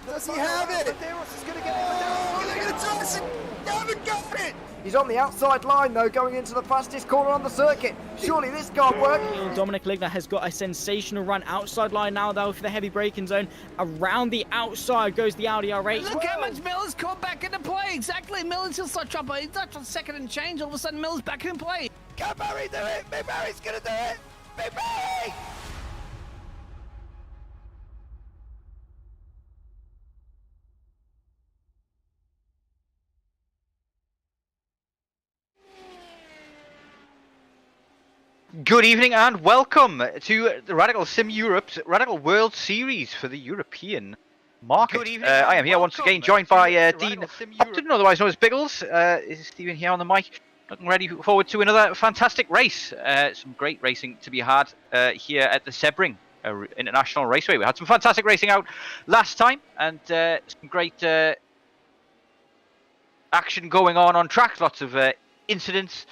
Does he have it? Medeiros is going to get it. Look at the toss! They haven't got it! He's on the outside line, though, going into the fastest corner on the circuit. Surely this can't work. Dominic Ligner has got a sensational run outside line now, though, for the heavy braking zone. Around the outside goes the Audi R8. Look how much Miller's caught back into play. Exactly. Miller's still such up. He's not on second and change. All of a sudden, Miller's back in play. Can Barry do it? Big Barry's going to do it. Big Barry! Good evening and welcome to the Radical Sim Europe's Radical World Series for the European market. Good evening I am here once again joined by Dean Upton, otherwise known as Biggles. This is Stephen here on the mic. Looking ready forward to another fantastic race. Some great racing to be had here at the Sebring International Raceway. We had some fantastic racing out last time and some great action going on track. Lots of incidents.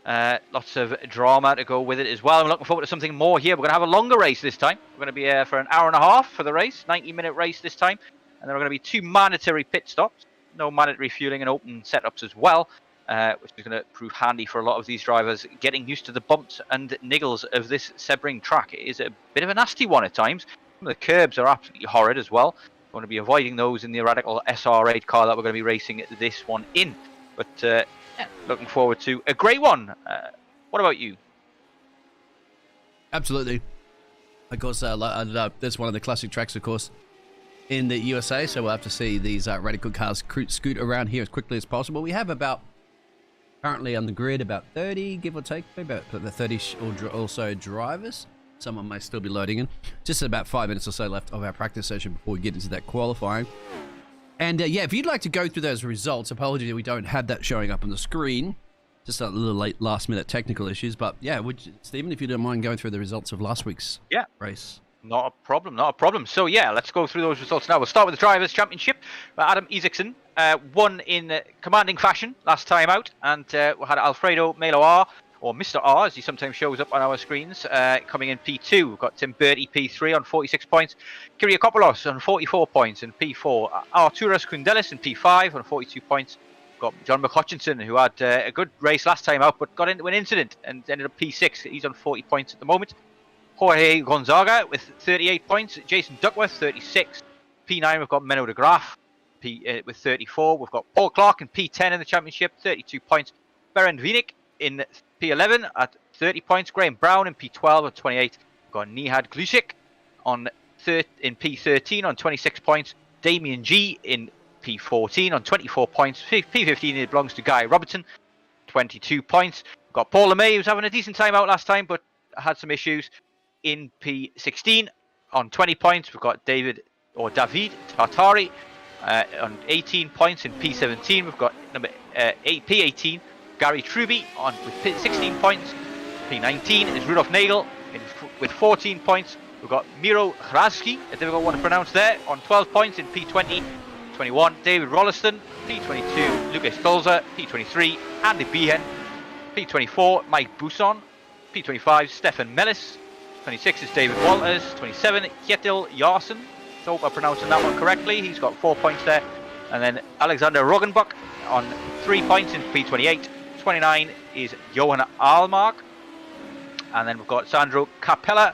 Lots of drama to go with it as well. I'm looking forward to something more here. We're going to have a longer race this time. We're going to be here for an hour and a half for the race, 90-minute race this time. And there are going to be 2 mandatory pit stops, no mandatory fueling and open setups as well, which is going to prove handy for a lot of these drivers getting used to the bumps and niggles of this Sebring track. It is a bit of a nasty one at times. Some of the curbs are absolutely horrid as well. We're going to be avoiding those in the Radical SR8 car that we're going to be racing this one in. But yeah, looking forward to a great one. What about you? Absolutely. Of course, that's one of the classic tracks, of course, in the USA. So we'll have to see these Radical cars scoot around here as quickly as possible. We have about, currently on the grid, about 30, give or take, maybe about the 30 or so drivers. Someone may still be loading in. Just about 5 minutes or so left of our practice session before we get into that qualifying. And yeah, if you'd like to go through those results, apologies we don't have that showing up on the screen. Just a little late last-minute technical issues. But yeah, Stephen, if you don't mind going through the results of last week's race. Not a problem, not a problem. So yeah, let's go through those results now. We'll start with the Drivers' Championship. Adam Isaacson won in commanding fashion last time out. And we had Alfredo Meloar, or Mr. R, as he sometimes shows up on our screens, coming in P2. We've got Tim Bertie P3 on 46 points. Kyriakopoulos on 44 points in P4. Arturas Kundelis in P5 on 42 points. We've got John McHutchinson, who had a good race last time out, but got into an incident and ended up P6. He's on 40 points at the moment. Jorge Gonzaga with 38 points. Jason Duckworth, 36. P9, we've got Menno de Graaf with 34. We've got Paul Clark in P10 in the championship, 32 points. Berend Wienik in P11 at 30 points. Graham Brown in P12 at 28. We've got Nihad Glusik in P13 on 26 points. Damien G in P14 on 24 points. P15 it belongs to Guy Robertson, 22 points. We've got Paul LeMay, who's having a decent time out last time, but had some issues, in P16 on 20 points. We've got David Tartari on 18 points in P17. We've got number P18. Gary Truby with 16 points. P19 is Rudolf Nagel with 14 points. We've got Miro Hrazki, a difficult one to pronounce there, on 12 points in P20. 21, David Rolliston. P22, Lucas Stolzer. P23, Andy Behan. P24, Mike Busson. P25, Stefan Mellis. 26 is David Walters. 27, Kjetil Jarsen. I hope I'm pronouncing that one correctly. He's got 4 points there. And then Alexander Roggenbuck on 3 points in P28. 29 is Johan Almark. And then we've got Sandro Capella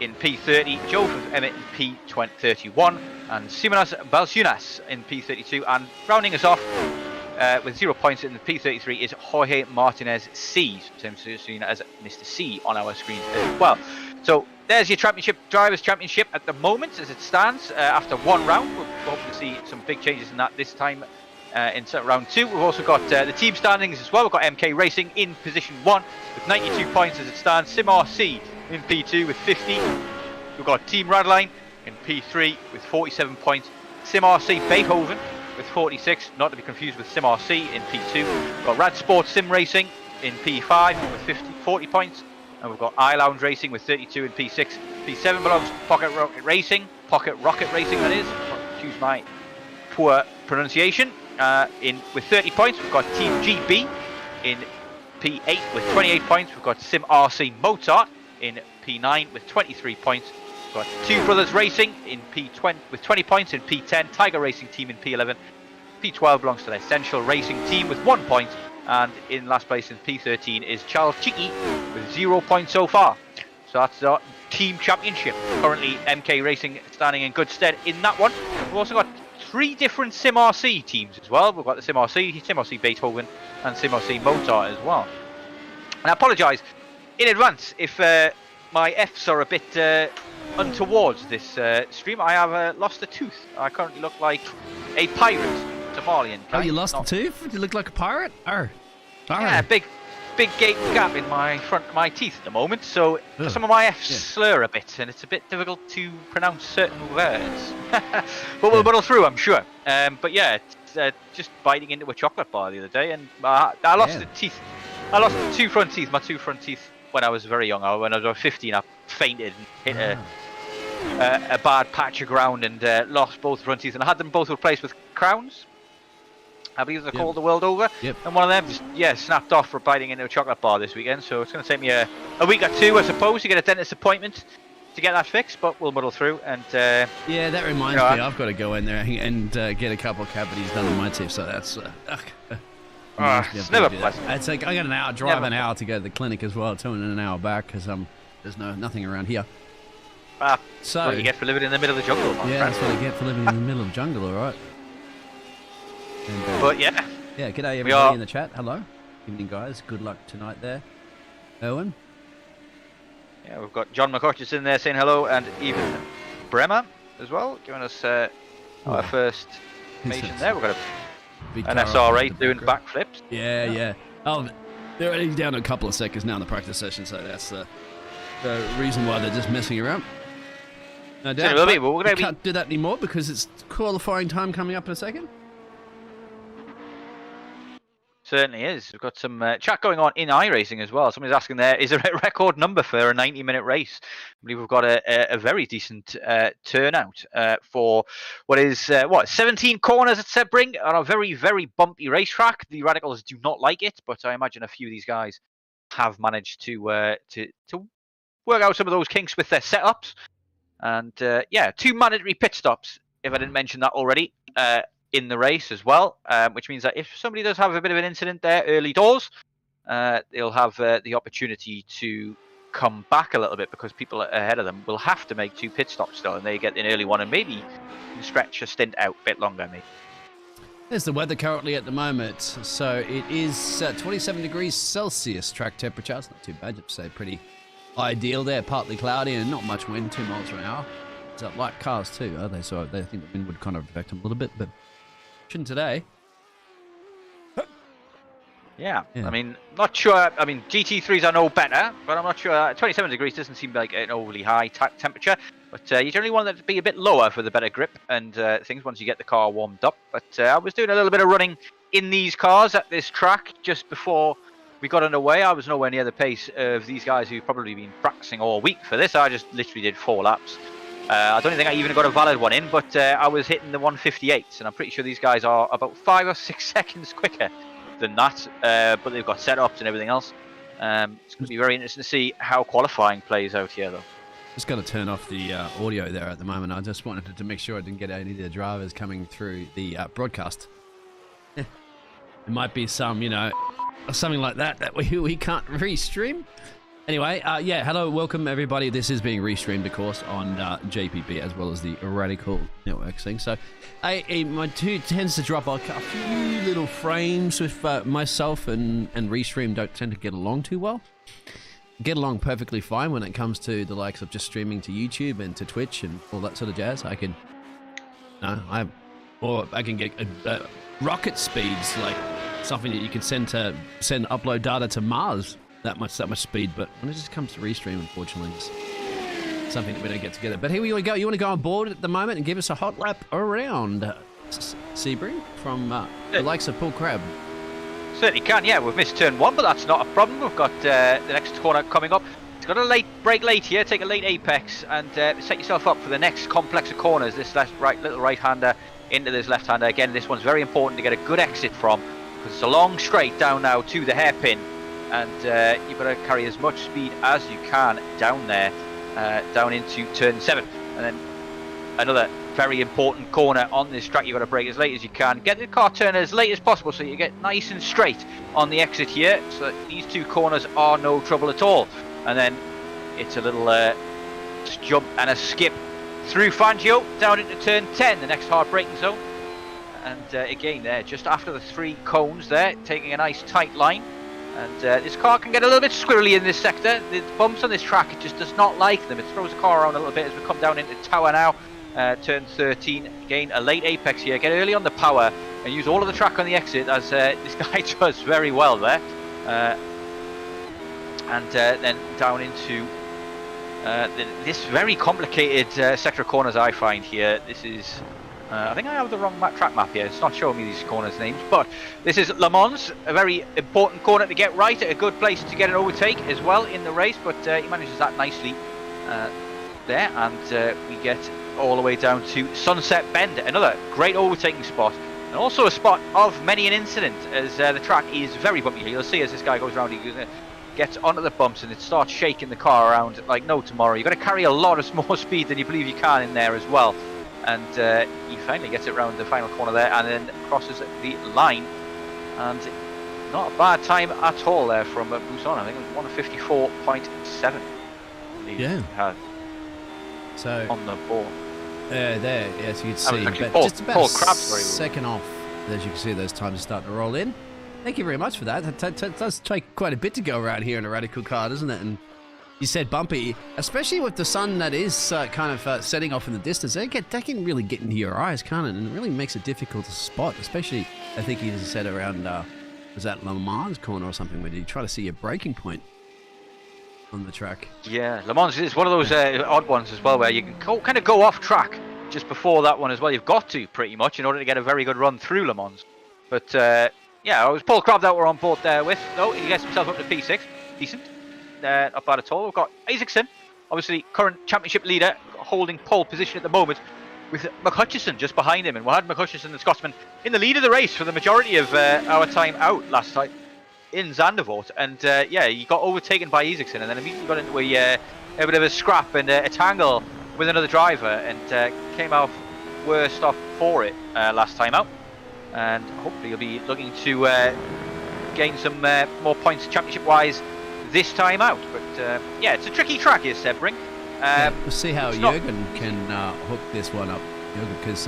in P30, Joe Emmett in P31, and Simonas Balsunas in P32. And rounding us off with 0 points in the P33 is Jorge Martinez C, sometimes seen as Mr. C on our screens as well. So there's your championship, Drivers' Championship at the moment as it stands after one round. We're hoping to see some big changes in that this time. In round 2, we've also got the team standings as well. We've got MK Racing in position 1 with 92 points as it stands. Sim RC in P2 with 50. We've got Team Radline in P3 with 47 points. Sim RC Beethoven with 46, not to be confused with Sim RC in P2. We've got Rad Sports Sim Racing in P5 with 40 points. And we've got iLounge Racing with 32 in P6. P7 belongs to Pocket Rocket Racing that is. Excuse my poor pronunciation. With 30 points, we've got Team GB in P8 with 28 points. We've got Sim RC Mozart in P9 with 23 points. Got Two Brothers Racing in P20 with 20 points in P10. Tiger Racing Team in P11. P12 belongs to the Essential Racing Team with 1 point. And in last place in P13 is Charles Cheeky with 0 points so far. So that's our team championship. Currently MK Racing standing in good stead in that one. We've also got 3 different SimRC teams as well. We've got the SimRC Beethoven and SimRC Mozart as well. And I apologise in advance if my Fs are a bit untowards this stream. I have lost a tooth. I currently look like a pirate. Somalian. Oh, you lost a tooth? You look like a pirate? Yeah, big gap in my teeth at the moment, so some of my F's slur a bit, and it's a bit difficult to pronounce certain words. But we'll muddle through, I'm sure. But yeah, it's just biting into a chocolate bar the other day, and I lost the teeth. I lost my two front teeth when I was very young. When I was 15, I fainted and hit a bad patch of ground and lost both front teeth, and I had them both replaced with crowns. I believe they're called the world over. Yep. And one of them just snapped off for biting into a chocolate bar this weekend. So it's going to take me a week or two, I suppose, to get a dentist appointment to get that fixed. But we'll muddle through. And yeah, that reminds me. I've got to go in there and get a couple of cavities done on my teeth. So that's it's never pleasant. It's like I got an hour drive, an hour to go to the clinic as well, 2 and an hour back because there's nothing around here. So what you get for living in the middle of the jungle. That's what I get for living in the middle of the jungle. All right. And, but yeah, g'day everybody in the chat. Hello, evening guys. Good luck tonight there, Owen. Yeah, we've got John McCutcheon in there saying hello, and even Bremer as well, giving us our first information there. We've got an SR8 doing backflips. Yeah. Oh, they're only down a couple of seconds now in the practice session, so that's the reason why they're just messing around. No doubt. We can't do that anymore because it's qualifying time coming up in a second. Certainly is. We've got some chat going on in iRacing as well. Somebody's asking there, is there a record number for a 90-minute race? I believe we've got a very decent turnout for what is 17 corners at Sebring on a very, very bumpy racetrack. The Radicals do not like it, but I imagine a few of these guys have managed to work out some of those kinks with their setups. And 2 mandatory pit stops, if I didn't mention that already. In the race as well, which means that if somebody does have a bit of an incident there early doors, they'll have the opportunity to come back a little bit because people ahead of them will have to make 2 pit stops still, and they get an early one and maybe stretch a stint out a bit longer. Maybe. There's the weather currently at the moment, so it is 27 degrees Celsius track temperature. It's not too bad, I'd say pretty ideal there, partly cloudy and not much wind, 2 miles per hour. It's light cars too, are they? So they think the wind would kind of affect them a little bit, but today. Yeah, I mean, not sure. I mean, GT3s are no better, but I'm not sure. 27 degrees doesn't seem like an overly high temperature, but you generally want it to be a bit lower for the better grip and things once you get the car warmed up. But I was doing a little bit of running in these cars at this track just before we got underway. I was nowhere near the pace of these guys who've probably been practicing all week for this. I just literally did 4 laps. I don't think I even got a valid one in, but I was hitting the 158s, and I'm pretty sure these guys are about 5 or 6 seconds quicker than that, but they've got setups and everything else. It's going to be very interesting to see how qualifying plays out here, though. Just got to turn off the audio there at the moment. I just wanted to make sure I didn't get any of the drivers coming through the broadcast. There might be some, something like that we can't restream. Anyway, hello, welcome everybody. This is being restreamed, of course, on JPB as well as the Radical Network thing. So, my 2 tends to drop a few little frames with myself and Restream don't tend to get along too well. Get along perfectly fine when it comes to the likes of just streaming to YouTube and to Twitch and all that sort of jazz. I can get rocket speeds, like something that you can send upload data to Mars. That much speed, but when it just comes to Restream, unfortunately, it's something that we don't get together. But here we go. You want to go on board at the moment and give us a hot lap around Sebring from the likes of Paul Crabb? Certainly can, yeah. We've missed turn 1, but that's not a problem. We've got the next corner coming up. It's got a brake late here, take a late apex, and set yourself up for the next complex of corners. This little right-hander into this left-hander. Again, this one's very important to get a good exit from, because it's a long straight down now to the hairpin. And you better carry as much speed as you can down there down into turn 7. And then another very important corner on this track. You've got to brake as late as you can. Get the car turned as late as possible so you get nice and straight on the exit here. So that these 2 corners are no trouble at all. And then it's a little jump and a skip through Fangio down into turn 10, the next hard braking zone. And again there, just after the 3 cones there, taking a nice tight line. And this car can get a little bit squirrely in this sector. The bumps on this track, it just does not like them. It throws the car around a little bit as we come down into Tower now. Turn 13, again a late apex here. Get early on the power and use all of the track on the exit, as this guy does very well there. And then down into this very complicated sector of corners I find here. This is, I think I have the wrong track map here. It's not showing me these corners names, but this is Le Mans, a very important corner to get right, a good place to get an overtake as well in the race, but he manages that nicely there, and we get all the way down to Sunset Bend, another great overtaking spot, and also a spot of many an incident, as the track is very bumpy. You'll see as this guy goes around, he gets onto the bumps and it starts shaking the car around like no tomorrow. You've got to carry a lot of more speed than you believe you can in there as well. And he finally gets it around the final corner there and then crosses the line. And not a bad time at all there from Busan. I think it was 154.7. Yeah. So on the ball. There, as you can see, but Paul, just about Paul a Crab's very second off. As you can see, those times are starting to roll in. Thank you very much for that. That does take quite a bit to go around here in a radical car, doesn't it? And you said bumpy, especially with the sun that is kind of setting off in the distance. That can really get into your eyes, can't it? And it really makes it difficult to spot, especially, I think you said around, was that Le Mans corner or something, where you try to see your braking point on the track. Yeah, Le Mans is one of those odd ones as well, where you can kind of go off track just before that one as well. You've got to, pretty much, in order to get a very good run through Le Mans. But, yeah, it was Paul Crab that we're on board there with. No, he gets himself up to P6. Decent. Not bad at all. We've got Isaacson, obviously current championship leader, holding pole position at the moment, with McHutchison just behind him. And we had McHutchison, the Scotsman, in the lead of the race for the majority of our time out last time in Zandvoort. And yeah, he got overtaken by Isaacson and then immediately got into a bit of a scrap and a tangle with another driver, and came out worst off for it last time out. And hopefully he'll be looking to gain some more points championship-wise this time out. But yeah, it's a tricky track here, Sebring. Yeah, we'll see how Jürgen can hook this one up, because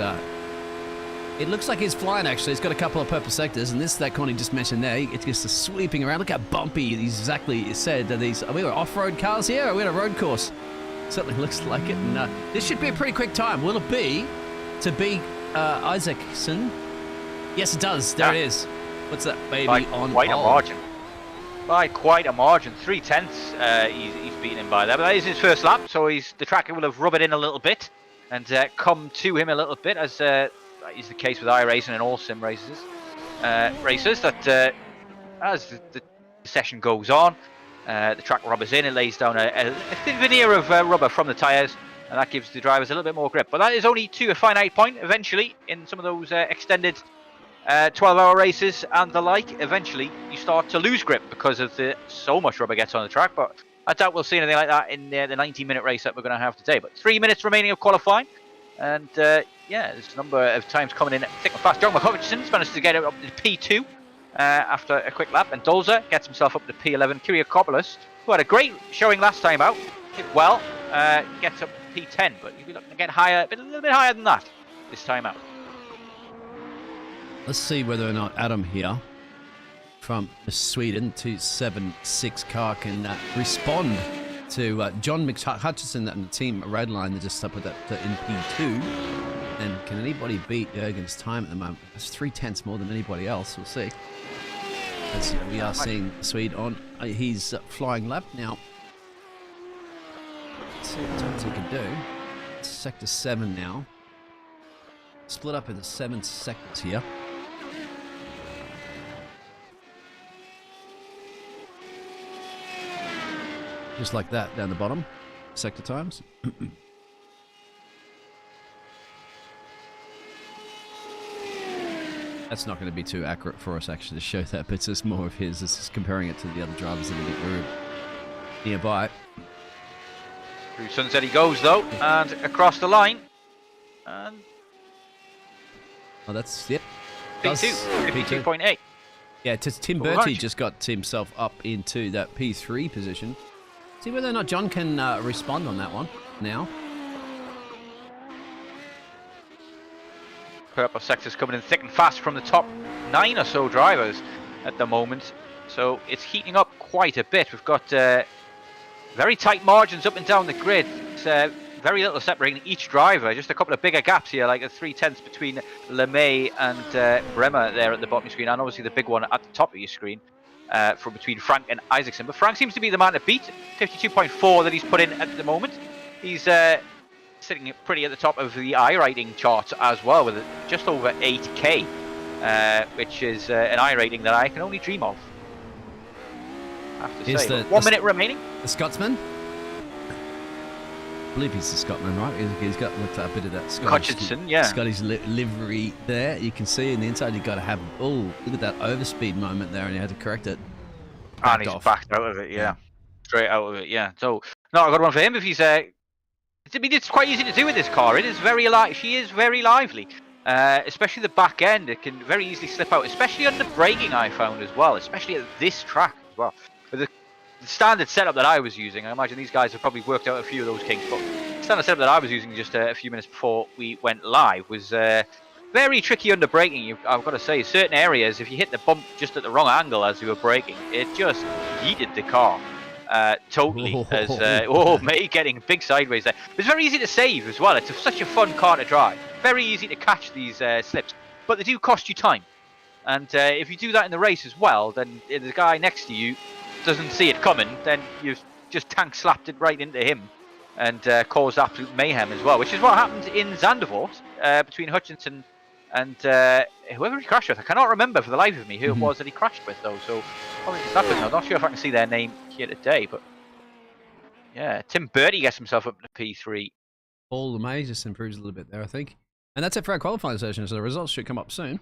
it looks like he's flying, actually. He's got a couple of purple sectors, and that corner he just mentioned there, it's just sweeping around. Look how bumpy he's exactly said. Are we off-road cars here, or are we on a road course? Certainly looks like it. And this should be a pretty quick time. Will it be to beat Isaacson? Yes, it does. There it is. What's that baby on quite a margin. By quite a margin. 3/10 he's beaten him by there. But that is his first lap, so the tracker will have rubbed it in a little bit and come to him a little bit, as that is the case with iRacing and all sim races. Racers that as the session goes on, the track rubbers in, it lays down a thin veneer of rubber from the tyres, and that gives the drivers a little bit more grip. But that is only to a finite point. Eventually, in some of those extended 12-hour races and the like, eventually you start to lose grip because of so much rubber gets on the track. But I doubt we'll see anything like that in the 90-minute race that we're going to have today. But 3 minutes remaining of qualifying, and yeah, there's a number of times coming in thick and fast. John McHutchison's managed to get it up to P2 after a quick lap, and Dolza gets himself up to P11. Kyrgiakopoulos, who had a great showing last time out, did well, gets up to P10, but you'll be looking to get higher, a little bit higher than that this time out. Let's see whether or not Adam here from Sweden 276 car can respond to John McHutchison and the team Redline. They're just up with that in P2. And can anybody beat Jürgen's time at the moment? That's 3/10 more than anybody else. We'll see. As we are seeing Swede on his flying lap now. Let's see what times he can do. It's sector 7 now. Split up into 7 sectors here. Just like that down the bottom, sector times. That's not going to be too accurate for us actually to show that, but it's just more of his. It's just comparing it to the other drivers that are nearby. Through Sunset he goes though, and across the line. And Oh, that's it. P2, 52.8. Yeah, Tim Well, Bertie right. just got himself up into that P3 position. See whether or not John can respond on that one now. Purple sector's coming in thick and fast from the top 9 or so drivers at the moment. So it's heating up quite a bit. We've got very tight margins up and down the grid. It's very little separating each driver. Just a couple of bigger gaps here, like a 0.3 between LeMay and Bremer there at the bottom of your screen, and obviously the big one at the top of your screen from between Frank and Isaacson. But Frank seems to be the man to beat. 52.4 that he's put in at the moment. He's sitting pretty at the top of the iRating chart as well, with just over 8k, which is an iRating that I can only dream of. I have to Here's say. the- 1 minute remaining. The Scotsman? I believe he's the Scotsman, right? He's got a bit of that Hutchinson, yeah. Scottish livery there. You can see in the inside you've got to have, oh, look at that overspeed moment there, and you had to correct it. And he's backed out of it, yeah. Straight out of it, yeah. So, not a good one for him if he's... I mean, it's quite easy to do with this car. It is very she is very lively. Especially the back end. It can very easily slip out, especially under braking, I found as well. Especially at this track as well. But the standard setup that I was using, I imagine these guys have probably worked out a few of those kinks, but the standard setup that I was using just a few minutes before we went live was very tricky under braking. I've got to say, certain areas, if you hit the bump just at the wrong angle as you were braking, it just yeeted the car totally. As mate, getting big sideways there. It's very easy to save as well. It's such a fun car to drive. Very easy to catch these slips, but they do cost you time. And if you do that in the race as well, then the guy next to you doesn't see it coming, then you've just tank slapped it right into him and caused absolute mayhem as well, which is what happened in Zandvoort between Hutchinson and whoever he crashed with. I cannot remember for the life of me who it was that he crashed with though, so I'm not sure if I can see their name here today, but yeah, Tim Bertie gets himself up to P3. Paul LeMay just improves a little bit there, I think. And that's it for our qualifying session, so the results should come up soon.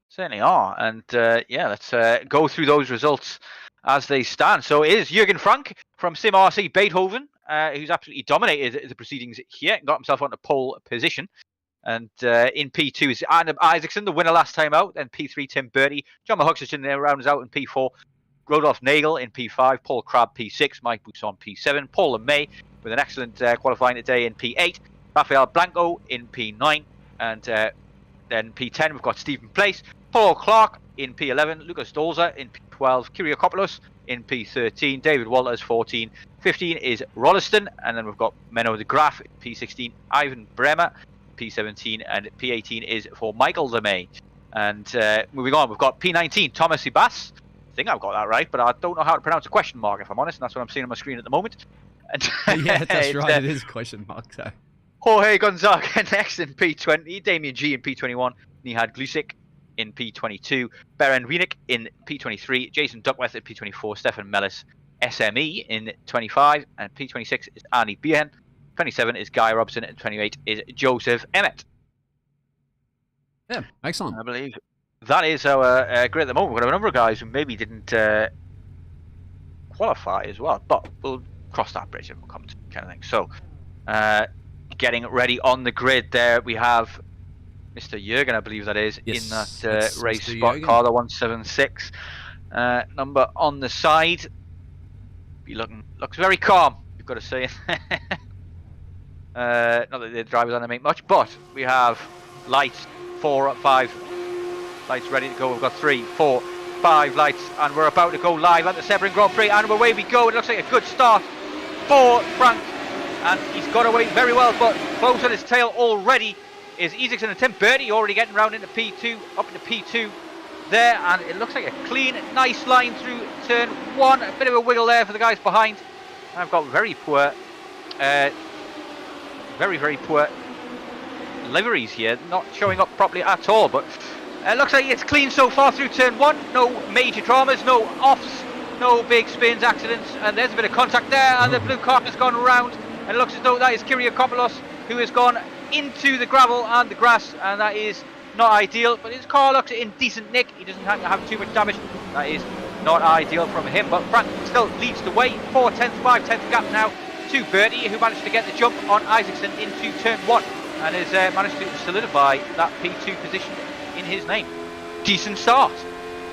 Certainly are, and yeah, let's go through those results as they stand. So it is Jürgen Frank from Sim RC Beethoven, who's absolutely dominated the proceedings here, got himself onto pole position. And in P2 is Adam Isaacson, the winner last time out. Then P3, Tim Bertie. John Hutchinson there rounds out in P4. Rodolph Nagel in P5. Paul Crabb P6. Mike Bousson P7. Paul LeMay with an excellent qualifying today in P8. Rafael Blanco in P9. And then P10 we've got Stephen Place. Paul Clark in P11. Lucas Dolza in P12. Kyrgiakopoulos in P13. David Walters 14. 15 is Rolliston. And then we've got Menno de Graaf in P16. Ivan Bremer P17, and P18 is for Michael LeMay. And moving on, we've got P19, Thomas Ibas. I think I've got that right, but I don't know how to pronounce a question mark, if I'm honest, and that's what I'm seeing on my screen at the moment. And Yeah, that's right, it is a question mark. So. Jorge Gonzaga next in P20, Damien G in P21, Nihad Glusik in P22, Beren Wienik in P23, Jason Duckworth at P24, Stefan Mellis SME in 25, and P26 is Arnie Biehen. 27 is Guy Robson, and 28 is Joseph Emmett. Yeah, excellent. I believe that is our grid at the moment. We've got a number of guys who maybe didn't qualify as well, but we'll cross that bridge and we'll come to kind of thing. So, getting ready on the grid there, we have Mr. Jürgen, I believe that is, yes, in that race Mr. spot Jürgen. car, the 176 number on the side. Looks very calm, you've got to say. Not that the drivers aren't make much, but we have lights, 4 or 5 lights ready to go. We've got 3, 4, 5 lights, and we're about to go live at the Sebring Grand Prix, and away we go. It looks like a good start for Frank, and he's got away very well, but close on his tail already is Isaacson and Tim Bertie, already getting round into P2, up into P2 there, and it looks like a clean, nice line through turn 1. A bit of a wiggle there for the guys behind. I've got very poor liveries here, not showing up properly at all, but it looks like it's clean so far through turn 1. No major dramas, no offs, no big spins, accidents, and there's a bit of contact there, and the blue carpet's gone around, and it looks as though that is Kyrgiakopoulos, who has gone into the gravel and the grass, and that is not ideal, but his car looks in decent nick. He doesn't have too much damage. That is not ideal from him, but Frank still leads the way. 4 tenths, 5 tenths gap now to P2, Bertie, who managed to get the jump on Isaacson into turn 1 and has managed to solidify that P2 position in his name. Decent start.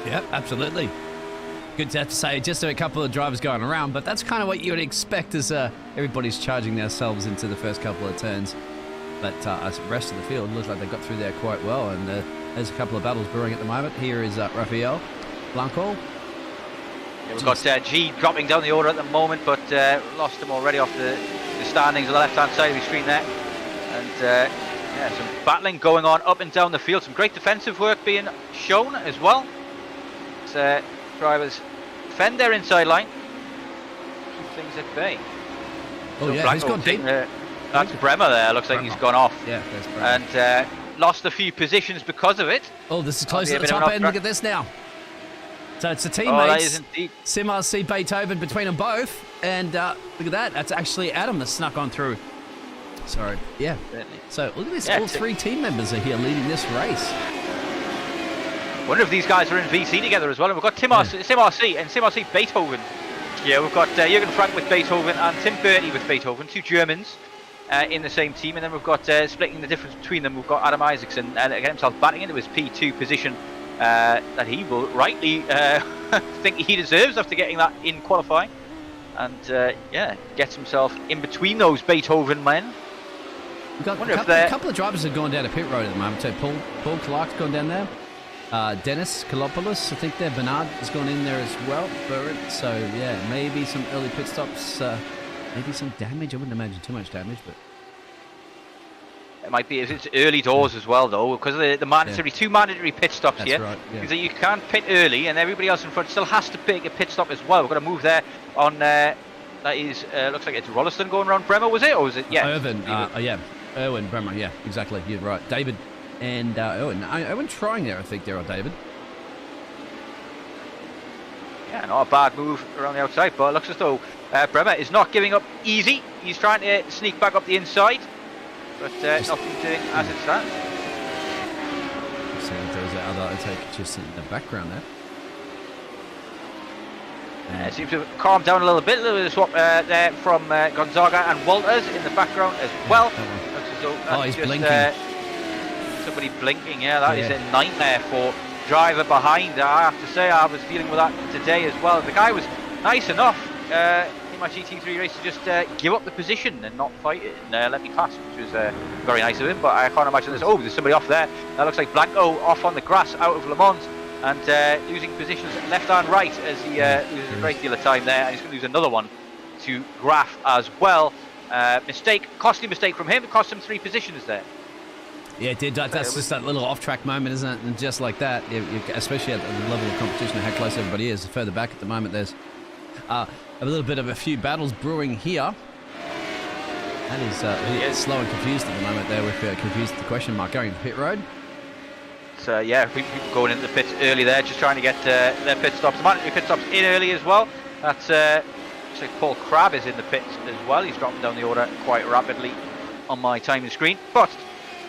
Yep, absolutely. Good to have to say, just a couple of drivers going around, but that's kind of what you would expect as everybody's charging themselves into the first couple of turns. But the rest of the field looks like they got through there quite well, and there's a couple of battles brewing at the moment. Here is Rafael Blanco. Yeah, we've got G dropping down the order at the moment, but lost him already off the standings on the left-hand side of the screen there. And yeah, some battling going on up and down the field. Some great defensive work being shown as well. As, drivers defend their inside line, keep things at bay. Oh so yeah, Blanco who's gone deep? That's Bremer there. Looks like he's gone off. Yeah, there's Bremer. And lost a few positions because of it. Oh, this is close to the top end. Look at this now. So it's the teammates. Oh, that is indeed. Sim RC Beethoven between them both. And look at that. That's actually Adam that snuck on through. Sorry. Yeah. Certainly. So look at this. Yeah, all 3 team members are here leading this race. Wonder if these guys are in VC together as well. And we've got Sim RC and Sim RC Beethoven. Yeah, we've got Jürgen Frank with Beethoven and Tim Bertie with Beethoven, 2 Germans in the same team. And then we've got splitting the difference between them. We've got Adam Isaacson get himself batting into his P2 position that he will rightly think he deserves after getting that in qualifying. And yeah, gets himself in between those Beethoven men. We've got a couple of drivers have gone down to pit road at the moment. So Paul Clark's gone down there. Dennis Kalopoulos, I think there. Bernard has gone in there as well. So yeah, maybe some early pit stops. Maybe some damage. I wouldn't imagine too much damage, but it might be. It's early doors as well, though, because of the mandatory 2 mandatory pit stops. That's here. Right, yeah. Because you can't pit early, and everybody else in front still has to pick a pit stop as well. We've got to move there on. That is looks like it's Rolliston going around Bremer, was it, or was it? Yeah, Irvin. Yeah, Erwin Bremer. Yeah, exactly. You're right, David. And Owen trying there, I think, there on David. Yeah, not a bad move around the outside, but it looks as though Bremer is not giving up easy. He's trying to sneak back up the inside, but nothing doing as it stands. So there's that other attack just in the background there. Seems to have calmed down a little bit. A little bit of swap there from Gonzaga and Walters in the background as well. Looks as though that's he's just, blinking. Somebody blinking, yeah, that is a nightmare for driver behind. I have to say, I was dealing with that today as well. The guy was nice enough in my GT3 race to just give up the position and not fight it and let me pass, which was very nice of him. But I can't imagine this. Oh, there's somebody off there. That looks like Blanco off on the grass out of Le Mans and losing positions left and right as he loses a great deal of time there. And he's going to lose another one to Graf as well. Costly mistake from him. It cost him 3 positions there. Yeah, it did. That's just that little off-track moment, isn't it? And just like that, especially at the level of competition and how close everybody is. Further back at the moment, there's a little bit of a few battles brewing here. That is slow and confused at the moment there. We're confused at the question mark. Going to pit road. So yeah, people going into the pits early there, just trying to get their pit stops. The mandatory pit stops in early as well. That's looks like Paul Crabb is in the pits as well. He's dropping down the order quite rapidly on my timing screen. But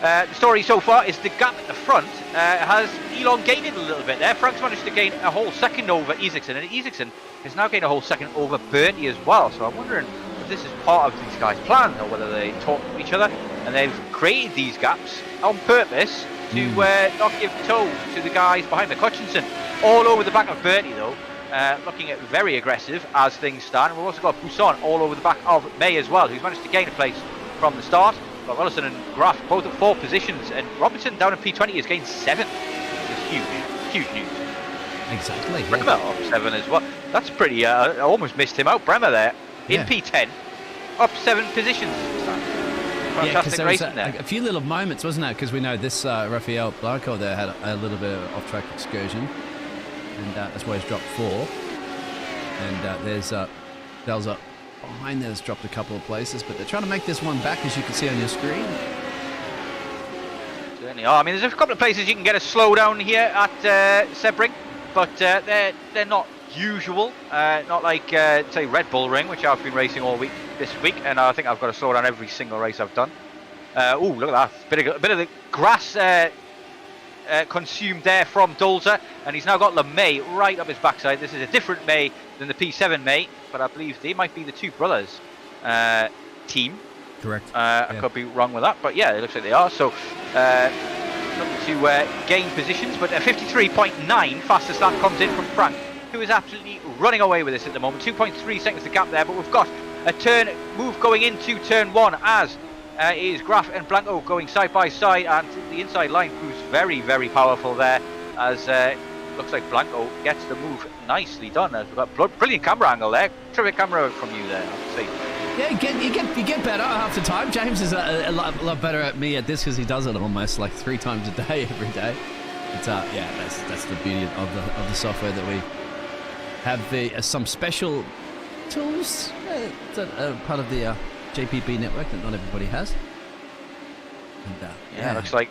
the story so far is the gap at the front has elongated a little bit there. Frank's managed to gain a whole second over Isaacson, and Isaacson has now gained a whole second over Bertie as well. So I'm wondering if this is part of these guys' plan, or whether they talk to each other and they've created these gaps on purpose to not give toes to the guys behind the Hutchinson. All over the back of Bertie though, looking at very aggressive as things stand. And we've also got Poussin all over the back of May as well, who's managed to gain a place from the start. Got Rollison and Graf both at 4 positions, and Robinson down in P20 has gained 7. Which is huge news. Exactly. Bremer up 7 as well. That's pretty. I almost missed him out. Bremer there in P10, up 7 positions. Fantastic racing there. A few little moments, wasn't it? Because we know this Rafael Blanco there had a little bit of off-track excursion, and that's why he's dropped 4. And there's Delza behind there has dropped a couple of places, but they're trying to make this one back, as you can see on your screen. Certainly are. I mean, there's a couple of places you can get a slowdown here at Sebring, but they're not usual. Not like say Red Bull Ring, which I've been racing all week this week, and I think I've got to slow down every single race I've done. Oh, look at that! A bit of the grass consumed there from Dolza, and he's now got LeMay right up his backside. This is a different May than the P7 May, but I believe they might be the 2 brothers team. Correct. I could be wrong with that, but yeah, it looks like they are. So looking to gain positions, but 53.9 fastest lap comes in from Frank, who is absolutely running away with this at the moment. 2.3 seconds the gap there, but we've got a turn move going into turn 1 as is Graf and Blanco going side by side, and the inside line proves very, very powerful there as looks like Blanco gets the move nicely done. We've got brilliant camera angle there. Terrific camera from you there, I have to say. Yeah, you get better half the time. James is a lot better at me at this because he does it almost like 3 times a day every day. But yeah, that's the beauty of the software that we have. Some special tools that are part of the JPB network that not everybody has. And, yeah, looks like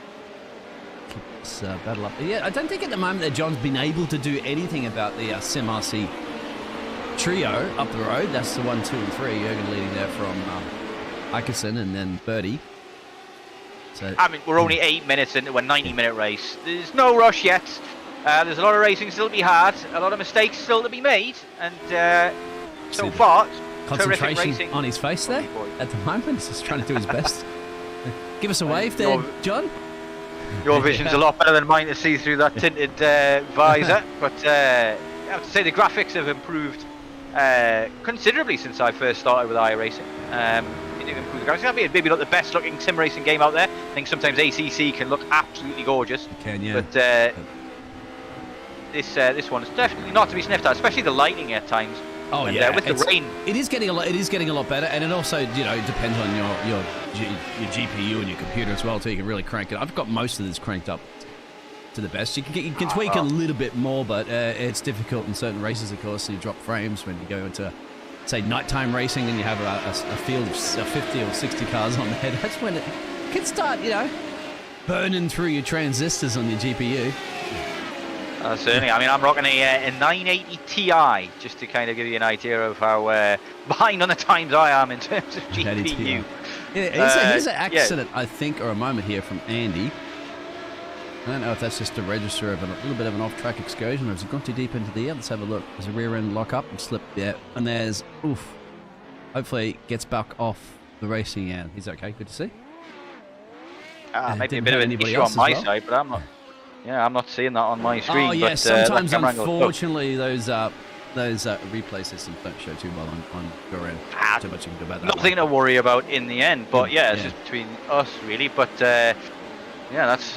it's battle up. Yeah, I don't think at the moment that John's been able to do anything about the SimRC trio up the road. That's the 1, 2, and 3. Jürgen leading there from Ickerson and then Birdie. So I mean, we're only 8 minutes into a 90-minute race. There's no rush yet. There's a lot of racing still to be had, a lot of mistakes still to be made, and so far, concentration terrific racing on his face there at the moment. He's just trying to do his best. Give us a wave there, John. Your vision's a lot better than mine to see through that tinted visor, but I have to say the graphics have improved considerably since I first started with iRacing. Maybe not the best looking sim racing game out there. I think sometimes ACC can look absolutely gorgeous. It can, yeah. But this one is definitely not to be sniffed at, especially the lighting at times. Oh and, yeah, with the rain. It is getting a lot better, and it also depends on your GPU and your computer as well, so you can really crank it. I've got most of this cranked up to the best. You can tweak a little bit more, but it's difficult in certain races, of course. So you drop frames when you go into, say, nighttime racing, and you have a field of 50 or 60 cars on there. That's when it can start, burning through your transistors on your GPU. Certainly. I mean, I'm rocking a 980 Ti, just to kind of give you an idea of how behind on the times I am in terms of GPU. Yeah, here's an accident, I think, or a moment here from Andy. I don't know if that's just a register of a little bit of an off-track excursion, or has it gone too deep into the air? Let's have a look. There's a rear end lock up and slip there, and there's hopefully it gets back off the racing end. He's okay. Good to see. Maybe a bit of an issue on my side, but I'm not. Yeah, I'm not seeing that on my screen. Oh yeah, but, sometimes unfortunately those replay systems don't show too well on your end. Too much you can do about that. Nothing to worry about in the end, but yeah, it's just between us really. But yeah, that's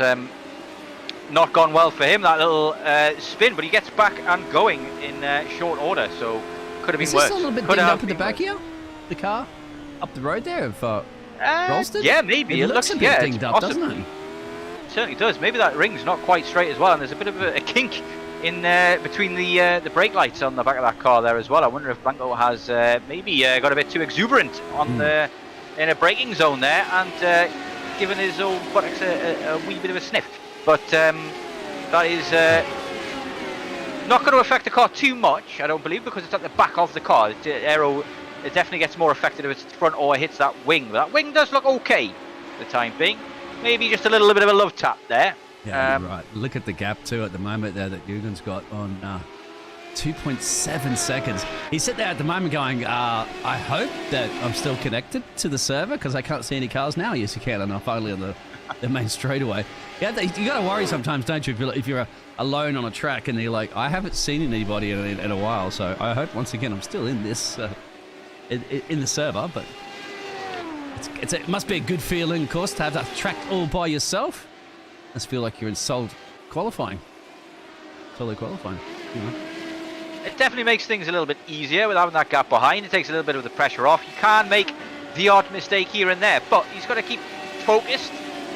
not gone well for him, that little spin, but he gets back and going in short order, so could have been worse. Is this a little bit dinged up at the back here? The car up the road there of Ralston? Yeah, maybe. It looks a bit dinged up, doesn't it? Certainly does. Maybe that ring's not quite straight as well, and there's a bit of a kink in between the brake lights on the back of that car there as well. I wonder if Blanco has maybe got a bit too exuberant on in a braking zone there and given his own buttocks a wee bit of a sniff. But that is not going to affect the car too much, I don't believe, because it's at the back of the car. The aero, it definitely gets more affected if it's front or it hits that wing. But that wing does look okay for the time being. Maybe just a little bit of a love tap there. Yeah, you're right. Look at the gap too at the moment there that Jürgen's got on 2.7 seconds. He's sitting there at the moment going, I hope that I'm still connected to the server because I can't see any cars now. Yes, you can, and I'm finally on the main straightaway. Yeah, you got to worry sometimes, don't you, if you're alone on a track and you're like, I haven't seen anybody in a while, so I hope once again I'm still in this in the server, but. It must be a good feeling, of course, to have that track all by yourself. Must feel like you're in solo qualifying. It definitely makes things a little bit easier with having that gap behind. It takes a little bit of the pressure off. You can make the odd mistake here and there, but he's got to keep focused,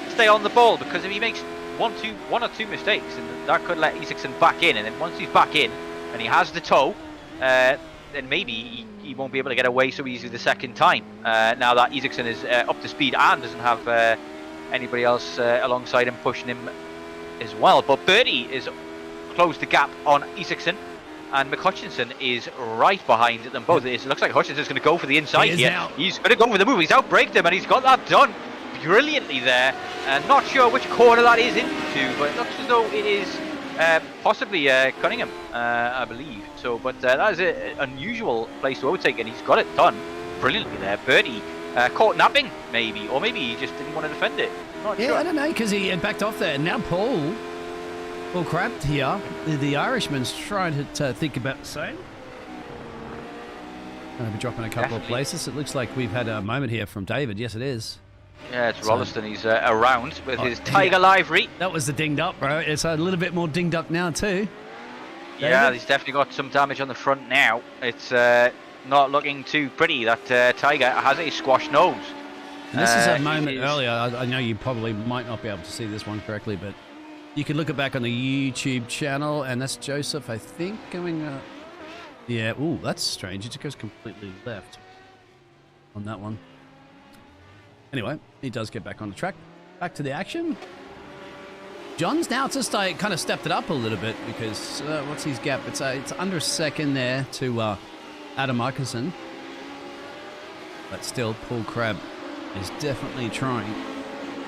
stay on the ball, because if he makes one or two mistakes, and that could let Isaacson back in, and then once he's back in and he has the toe, then maybe he won't be able to get away so easily the second time. Now that Isaacson is up to speed and doesn't have anybody else alongside him pushing him as well. But Birdie is closed the gap on Isaacson, and McHutchinson is right behind them both. It looks like Hutchinson's going to go for the inside here. Now. He's going to go for the move. He's outbraked him, and he's got that done brilliantly there. Not sure which corner that is into, but it looks as though it is possibly Cunningham, I believe. So, but that is an unusual place to overtake, and he's got it done brilliantly there. Birdie caught napping, maybe, or maybe he just didn't want to defend it. Not Yeah, sure. I don't know, because he had backed off there. And now Paul Crabb here, the Irishman's trying to think about the same. Going to be dropping a couple of places. It looks like we've had a moment here from David. Yes, it is. Yeah, it's Rolliston. He's around with his Tiger yeah. livery. That was the dinged up, bro. It's a little bit more dinged up now, too. Yeah, David? he's definitely got some damage on the front now. It's not looking too pretty. That Tiger has a squash nose. And this is a moment earlier. I know you probably might not be able to see this one correctly, but you can look it back on the YouTube channel, and that's Joseph, I think, going... yeah, ooh, that's strange. It just goes completely left on that one. Anyway, he does get back on the track. Back to the action. John's now just kind of stepped it up a little bit because what's his gap? It's under a second there to Adam Mickelson. But still, Paul Crabb is definitely trying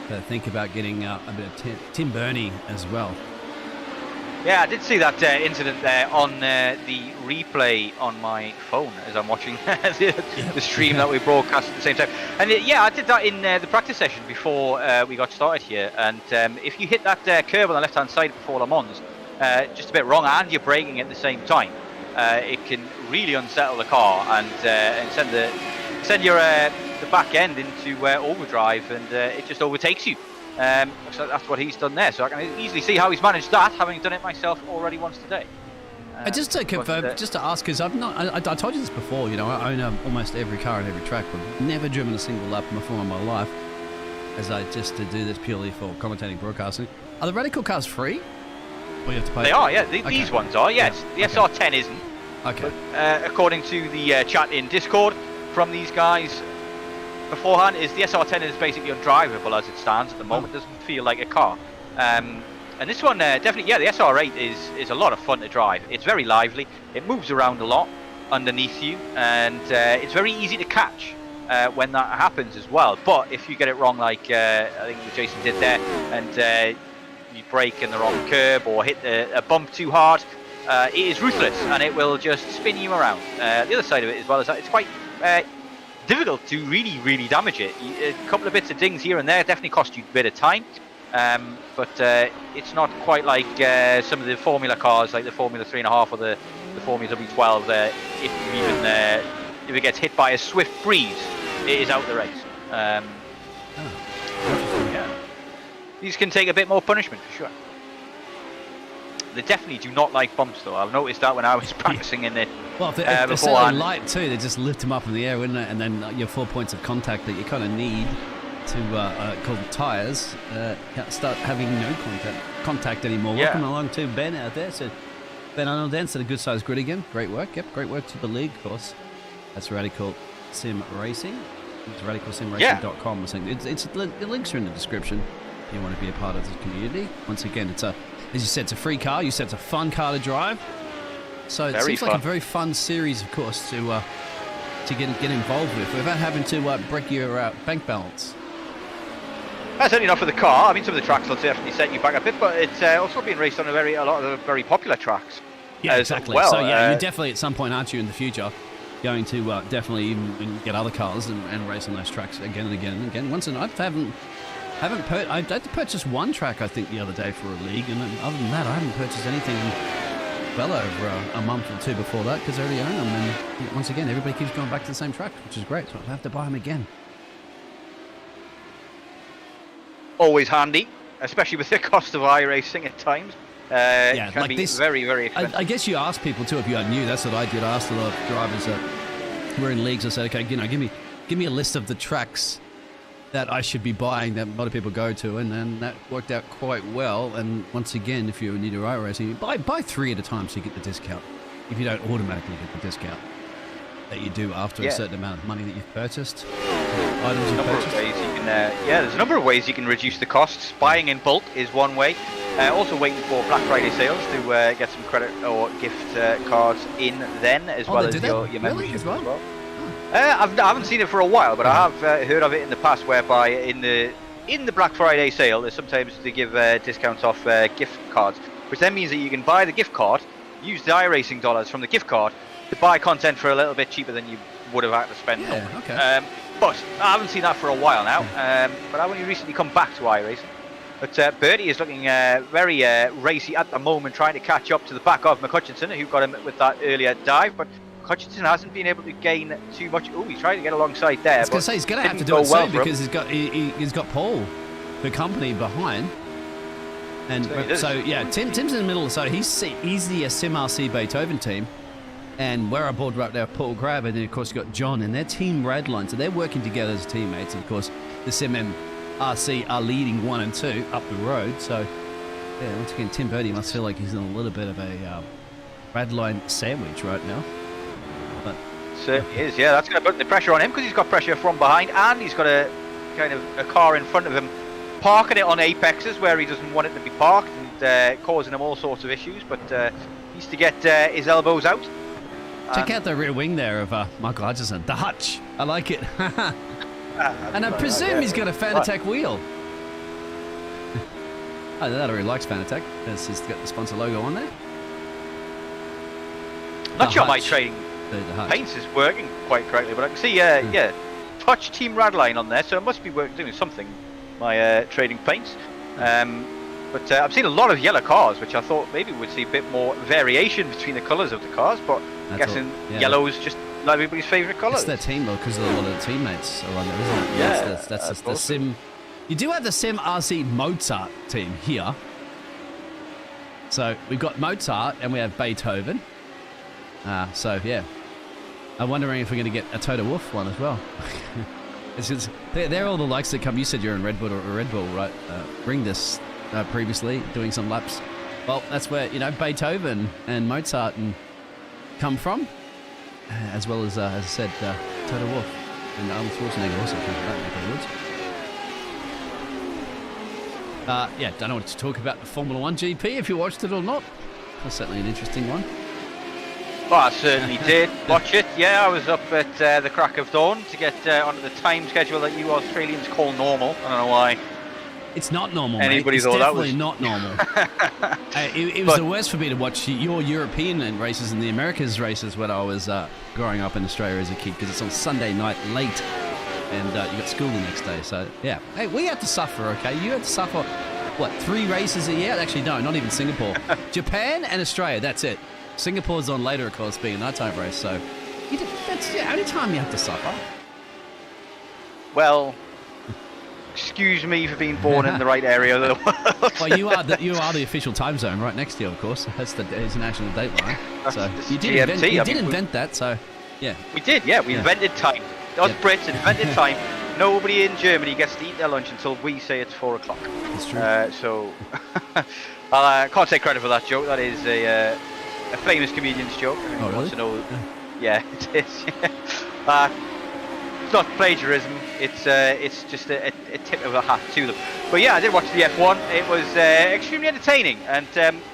to think about getting a bit of Tim Burney as well. Yeah, I did see that incident there on the replay on my phone as I'm watching the stream that we broadcast at the same time. And yeah, I did that in the practice session before we got started here. And if you hit that curb on the left-hand side before Le Mans, just a bit wrong, and you're braking at the same time, it can really unsettle the car and send your the back end into overdrive, and it just overtakes you. Looks like that's what he's done there, so I can easily see how he's managed that, having done it myself already once today. Just to confirm, just to ask, because I've not, I told you this before, you know, I own almost every car and every track, but never driven a single lap before in my life, as I just to do this purely for commentating broadcasting. Are the Radical cars free? Or you have to pay? They are, yeah. These ones are, yes. Yeah. The SR10 isn't. Okay. But, according to the chat in Discord from these guys beforehand, is the SR10 is basically undrivable as it stands at the moment. It doesn't feel like a car. And this one definitely, yeah, the SR8 is a lot of fun to drive. It's very lively. It moves around a lot underneath you, and it's very easy to catch when that happens as well. But if you get it wrong, like I think Jason did there, and you brake in the wrong curb or hit a bump too hard, it is ruthless and it will just spin you around. The other side of it as well is that it's quite difficult to really damage it. A couple of bits of dings here and there definitely cost you a bit of time, but it's not quite like some of the Formula cars, like the Formula 3.5 or the Formula W12. If it gets hit by a swift breeze, it is out the race. Yeah. These can take a bit more punishment for sure. They definitely do not like bumps, though. I've noticed that when I was practicing in it. Well, if they're so light too, they just lift them up in the air, wouldn't it? And then your 4 points of contact that you kind of need to called tyres start having no contact anymore. Yeah. Welcome along to Ben out there. So Ben Arnold dance at a good sized grid again. Great work. Yep, great work to the league, of course. That's Radical Sim Racing. It's radicalsimracing.com. The links are in the description. If you want to be a part of the community. Once again, it's as you said, it's a free car. You said it's a fun car to drive. So it seems like a very fun series, of course, to get involved with without having to break your bank balance. That's certainly not for the car. I mean, some of the tracks will definitely set you back a bit, but it's also being raced on a lot of the very popular tracks. Yeah, exactly. Well. So yeah, you're definitely at some point, aren't you, in the future, going to definitely even get other cars and race on those tracks again and again and again. Once in I had to purchase one track, I think, the other day for a league, and other than that, I haven't purchased anything well over a month or two before that because I already own them. And once again, everybody keeps going back to the same track, which is great. So I have to buy them again. Always handy, especially with the cost of iRacing at times. Yeah, it can like be this, very, very expensive. I guess you ask people too if you are new. That's what I did. I asked a lot of drivers who were in leagues. I said, okay, give me a list of the tracks that I should be buying that a lot of people go to, and then that worked out quite well. And once again, if you're new to iRacing, buy 3 at a time so you get the discount. If you don't automatically get the discount that you do after a certain amount of money that you've purchased, items you've purchased. There's a number of ways you can reduce the costs. Buying in bulk is one way. Also waiting for Black Friday sales to get some credit or gift cards in then, as well as your membership as well. I haven't seen it for a while, but I have heard of it in the past, whereby in the Black Friday sale, sometimes they give discounts off gift cards, which then means that you can buy the gift card, use the iRacing dollars from the gift card to buy content for a little bit cheaper than you would have had to spend Yeah, normally. okay. But I haven't seen that for a while now. But I've only recently come back to iRacing. But Birdie is looking very racy at the moment, trying to catch up to the back of McHutchinson, who got him with that earlier dive. But Hutchinson hasn't been able to gain too much. Oh, he's trying to get alongside there. I was going to say, he's going to have to do it soon because he's got Paul, the company behind. And so yeah, Tim's in the middle. So he's the Sim RC Beethoven team. And we're aboard right now, Paul Grab, and then of course you've got John and their team Radline. So they're working together as teammates. And of course, the Sim RC are leading 1 and 2 up the road. So yeah, once again, Tim Birdie must feel like he's in a little bit of a Radline sandwich right now. But certainly is, yeah. That's going to put the pressure on him because he's got pressure from behind, and he's got a kind of a car in front of him, parking it on apexes where he doesn't want it to be parked, and causing him all sorts of issues. But he needs to get his elbows out. Check out the rear wing there of Michael Hutchison. The hutch. I like it. And I presume he's got a Fanatec wheel. I know that he likes Fanatec. He's got the sponsor logo on there. Not sure my trading paints is working quite correctly, but I can see, Touch Team Radline on there, so it must be doing something, my trading paints. But I've seen a lot of yellow cars, which I thought maybe we'd see a bit more variation between the colours of the cars, but I'm guessing yellow is just not everybody's favourite colour. It's their team, though, because a lot of the teammates are on there, isn't it? Yeah, that's just the Sim. You do have the Sim RC Mozart team here. So we've got Mozart and we have Beethoven. So yeah, I'm wondering if we're going to get a Toto Wolff one as well. It's just, they're all the likes that come. You said you're in Red Bull, right? Bring this previously, doing some laps. Well, that's where Beethoven and Mozart come from, as well as I said, Toto Wolff and Arnold Schwarzenegger also come from that neck of the woods. Don't know what to talk about the Formula 1 GP if you watched it or not. That's certainly an interesting one. Well, I certainly did watch it. Yeah, I was up at the crack of dawn to get onto the time schedule that you Australians call normal. I don't know why. It's not normal, Anybody mate. It's definitely not normal. It was the worst for me to watch your European races and the Americas races when I was growing up in Australia as a kid, because it's on Sunday night late, and you got school the next day. So yeah, hey, we had to suffer. Okay, you had to suffer. What, 3 races a year? Actually, no, not even Singapore. Japan and Australia. That's it. Singapore's on later, of course, being a nighttime race. So that's the only time you have to suffer. Well, excuse me for being born in the right area of the world. Well, you are the official time zone right next to you, of course. That's the international date line. So you did invent that. So yeah, we did. Yeah, we invented time. Us Brits invented time. Nobody in Germany gets to eat their lunch until we say it's 4 o'clock. That's true. So I can't take credit for that joke. That is a famous comedian's joke. Oh, really? Wants to know, yeah, it is. It's not plagiarism. It's just a tip of the hat to them. But yeah, I did watch the F1. It was extremely entertaining, and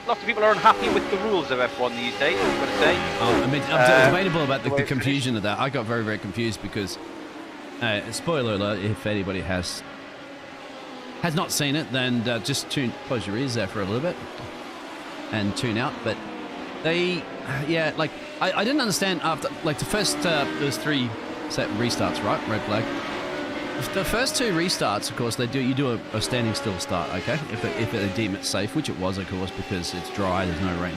lots of people are unhappy with the rules of F1 these days. I've got to say. I'm debatable about the confusion of that. I got very, very confused because, spoiler alert, if anybody has not seen it, then just close your ears there for a little bit and tune out. But I didn't understand after the first there's 3 set restarts, right? Red flag. The first 2 restarts, of course, you do a standing still start, okay? If they deem it safe, which it was, of course, because it's dry, there's no rain,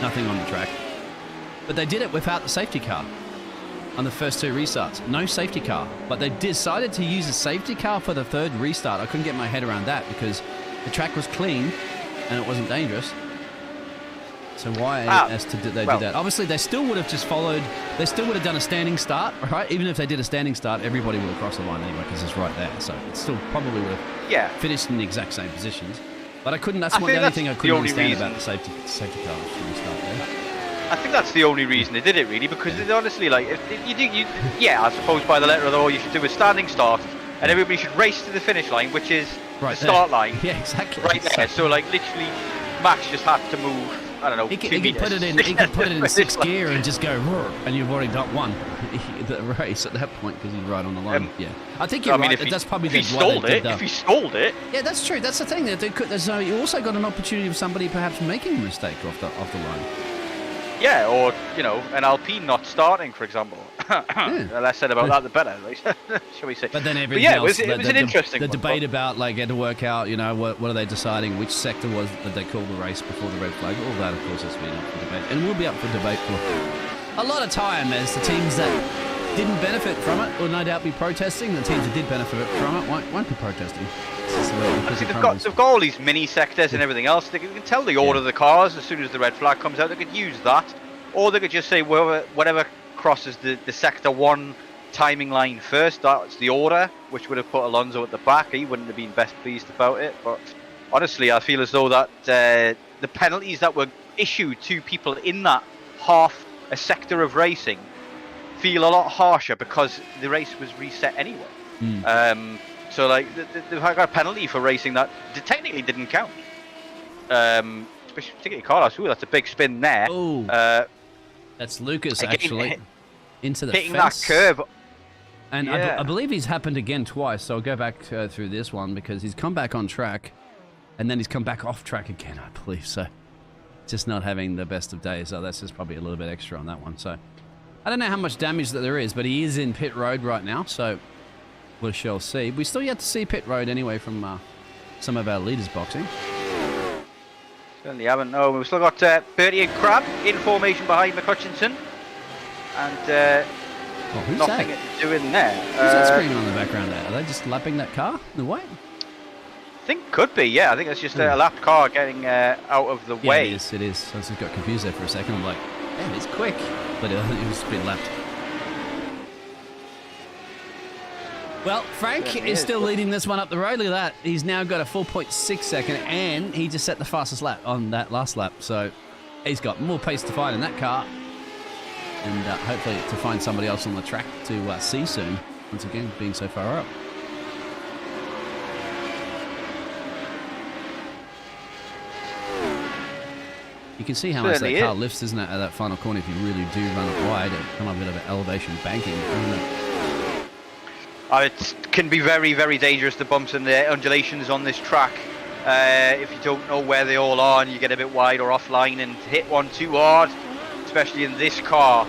nothing on the track. But they did it without the safety car on the first 2 restarts. No safety car. But they decided to use a safety car for the 3rd restart. I couldn't get my head around that because the track was clean and it wasn't dangerous. So why did they do that? Obviously, they still would have just followed. They still would have done a standing start, right? Even if they did a standing start, everybody would have crossed the line anyway because it's right there. So it still probably would have finished in the exact same positions. But I couldn't. That's the only thing I couldn't understand about the safety car restart there. I think that's the only reason they did it, really, because it honestly, like, if I suppose by the letter of the law, you should do a standing start, and everybody should race to the finish line, which is the start line. Yeah, exactly. Right there. So like, literally, Max just had to move. I don't know. He could put it in. He could put it in 6th gear and just go, and you've already got won the race at that point because he's right on the line. Yeah, I think you're right. That's probably if he stalled it. Yeah, that's true. That's the thing. You also got an opportunity of somebody perhaps making a mistake off the line. Yeah, or an Alpine not starting, for example. The less said about that, the better. Shall we say? But then everything else, it was an interesting the one, debate about like had to work out, what are they deciding? Which sector was that they called the race before the red flag? All that, of course, has been up for debate, and will be up for debate for a lot of time as the teams that didn't benefit from it will no doubt be protesting. The teams that did benefit from it won't be protesting. See, they've got all these mini sectors and everything else. They can tell the order of the cars as soon as the red flag comes out. They could use that, or they could just say whatever crosses the sector 1 timing line first, that's the order, which would have put Alonso at the back. He wouldn't have been best pleased about it. But honestly, I feel as though that the penalties that were issued to people in that half a sector of racing feel a lot harsher because the race was reset anyway. So like they've got a penalty for racing that technically didn't count. Particularly Carlos. Ooh, that's a big spin there. That's Lucas actually into the hitting fence. that curve. And I believe he's happened again twice. So I'll go back through this one because he's come back on track, and then he's come back off track again, I believe. So just not having the best of days. So that's just probably a little bit extra on that one. So I don't know how much damage that there is, but he is in pit road right now. So we shall see. We still yet to see pit road anyway from some of our leaders boxing. Certainly haven't. No, we've still got Bertie and Crab in formation behind McCutchinson, and who's nothing that? doing there. Who's that screaming on the background there? Are they just lapping that car in the way? I think could be. Yeah, I think it's just a lapped car getting out of the way. It is. I just got confused there for a second. I'm like, damn, it's quick, but it was been lapped. Well, Frank is still leading this one up the road. Look at that. He's now got a 4.6 second, and he just set the fastest lap on that last lap. So he's got more pace to find in that car, and hopefully to find somebody else on the track to see soon. Once again, being so far up. You can see how much that car lifts, isn't it, at that final corner if you really do run it wide and come up a bit of an elevation banking, isn't it? It can be very, very dangerous, the bumps and the undulations on this track. If you don't know where they all are and you get a bit wide or offline and hit one too hard, especially in this car,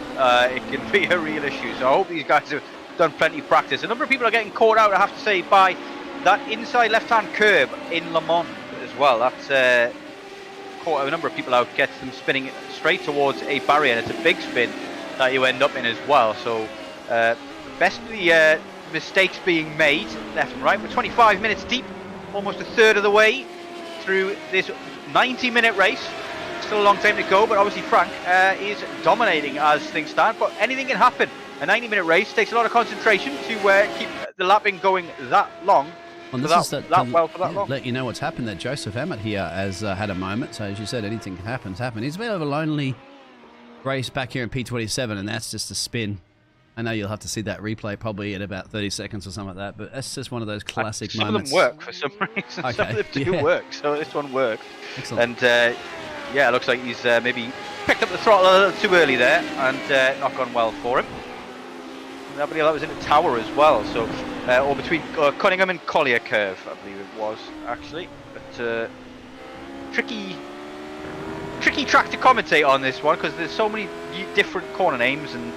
it can be a real issue. So I hope these guys have done plenty of practice. A number of people are getting caught out, I have to say, by that inside left-hand curb in Le Mans as well. That's caught a number of people out, gets them spinning straight towards a barrier, and it's a big spin that you end up in as well. So best of the mistakes being made left and right. We're 25 minutes deep, almost a third of the way through this 90-minute race. Still a long time to go, but obviously Frank is dominating as things stand, but anything can happen. A 90-minute race takes a lot of concentration to keep the lapping going that long. Well, this is long. Let you know what's happened there. Joseph Emmett here has had a moment. So as you said, anything can happen. He's a bit of a lonely race back here in P27, and that's just a spin. I know you'll have to see that replay probably in about 30 seconds or something like that, but that's just one of those classic moments. Some of them work for some reason. Okay. Some of them do work, so this one worked. Excellent. And it looks like he's maybe picked up the throttle a little too early there, and not gone well for him. And I believe that was in a tower as well, so or between Cunningham and Collier curve, I believe it was actually. But tricky track to commentate on this one because there's so many different corner names and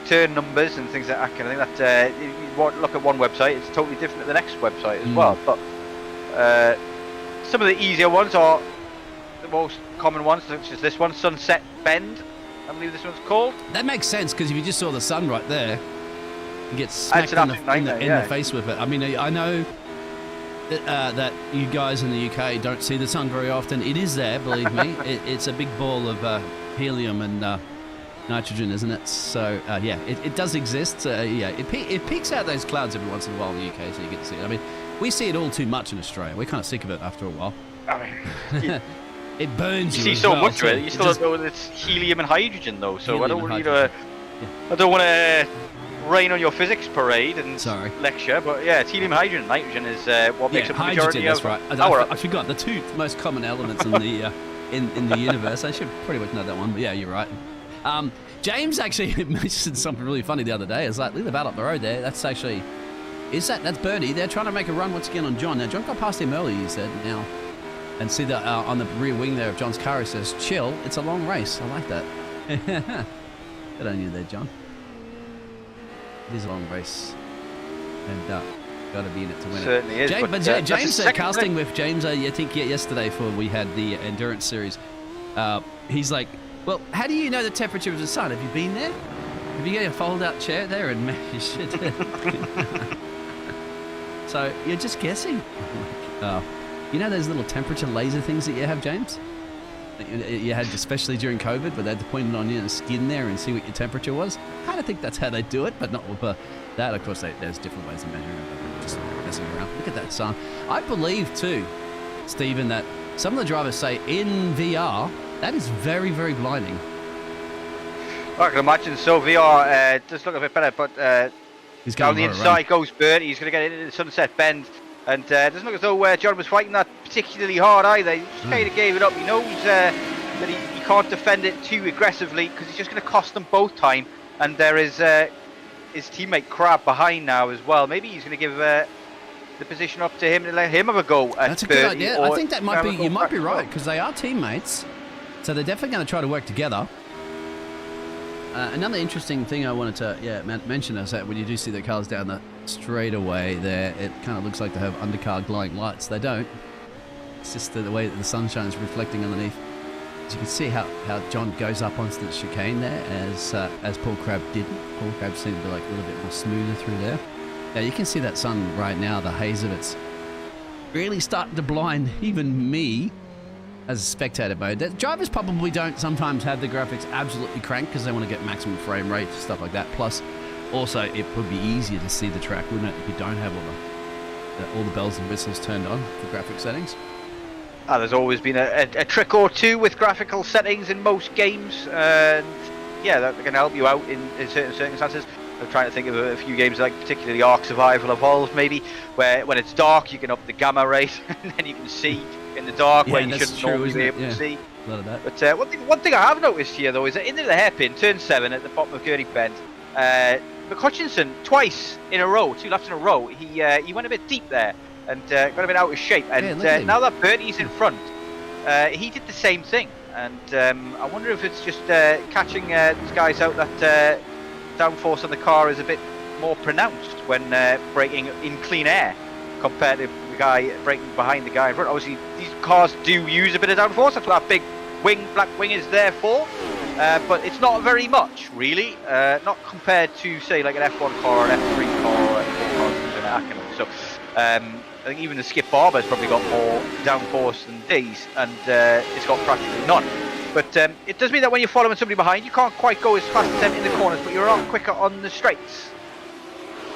turn numbers and things like that. I think that if you look at one website, it's totally different at the next website as well. But some of the easier ones are the most common ones, such as this one, Sunset Bend, I believe this one's called. That makes sense because if you just saw the sun right there, you get smacked in the face with it. I mean, I know that you guys in the UK don't see the sun very often. It is there, believe me. It's a big ball of helium and nitrogen, isn't it? So it does exist. It peeks out those clouds every once in a while in the UK, so you get to see it. I mean, we see it all too much in Australia. We're kind of sick of it after a while. I mean, it burns you. You see so much of it. You still don't know that it's helium and hydrogen, though. So I don't want to rain on your physics parade and lecture, but yeah, it's helium, hydrogen. Nitrogen is what makes up the majority of right. I forgot the two most common elements in the in the universe. I should pretty much know that one, but yeah, you're right. James actually mentioned something really funny the other day. It's like, look at the battle up the road there. That's actually, that's Bertie. They're trying to make a run once again on John. Now, John got past him early, he said. Now, And see that on the rear wing there of John's car, it says, chill, it's a long race. I like that. Good on you there, John. It is a long race. And got to be in it to win Certainly it. is. But James, casting with James, I think yesterday for we had the endurance series, he's like, well, how do you know the temperature of the sun? Have you been there? Have you got a fold-out chair there and measure it? So you're just guessing. You know those little temperature laser things that you have, James? You had, especially during COVID, but they had to point it on your skin there and see what your temperature was. I kind of think that's how they do it, but not with that. Of course, there's different ways of measuring it, but just messing around. Look at that sun. I believe, too, Stephen, that some of the drivers say in VR, that is very, very blinding. I can imagine. So VR does look a bit better, but He's down going the for a run. inside goes Bert. He's going to get into the Sunset Bend. And it doesn't look as though John was fighting that particularly hard either. He just kind of gave it up. He knows that he can't defend it too aggressively because he's just going to cost them both time. And there is his teammate Crab behind now as well. Maybe he's going to give the position up to him and let him have a go at That's a good idea. I think that might be, you might be right, well. because they are teammates. So they're definitely going to try to work together. Another interesting thing I wanted to mention is that when you do see the cars down the straightaway there, it kind of looks like they have undercar glowing lights. They don't. It's just the way that the sunshine is reflecting underneath. As you can see how John goes up onto the chicane there as Paul Crab didn't. Paul Crab seemed to be like a little bit more smoother through there. Now you can see that sun right now, the haze of it's really starting to blind even me as a spectator mode. The drivers probably don't sometimes have the graphics absolutely cranked because they want to get maximum frame rate, stuff like that. Plus, also, it would be easier to see the track, wouldn't it, if you don't have all the bells and whistles turned on for graphic settings? There's always been a trick or two with graphical settings in most games. And yeah, that can help you out in certain circumstances. I'm trying to think of a few games like particularly Ark Survival Evolved maybe, where when it's dark you can up the gamma rate and then you can see in the dark where you shouldn't normally be able to see. A lot of that. But one thing I have noticed here though is that into the hairpin, turn 7 at the bottom of Gurney Bend, McCutchinson twice in a row, 2 laps in a row, he went a bit deep there and got a bit out of shape. And now that Bertie's in front, he did the same thing. And I wonder if it's just catching these guys out that downforce on the car is a bit more pronounced when braking in clean air compared to the guy braking behind the guy in front. Obviously, these cars do use a bit of downforce. That's what that big black wing is there for. But it's not very much, really. Not compared to, say, like an F1 car or an F3 car or an Ackino. So I think even the Skip Barber's probably got more downforce than these, and it's got practically none. But it does mean that when you're following somebody behind, you can't quite go as fast as them in the corners, but you're a lot quicker on the straights.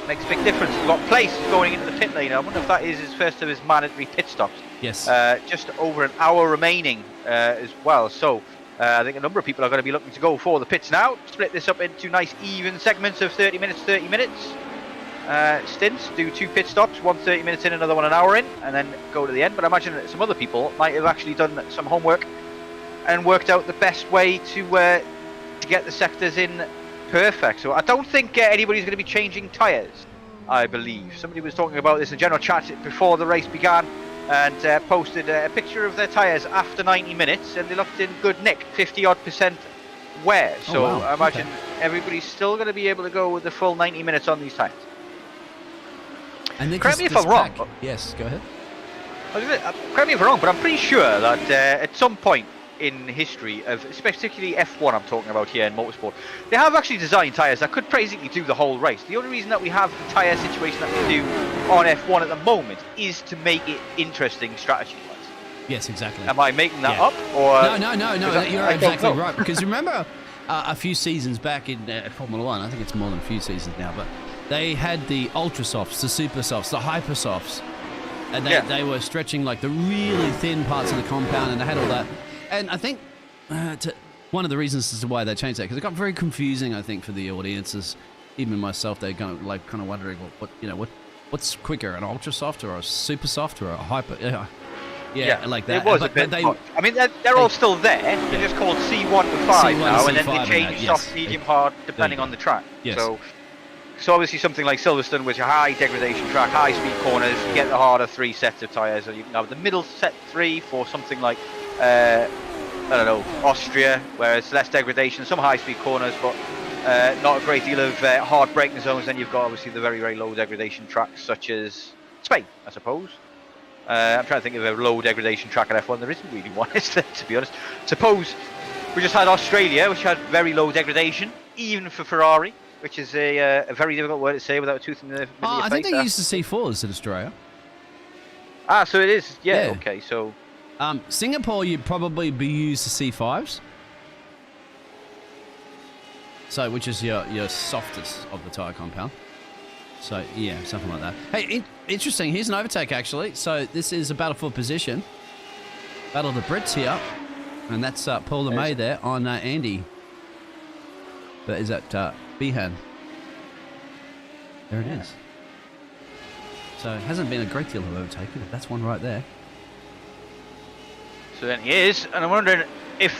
Makes a big difference. We've got Place going into the pit lane. I wonder if that is his first of his mandatory pit stops. Yes. Just over an hour remaining as well. So I think a number of people are going to be looking to go for the pits now. Split this up into nice even segments of 30 minutes, 30 minutes. Stints, do 2 pit stops, one 30 minutes in, another one an hour in, and then go to the end. But I imagine that some other people might have actually done some homework and worked out the best way to get the sectors in perfect. So I don't think anybody's going to be changing tyres, I believe. Somebody was talking about this in general chat before the race began and posted a picture of their tyres after 90 minutes, and they looked in good nick, 50-odd% wear. So I imagine everybody's still going to be able to go with the full 90 minutes on these tyres. And correct me if I'm wrong. Yes, go ahead. Correct me if I'm wrong, but I'm pretty sure that at some point in history of particularly F1 I'm talking about here in motorsport, they have actually designed tyres that could basically do the whole race. The only reason that we have the tyre situation that we do on F1 at the moment is to make it interesting strategy-wise. Yes, exactly. Am I making that up? Or No, you're exactly right. Because remember a few seasons back in Formula 1, I think it's more than a few seasons now, but they had the ultra softs, the super softs, the hyper softs, and they were stretching like the really thin parts of the compound, and they had all that. And I think one of the reasons as to why they changed that, because it got very confusing, I think, for the audiences. Even myself, they're kind of wondering what's quicker, an ultra soft or a super soft or a hyper. Like that. It was a bit much. I mean, they're all still there. They're just called C1 to 5 now, and then they change soft, medium, hard, depending on the track. Yes. So So obviously something like Silverstone, which are high degradation track, high speed corners, you get the harder 3 sets of tyres, or you can have the middle set 3 for something like, I don't know, Austria, where it's less degradation, some high speed corners, but not a great deal of hard braking zones. Then you've got obviously the very, very low degradation tracks, such as Spain, I suppose. I'm trying to think of a low degradation track at F1. There isn't really one, is there, to be honest. Suppose we just had Australia, which had very low degradation, even for Ferrari, which is a very difficult word to say without a tooth in the middle of your face. I think they used the C4s in Australia. Ah, so it is. Yeah. Okay. So Singapore, you'd probably be used the C5s. So, which is your softest of the tyre compound. So, yeah, something like that. Hey, interesting. Here's an overtake, actually. So, this is a battle for position. Battle of the Brits here. And that's Paul LeMay there on Andy. But is that Behan? There it is. So, it hasn't been a great deal of overtaking, but that's one right there. So then he is, and I'm wondering if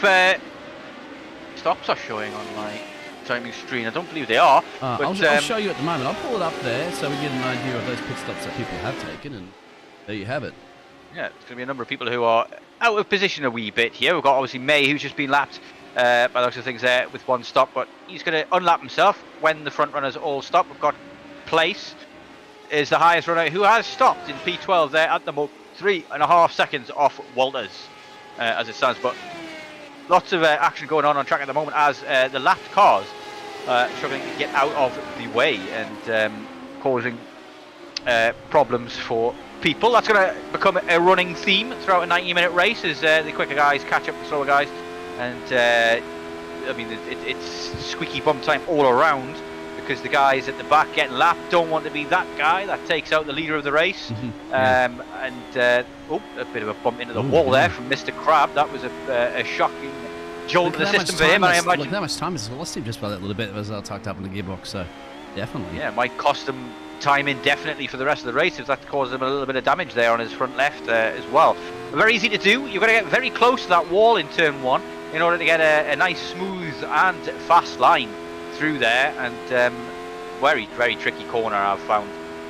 stops are showing on my timing screen. I don't believe they are. But, I'll show you at the moment. I'll pull it up there so we get an idea of those pit stops that people have taken, and there you have it. Yeah, there's going to be a number of people who are out of position a wee bit here. We've got obviously May, who's just been lapped by the looks of things there with one stop, but he's going to unlap himself when the front runners all stop. We've got Place is the highest runner who has stopped in P12 there at the moment, 3.5 seconds off Walters as it stands. But lots of action going on track at the moment as the lapped cars struggling to get out of the way and causing problems for people. That's going to become a running theme throughout a 90-minute race as the quicker guys catch up the slower guys. And I mean, it's squeaky bum time all around because the guys at the back getting lapped don't want to be that guy that takes out the leader of the race. And a bit of a bump into the wall there from Mr. Crab. That was a shocking jolt to the system for him. And I imagine look how much time has lost him just by that little bit as tucked up in the gearbox. So definitely, yeah, it might cost him time indefinitely for the rest of the race if that causes him a little bit of damage there on his front left as well. Very easy to do. You've got to get very close to that wall in turn 1 in order to get a nice smooth and fast line through there, and very, very tricky corner I've found.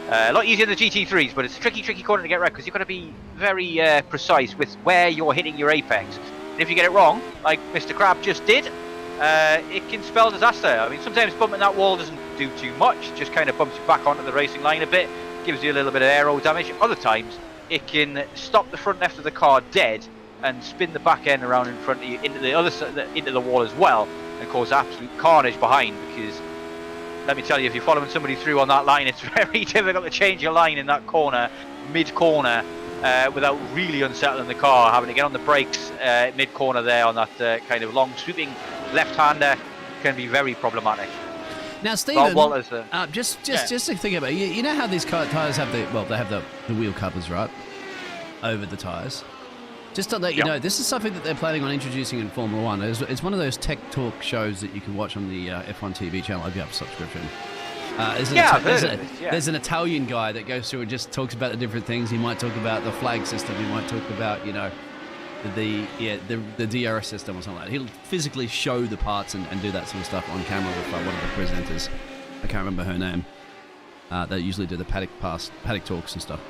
A lot easier than the GT3s, but it's a tricky corner to get right because you've got to be very precise with where you're hitting your apex. And if you get it wrong, like Mr. Crab just did, it can spell disaster. I mean, sometimes bumping that wall doesn't do too much, just kind of bumps you back onto the racing line a bit, gives you a little bit of aero damage. Other times, it can stop the front left of the car dead and spin the back end around in front of you into the other side, into the wall as well, and cause absolute carnage behind. Because let me tell you, if you're following somebody through on that line, it's very difficult to change your line in that corner, mid-corner, without really unsettling the car. Having to get on the brakes mid-corner there on that kind of long sweeping left-hander can be very problematic. Now, Stephen, Walters, just to think about it, you know how these tyres have they have the wheel covers, right, over the tyres. Just to let you know, this is something that they're planning on introducing in Formula 1. It's one of those tech talk shows that you can watch on the F1 TV channel if you have a subscription. There's an Italian guy that goes through and just talks about the different things. He might talk about the flag system. He might talk about, the DRS system or something like that. He'll physically show the parts and do that sort of stuff on camera with one of the presenters. I can't remember her name. They usually do the paddock talks and stuff.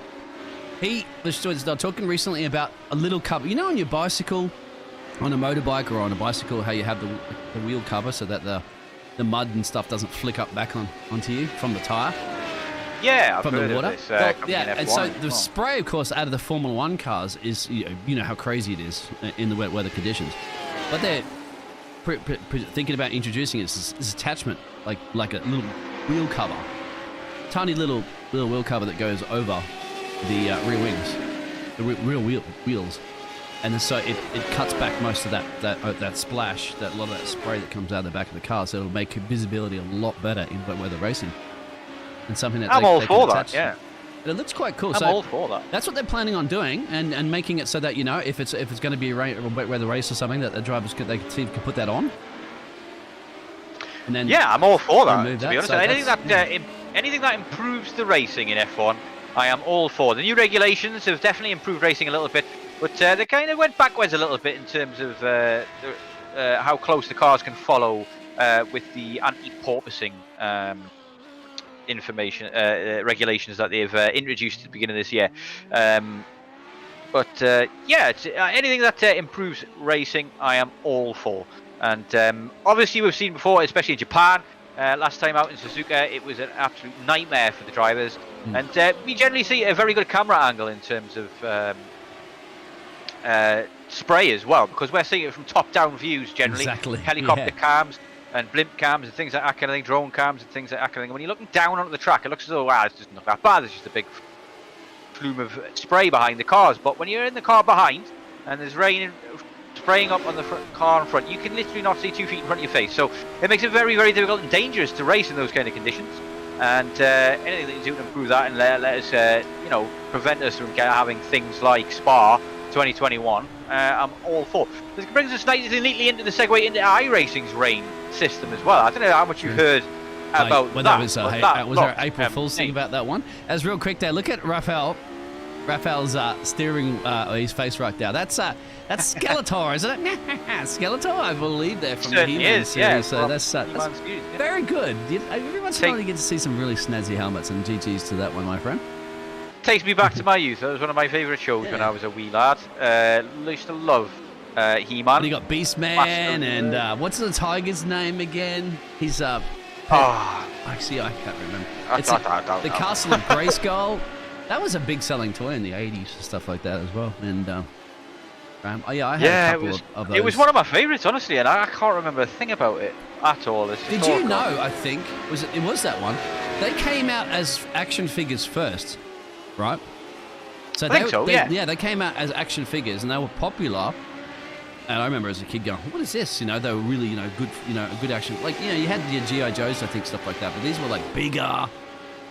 He was talking recently about a little cover. You know, on your bicycle, on a motorbike or on a bicycle, how you have the wheel cover so that the mud and stuff doesn't flick up back onto you from the tyre. Yeah, from the water. And so the spray, of course, out of the Formula 1 cars is, you know how crazy it is in the wet weather conditions. But they're thinking about introducing this attachment, like a little wheel cover, tiny little wheel cover that goes over the rear wings, the rear wheels, and so it cuts back most of that splash, a lot of that spray that comes out of the back of the car, so it'll make visibility a lot better in wet weather racing. And something that I'm all for that, yeah. And it looks quite cool. I'm all for that. That's what they're planning on doing, and making it so that, if it's going to be a wet weather race or something, that the drivers can put that on. And then I'm all for that. To be honest, so anything that improves the racing in F1, I am all for. The new regulations have definitely improved racing a little bit, but they kind of went backwards a little bit in terms of how close the cars can follow with the anti-porpoising information regulations that they've introduced at the beginning of this year. But yeah, anything that improves racing, I am all for. And obviously, we've seen before, especially in Japan. Last time out in Suzuka, it was an absolute nightmare for the drivers. And we generally see a very good camera angle in terms of spray as well, because we're seeing it from top-down views generally. Exactly. Helicopter cams and blimp cams and things like that kind of thing, drone cams and things like that kind of thing. When you're looking down onto the track, it looks as though, wow, it's just not that bad. It's just a big plume of spray behind the cars. But when you're in the car behind and there's rain spraying up on the car in front, you can literally not see 2 feet in front of your face. So it makes it very, very difficult and dangerous to race in those kind of conditions. And anything that you do to improve that and let us, you know, prevent us from having things like Spa 2021, I'm all for. This brings us neatly into the segue into iRacing's rain system as well. I don't know how much you've heard about that. Was there April Fool's thing about that one? As real quick there, look at Raphael's steering, his face right there. That's Skeletor, isn't it? Skeletor, I believe, there from the He-Man series. Yeah, so that's very good. Every once in a while you get to see some really snazzy helmets, and GG's to that one, my friend. Takes me back to my youth. That was one of my favourite shows when I was a wee lad. Used to love He-Man. And you got Beastman and what's the tiger's name again? He's actually I can't remember. It's the Castle of Grayskull. That was a big selling toy in the 80s and stuff like that as well. And I had a couple of those. It was one of my favourites, honestly, and I can't remember a thing about it at all. Did you know? I think it was that one. They came out as action figures first. Right, so they came out as action figures and they were popular. And I remember as a kid going, "What is this?" You know, they were really, good action. Like, you had your GI Joes, I think, stuff like that. But these were like bigger,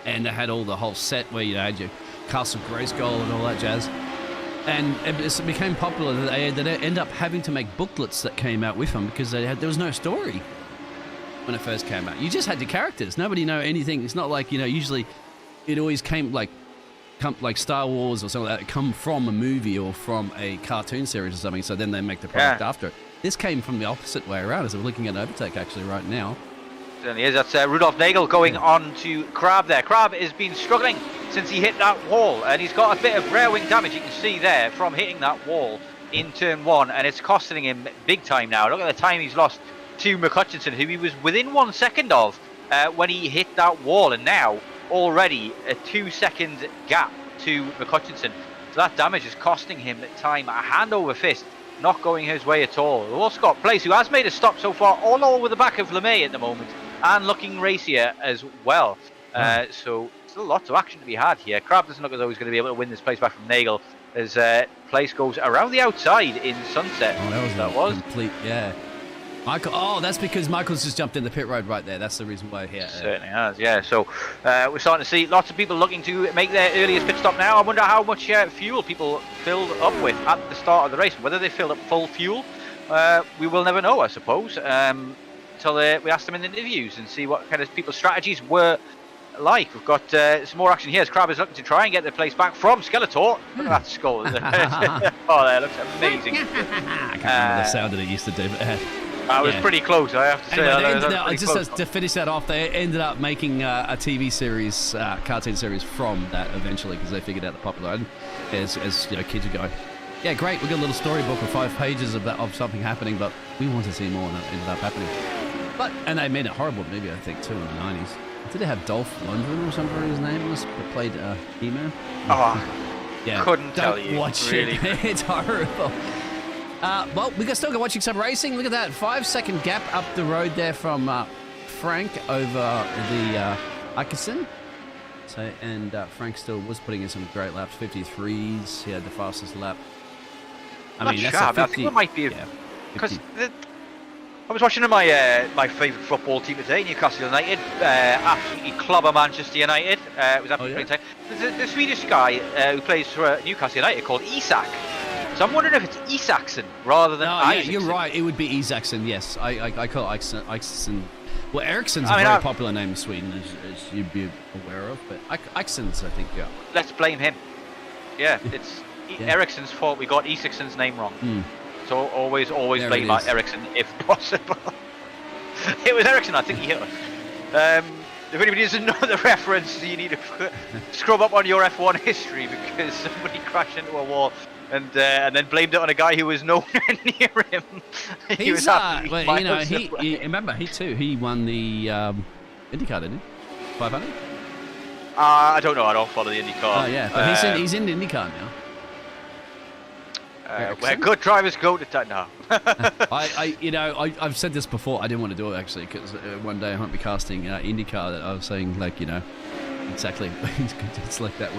and they had all the whole set where you had your Castle Grayskull and all that jazz. And it became popular that they end up having to make booklets that came out with them because there was no story when it first came out. You just had your characters. Nobody knew anything. It's not like usually it always came like Star Wars or something like that come from a movie or from a cartoon series or something, so then they make the product after it. This came from the opposite way around, as we're looking at Overtake actually right now. Certainly is. That's Rudolf Nagel going on to Crab there. Crab has been struggling since he hit that wall, and he's got a bit of rear wing damage, you can see there, from hitting that wall in turn 1, and it's costing him big time now. Look at the time he's lost to McHutchinson, who he was within 1 second of when he hit that wall, and now already a 2-second gap to McHutchinson. So that damage is costing him time, a hand over fist, not going his way at all. We've also got Place, who has made a stop so far all over the back of LeMay at the moment, and looking racier as well. So still lots of action to be had here. Crab doesn't look as though he's going to be able to win this place back from Nagel as Place goes around the outside in Sunset. That was complete, Michael, that's because Michael's just jumped in the pit road right there. That's the reason why here. Certainly has, yeah. So we're starting to see lots of people looking to make their earliest pit stop now. I wonder how much fuel people filled up with at the start of the race. Whether they filled up full fuel, we will never know, I suppose, until we ask them in interviews and see what kind of people's strategies were like. We've got some more action here as Crab is looking to try and get the place back from Skeletor. Look at that skull. That looks amazing. I can't remember the sound that it used to do, but I was pretty close, I have to say. Anyway, to finish that off, they ended up making a TV series, cartoon series from that eventually because they figured out the popular. And as kids are going, yeah, great, we got a little storybook of 5 pages of something happening, but we want to see more, and it ended up happening. And they made a horrible movie, I think, too, in the 90s. Did they have Dolph Lundgren or something his name was that played He-Man? Couldn't tell you. Watch really. It. It's horrible. Well, we can still go watching some racing. Look at that 5-second gap up the road there from Frank over the Atkinson. So, and Frank still was putting in some great laps, 53s. He had the fastest lap. I mean, that's sharp. I think it might be because I was watching my my favourite football team today, Newcastle United. Absolutely clobber Manchester United. It was absolutely brilliant. The Swedish guy who plays for Newcastle United called Isak. So I'm wondering if it's Isaacson rather than Isaacson. You're right. It would be Isaacson, yes. I call it Isaacson. Well, Ericsson's a very popular name in Sweden, as you'd be aware of. But Isaacson's, I think, yeah. Let's blame him. Yeah, it's Ericsson's fault we got Isaacson's name wrong. So always blame Ericsson if possible. It was Ericsson, I think he hit us. If anybody doesn't know the reference, you need to scrub up on your F1 history because somebody crashed into a wall and then blamed it on a guy who was nowhere near him. He's remember he won the IndyCar, didn't he? 500. I don't know. I don't follow the IndyCar. Oh yeah, but he's in the IndyCar now. Where good drivers go to no. I've said this before. I didn't want to do it actually because one day I might be casting IndyCar. That I was saying exactly. It's like that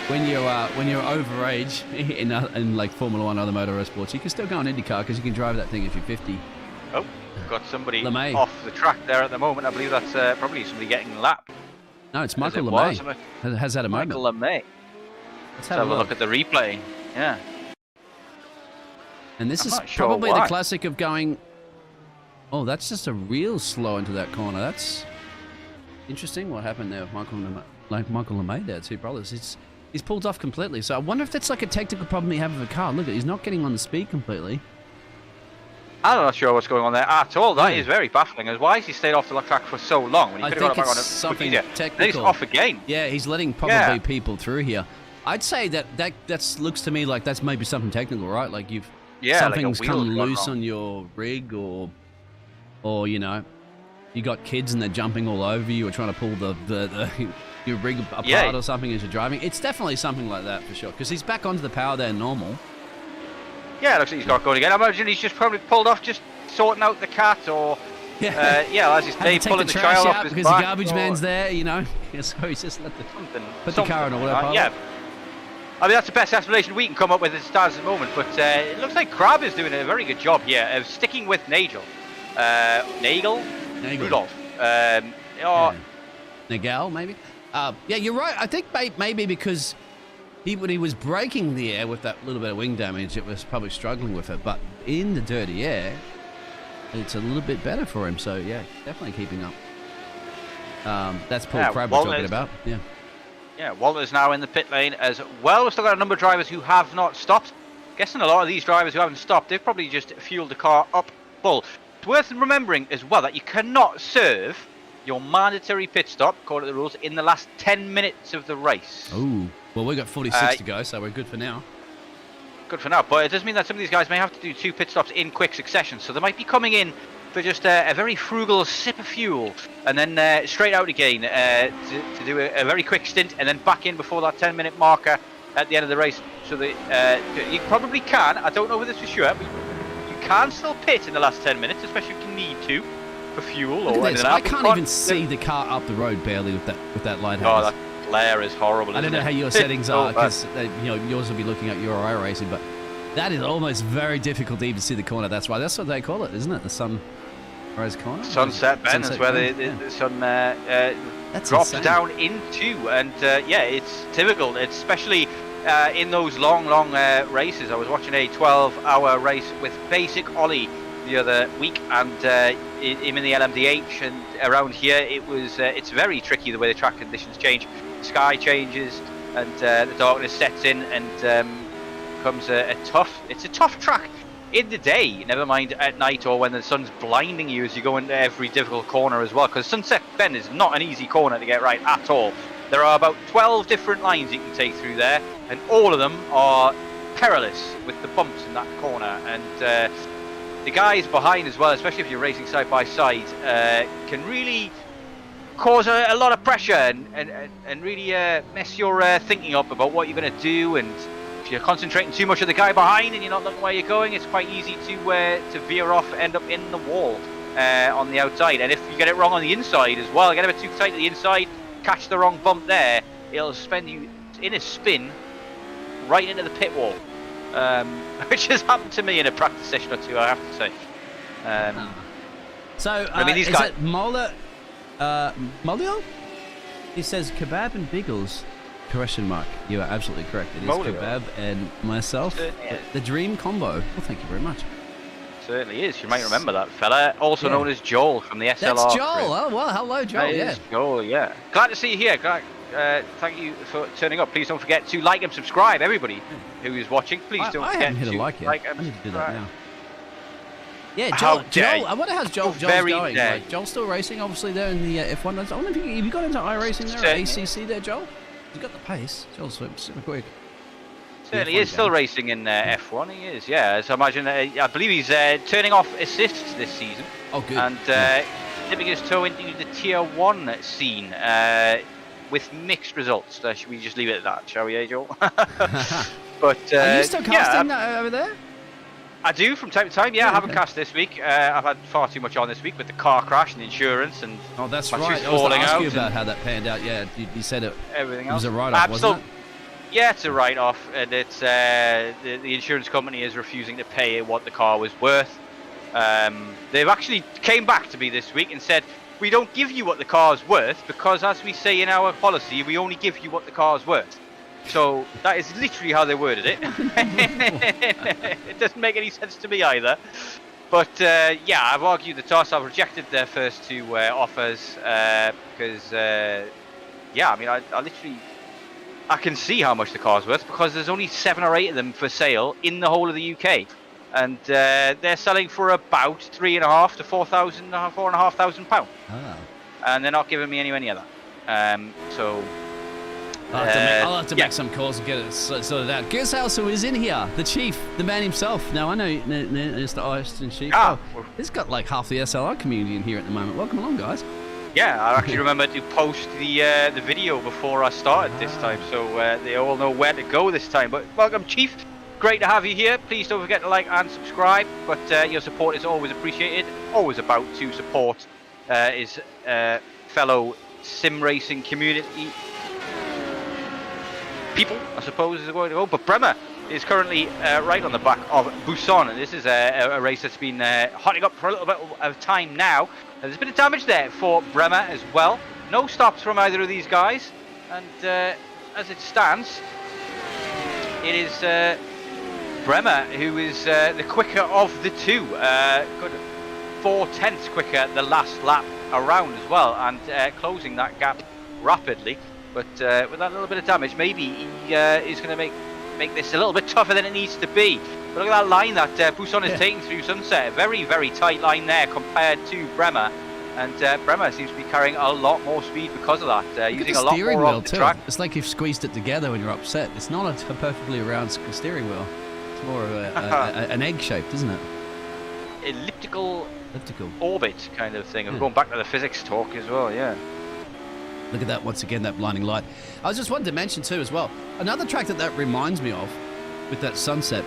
when you're overage in like Formula One or other motorsports, you can still go on IndyCar because you can drive that thing if you're 50. Oh, got somebody off the track there at the moment. I believe that's probably somebody getting lapped. No, it's Michael LeMay. Has had a moment. Michael LeMay. Let's have a look at the replay. Yeah. And this is probably the classic of going, oh, that's just a real slow into that corner. That's interesting what happened there with Michael LeMay there, two brothers. He's pulled off completely. So I wonder if that's like a technical problem he has with the car. Look, he's not getting on the speed completely. I'm not sure what's going on there at all. That is very baffling. Why has he stayed off the track for so long when he could have got back on it something technical. Then he's off again. Yeah, he's letting probably people through here. I'd say that looks to me like that's maybe something technical, right? Like something's like come loose on your rig, or you got kids and they're jumping all over you, or trying to pull your rig apart or something as you're driving. It's definitely something like that for sure. Because he's back onto the power there normal. Yeah, it looks like he's got going again. I imagine he's just probably pulled off, just sorting out the cat, or as you say, pulling the child off his because back, the garbage man's there, so he's just put the car on autopilot. Yeah. I mean, that's the best explanation we can come up with as it stands at the moment, but it looks like Crab is doing a very good job here of sticking with Nagel. Rudolph. Nagel, maybe? Yeah, you're right. I think maybe because when he was braking the air with that little bit of wing damage, it was probably struggling with it, but in the dirty air, it's a little bit better for him, so yeah, definitely keeping up. That's Paul Crab we're talking about, yeah. Yeah, Walter's now in the pit lane as well. We've still got a number of drivers who have not stopped. Guessing a lot of these drivers who haven't stopped, they've probably just fueled the car up full. It's worth remembering as well that you cannot serve your mandatory pit stop, according to the rules, in the last 10 minutes of the race. Oh, well, we've got 46 to go, so we're good for now. Good for now, but it does mean that some of these guys may have to do 2 pit stops in quick succession, so they might be coming in for just a very frugal sip of fuel and then straight out again to do a very quick stint and then back in before that 10-minute marker at the end of the race. So that you probably can, I don't know whether this for sure, but you can still pit in the last 10 minutes, especially if you need to for fuel or anything. I can't even see the car up the road barely with that light. Oh, that glare is horrible. I don't know how your settings are because yours will be looking at your iRacing, but that is almost very difficult to even see the corner. That's why that's what they call it, isn't it? The sunrise corner. Sunset bend is where the sun drops down into, and it's typical. It's especially in those long races. I was watching a 12-hour race with Basic Ollie the other week, and him in the LMDH, and around here it's very tricky the way the track conditions change. The sky changes and the darkness sets in, and becomes a tough track in the day, never mind at night or when the sun's blinding you as you go into every difficult corner as well, because Sunset Bend is not an easy corner to get right at all. There are about 12 different lines you can take through there, and all of them are perilous with the bumps in that corner, and the guys behind as well, especially if you're racing side by side, can really cause a lot of pressure and really mess your thinking up about what you're going to do. And if you're concentrating too much on the guy behind and you're not looking where you're going, it's quite easy to veer off, end up in the wall on the outside. And if you get it wrong on the inside as well, get a bit too tight to the inside, catch the wrong bump there, it'll spend you in a spin right into the pit wall, which has happened to me in a practice session or two, I have to say. So I mean, these is guys... it Mola? Molio? He says kebab and Biggles. Question mark. You are absolutely correct. It is Molio. Kebab and myself. The dream combo. Well, thank you very much. Certainly is. You might remember that fella, also known as Joel from the SLR. That's Joel. Oh well, hello Joel. That is Joel. Yeah. Glad to see you here. Thank you for turning up. Please don't forget to like and subscribe, everybody who is watching. Please don't forget to hit a like yet. Like and I need to do that now. Yeah, How Joel. dare you. I wonder how's Joel's Very going. dare Like, Joel's still racing, obviously, there in the F1. I wonder if you got into iRacing there, or ACC there, Joel? He's got the pace. Joel's super quick. Certainly is still racing in F1. He is, yeah. So I imagine, I believe he's turning off assists this season. Oh, good. And dipping his toe into the Tier 1 scene with mixed results. Should we just leave it at that, shall we, Joel? But Are you still casting over there? I do from time to time. Yeah, I haven't cast this week. I've had far too much on this week with the car crash and the insurance and. Oh, that's my right. shoes I was going to falling ask you out about how that panned out. Yeah, you said it. Everything else Was a write-off, wasn't it? Yeah, it's a write-off, and it's the insurance company is refusing to pay what the car was worth. They've actually came back to me this week and said, we don't give you what the car's worth because, as we say in our policy, we only give you what the car's worth. So that is literally how they worded it. It doesn't make any sense to me either. But yeah, I've argued the toss. I've rejected their first two offers because, yeah, I mean, I literally, I can see how much the car's worth because there's only 7 or 8 of them for sale in the whole of the UK. And they're selling for about £3,500 to £4,500 pounds. Ah. And they're not giving me any money of that. So I'll have to make some calls and get it sorted out. Guess who is in here? The chief, the man himself. Now, I know Mr. Austin Chief. He's got like half the SLR community in here at the moment. Welcome along, guys. yeah, I actually remember to post the video before I started this time, so they all know where to go this time. But welcome, Chief. Great to have you here. Please don't forget to like and subscribe. But your support is always appreciated. Always about to support his fellow sim racing community people, I suppose, is the way to go. But Bremer is currently right on the back of Busan, and this is a race that's been hotting up for a little bit of time now. And there's a bit of damage there for Bremer as well. No stops from either of these guys, and as it stands, it is Bremer who is the quicker of the two. Good 4/10 quicker the last lap around as well, and closing that gap rapidly. But with that little bit of damage, maybe he is going to make this a little bit tougher than it needs to be. But look at that line that Busan is taking through Sunset. Very, very tight line there compared to Bremer. And Bremer seems to be carrying a lot more speed because of that, using a lot more of the track. It's like you've squeezed it together when you're upset. It's not a perfectly round steering wheel. It's more of an egg shaped, isn't it? Elliptical orbit kind of thing. We're going back to the physics talk as well, yeah. Look at that, once again, that blinding light. I was just wanted to mention too as well, another track that reminds me of, with that sunset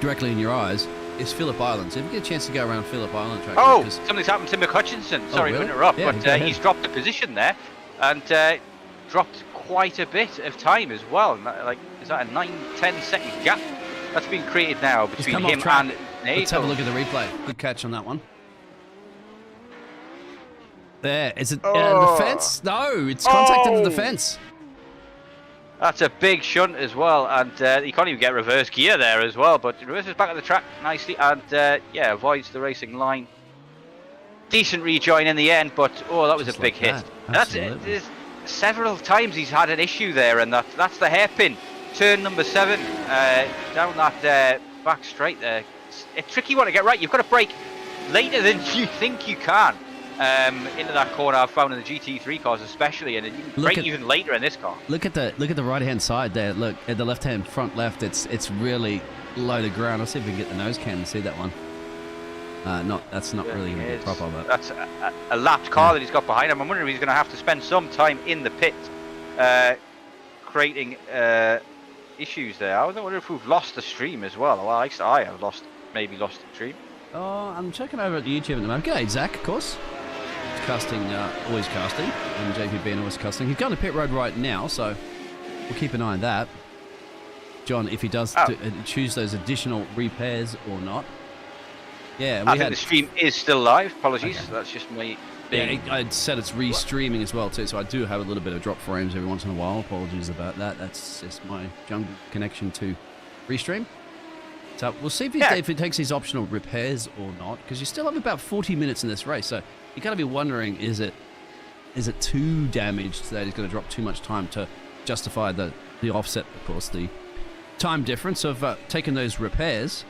directly in your eyes, is Phillip Island. So if you get a chance to go around Phillip Island track... Oh, something's happened to Mick Hutchinson. Sorry to interrupt, yeah, but he's dropped a position there, and dropped quite a bit of time as well. Like, is that a 9-10 second gap that's been created now between him and NATO? Let's have a look at the replay. Good catch on that one. There, is it the fence? No, it's contacted the fence. That's a big shunt as well, and you can't even get reverse gear there as well, but reverses back at the track nicely, and yeah, avoids the racing line. Decent rejoin in the end, but that was a big hit. That's it. There's several times he's had an issue there, and that's the hairpin. Turn number 7, down that back straight there. It's a tricky one to get right. You've got to brake later than you think you can. Into that corner I've found in the GT3 cars especially, and you can brake even later in this car. Look at the right hand side there. Look at the left hand front left. It's really low to ground. I'll see if we can get the nose cam and see that one. That's not really going to be proper. But that's a lapped car that he's got behind him. I'm wondering if he's going to have to spend some time in the pit, creating issues there. I wonder if we've lost the stream as well. Well, I have maybe lost the stream. Oh, I'm checking over at YouTube at the moment. G'day, Zach, of course. Casting, always casting, and JPB and always casting. He's going to pit road right now, so we'll keep an eye on that. John, if he does choose those additional repairs or not. Yeah, I think the stream is still live. Apologies, that's just me. Yeah, I'd said it's re-streaming as well too, so I do have a little bit of drop frames every once in a while. Apologies about that. That's just my jungle connection to restream. So we'll see if he takes these optional repairs or not, because you still have about 40 minutes in this race. So you got to be wondering, is it too damaged that he's going to drop too much time to justify the offset, of course, the time difference of taking those repairs.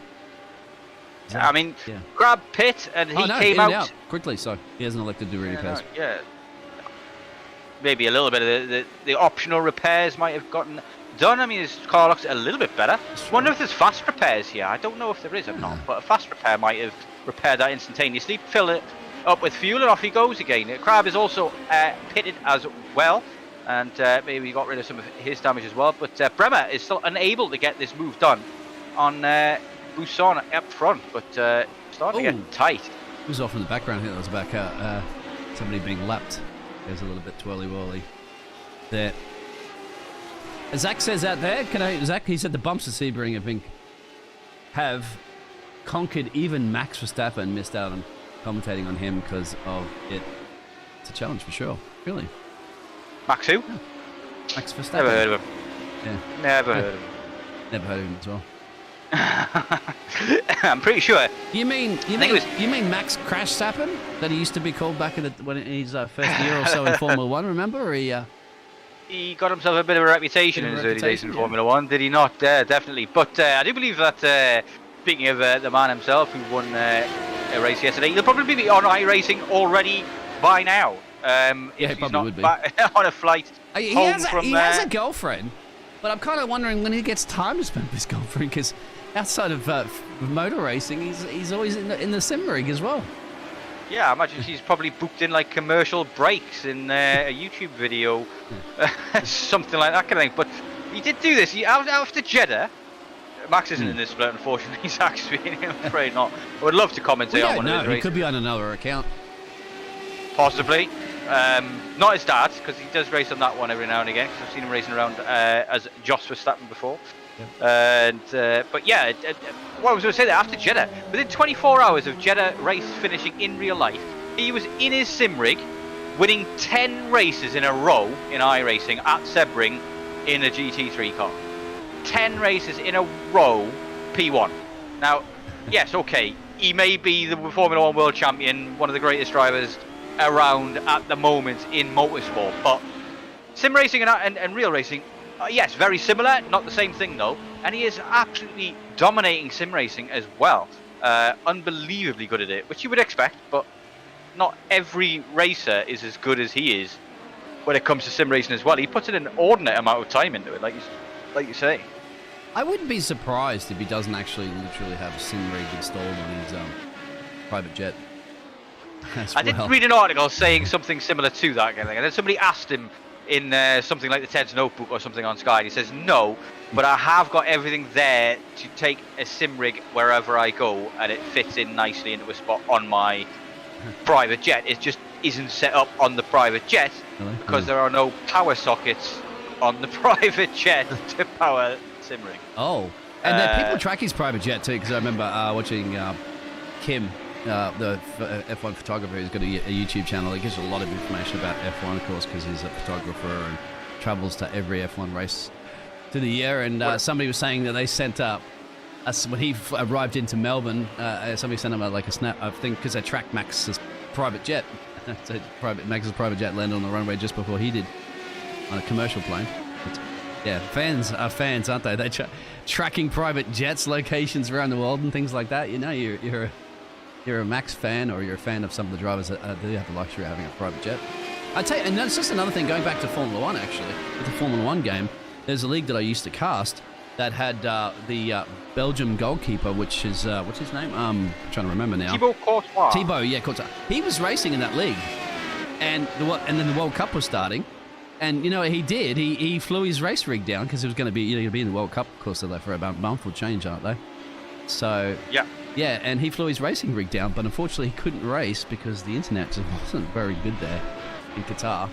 I mean, yeah. grab Pitt, and he no, came in and out quickly, so he hasn't elected to do repairs. Yeah. Maybe a little bit of the optional repairs might have gotten done. I mean, his car looks a little bit better. I wonder if there's fast repairs here. I don't know if there is or not, but a fast repair might have repaired that instantaneously. Fill it up with fuel, and off he goes again. Crab is also pitted as well, and maybe he got rid of some of his damage as well. But Bremer is still unable to get this move done on Busan up front, but starting to get tight. Who's off in the background here? That was about somebody being lapped. There's a little bit twirly-whirly there. Zach says out there, Zach, he said the bumps of Sebring have conquered even Max Verstappen. Missed out on commentating on him because of it. It's a challenge for sure. Really. Max who? Yeah. Max Verstappen. Never heard of him. Yeah. Never heard of him. Never heard of him as well. I'm pretty sure. You mean Max Crash Stappen that he used to be called back in when his first year or so in Formula One? Remember? Or he got himself a bit of a reputation in his early days in Formula One, did he not? Definitely. But I do believe that speaking of the man himself who won a race yesterday, he'll probably be on iRacing already by now. Yeah, if he he's not not would be. on a flight He home has a girlfriend, but I'm kind of wondering when he gets time to spend with his girlfriend, because outside of motor racing, he's always in the sim rig as well. Yeah, I imagine she's probably booked in like commercial breaks in a YouTube video, something like that kind of thing. But he did do this. After Jeddah, Max isn't in this split, unfortunately. He's actually, I'm afraid not. I would love to commentate on one of his races. He could be on another account. Possibly. Not his dad, because he does race on that one every now and again. I've seen him racing around as Jos Verstappen before. But yeah, what I was going to say there, after Jeddah, within 24 hours of Jeddah race finishing in real life, he was in his sim rig, winning 10 races in a row in iRacing at Sebring in a GT3 car. 10 races in a row, P1. Now, yes, okay, he may be the Formula 1 World Champion, one of the greatest drivers around at the moment in motorsport, but sim racing and real racing, yes, very similar, not the same thing though, and he is absolutely dominating sim racing as well. Unbelievably good at it, which you would expect, but not every racer is as good as he is when it comes to sim racing as well. He puts an inordinate amount of time into it, like you say. I wouldn't be surprised if he doesn't actually literally have a sim rig installed on his private jet. I did read an article saying something similar to that kind of thing, and then somebody asked him in something like the Ted's Notebook or something on Sky, and he says, no, but I have got everything there to take a sim rig wherever I go, and it fits in nicely into a spot on my private jet. It just isn't set up on the private jet because there are no power sockets on the private jet to power sim rig. Oh, and people track his private jet too, because I remember watching Kim, the F1 photographer, who's got a YouTube channel. He gives a lot of information about F1, of course, because he's a photographer and travels to every F1 race through the year. And somebody was saying that they sent up when he arrived into Melbourne. Somebody sent him a snap, I think, because they tracked Max's private jet. So Max's private jet landed on the runway just before he did on a commercial plane. But, yeah, fans are fans, aren't they? They're tracking private jets, locations around the world, and things like that. You know, you're a Max fan, or you're a fan of some of the drivers that do have the luxury of having a private jet. I tell you, and that's just another thing, going back to Formula 1 actually, with the Formula 1 game, there's a league that I used to cast that had the Belgium goalkeeper, which is, what's his name? I'm trying to remember now. Thibaut Courtois. Courtois. He was racing in that league, and then the World Cup was starting, and you know what he did? He flew his race rig down because it was going to be, you know, be in the World Cup. Of course, they're there for about a month or change, aren't they? So yeah, and he flew his racing rig down, but unfortunately he couldn't race because the internet just wasn't very good there in Qatar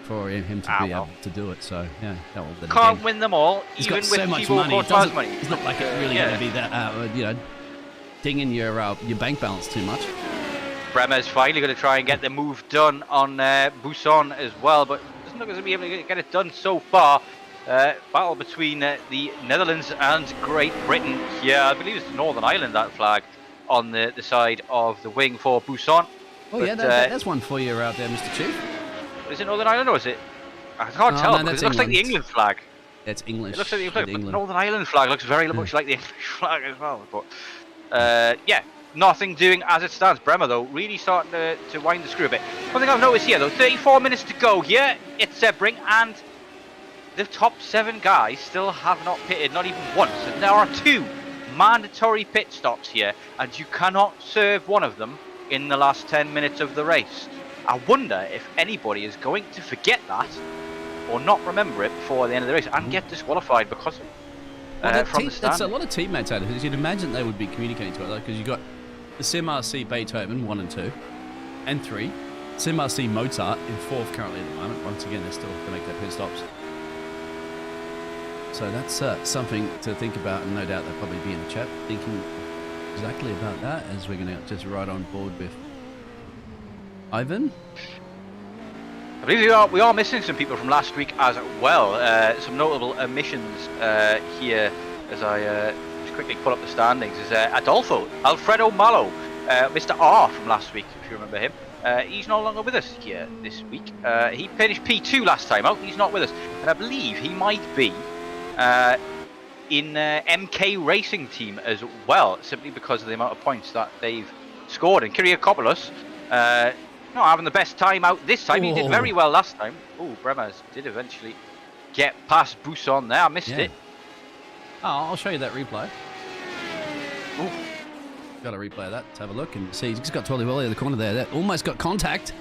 for him to be able to do it. So yeah, that will can't win them all. He's even got so with much Thibaut money. Courtois' money. It's not like it's really going to be that you know, dinging your bank balance too much. Bremer's finally going to try and get the move done on Busan as well, but doesn't look as if he'll be able to get it done so far. Battle between the Netherlands and Great Britain. Yeah, I believe it's Northern Ireland, that flag on the side of the wing for Busan. Oh, but, yeah, that's one for you out there, Mr. Chief. Is it Northern Ireland or is it? I can't tell because it looks like the England flag. It's English. It looks like the England. Northern Ireland flag looks very much like the English flag as well. But Yeah, nothing doing as it stands. Bremer, though, really starting to wind the screw a bit. One thing I've noticed here, though, 34 minutes to go here. It's Sebring, and the top 7 guys still have not pitted, not even once. And there are 2 mandatory pit stops here, and you cannot serve one of them in the last 10 minutes of the race. I wonder if anybody is going to forget that or not remember it before the end of the race and get disqualified because of it. From the stand. That's a lot of teammates out because you'd imagine they would be communicating to it, because you've got the SimRC Beethoven 1 and 2 and 3, SimRC Mozart in 4th currently at the moment. Once again, they're still to make their pit stops. So that's something to think about, and no doubt they'll probably be in the chat thinking exactly about that as we're going to just ride on board with Ivan. I believe we are missing some people from last week as well. Some notable omissions here as I just quickly pull up the standings. Is Adolfo, Alfredo Malo, Mr. R from last week, if you remember him. He's no longer with us here this week. He finished P2 last time out. He's not with us. And I believe he might be in MK Racing Team as well, simply because of the amount of points that they've scored. And Kyriakopoulos, not having the best time out this time. He did very well last time. Oh, Bremers did eventually get past Buson there. I missed it. Oh, I'll show you that replay. Ooh. Got a replay of that. Let's have a look and see. He's just got Twirly Willy in the corner there. That almost got contact.